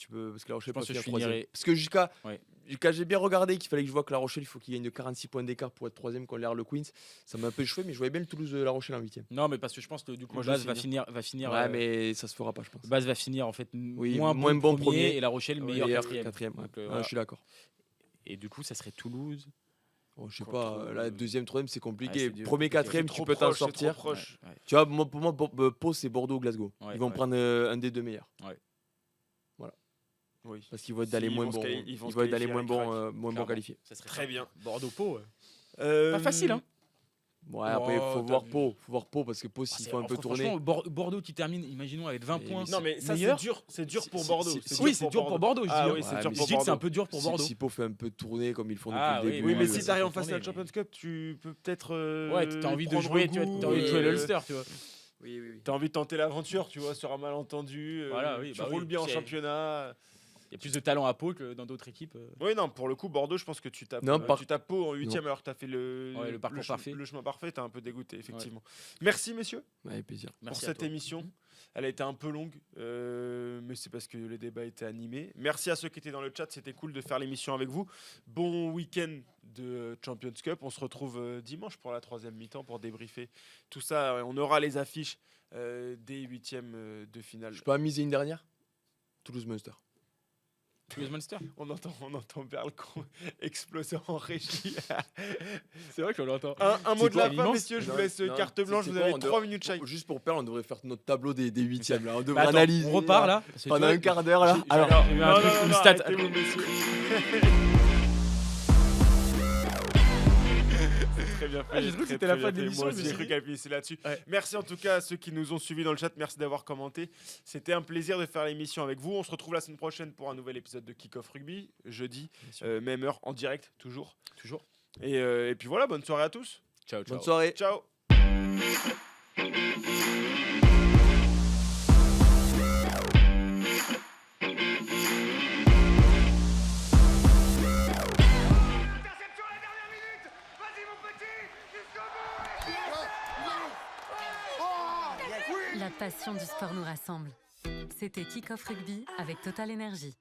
La Rochelle Je pense peut que je finir troisième. finirai- Parce que Ouais. jusqu'à j'ai bien regardé qu'il fallait que je vois que La Rochelle, il faut qu'il gagne de 46 points d'écart pour être troisième contre les Harlequins. Ça m'a un peu échoué, mais je voyais bien le Toulouse-La Rochelle en 8e. Non, mais parce que je pense que du coup, Moi, je Basse signe. va finir. Ouais, mais ça se fera pas, je pense. Basse va finir en fait Oui, moins moins bon bon premier et La Rochelle meilleur Meilleur quatrième. quatrième, ouais. Donc, Ouais, voilà. je suis d'accord. Et du coup, ça serait Toulouse. Bon, je sais Contre, pas, la deuxième, troisième, c'est compliqué. c'est dur, Premier, compliqué. quatrième, C'est tu trop peux t'en proche, c'est trop sortir. proche. Ouais, ouais. Tu vois, pour moi, Pau, c'est Bordeaux-Glasgow. Ouais, Ils vont ouais. prendre un des deux meilleurs. Oui. Parce qu'ils vont être Si, dans les ils moins vont se bons. quali- ils vont Ils se vont être dans les qualifier moins avec bons, crack. moins bons Clairement. qualifiés. Ça serait Très bien. Bordeaux-Pau. Pas Pas facile, hein. Ouais, après, Oh, faut t'as voir vu. Pau. Faut voir Pau parce que Pau, s'il faut un peu tourner. Franchement, Bordeaux qui termine, imaginons, avec 20 Mais points. Non mais ça meilleur. c'est dur pour Si- Bordeaux. si- Oui, c'est dur pour Bordeaux. Je Ah dis, oui, hein. c'est Ouais, dur mais pour Je dis que c'est un Bordeaux. peu dur pour Bordeaux. Si Pau fait un peu tourner comme ils font Ah, depuis le oui, début. Oui, mais Ouais, si ça t'arrives peut en face de la tourner, Champions Cup, tu peux peut-être. Ouais, t'as envie de prendre jouer, goût, t'as envie de jouer euh, l'Ulster, tu vois. Oui, oui, oui. T'as envie de tenter l'aventure, tu vois, sur un malentendu. Voilà, oui, tu bah roules oui, bien en c'est- championnat. Il y a plus de talent à Pau que dans d'autres équipes. Oui, non, pour le coup, Bordeaux, je pense que tu tapes, Non, tu tapes Pau en 8ème alors que t'as fait le parcours parfait. Le chemin parfait, t'es un peu dégoûté, effectivement. Merci, messieurs, Ouais, avec plaisir. pour Merci à cette toi. émission. Elle a été un peu longue, mais c'est parce que le débat était animé. Merci à ceux qui étaient dans le chat, c'était cool de faire l'émission avec vous. Bon week-end de Champions Cup. On se retrouve dimanche pour la 3e mi-temps pour débriefer tout ça. On aura les affiches des 8e de finale. Je peux miser une dernière Toulouse-Munster. Toulouse Munster. On entend Berlcon exploser en régie. C'est vrai que je l'entends. Un mot de quoi, la fin, immense messieurs. Je vous Non, laisse non, carte c'est- blanche. c'est Vous quoi, avez on 3 doit- minutes chaque. Juste pour perdre, on devrait faire notre tableau des 8e. Là. On Bah, devrait attends, analyser. on repart là. Pendant un quart d'heure là. Alors, il y a un truc, une stat. arrêtez-vous, messieurs. C'est très bien fait. Ah, j'ai cru que très, c'était très la fin bien de fait. l'émission, Moi je me aussi, j'ai suis cru dit. qu'elle finissait là-dessus. Ouais. Merci en tout cas à ceux qui nous ont suivis dans le chat. Merci d'avoir commenté. C'était un plaisir de faire l'émission avec vous. On se retrouve la semaine prochaine pour un nouvel épisode de Kick Off Rugby. Jeudi, même heure, en direct, toujours. Toujours. Et puis voilà, bonne soirée à tous. Ciao, ciao. bonne soirée. Ciao. Interception à la dernière minute. Vas-y mon petit, jusqu'au bout. La passion du sport nous rassemble. C'était Kick Off Rugby avec Total Energy.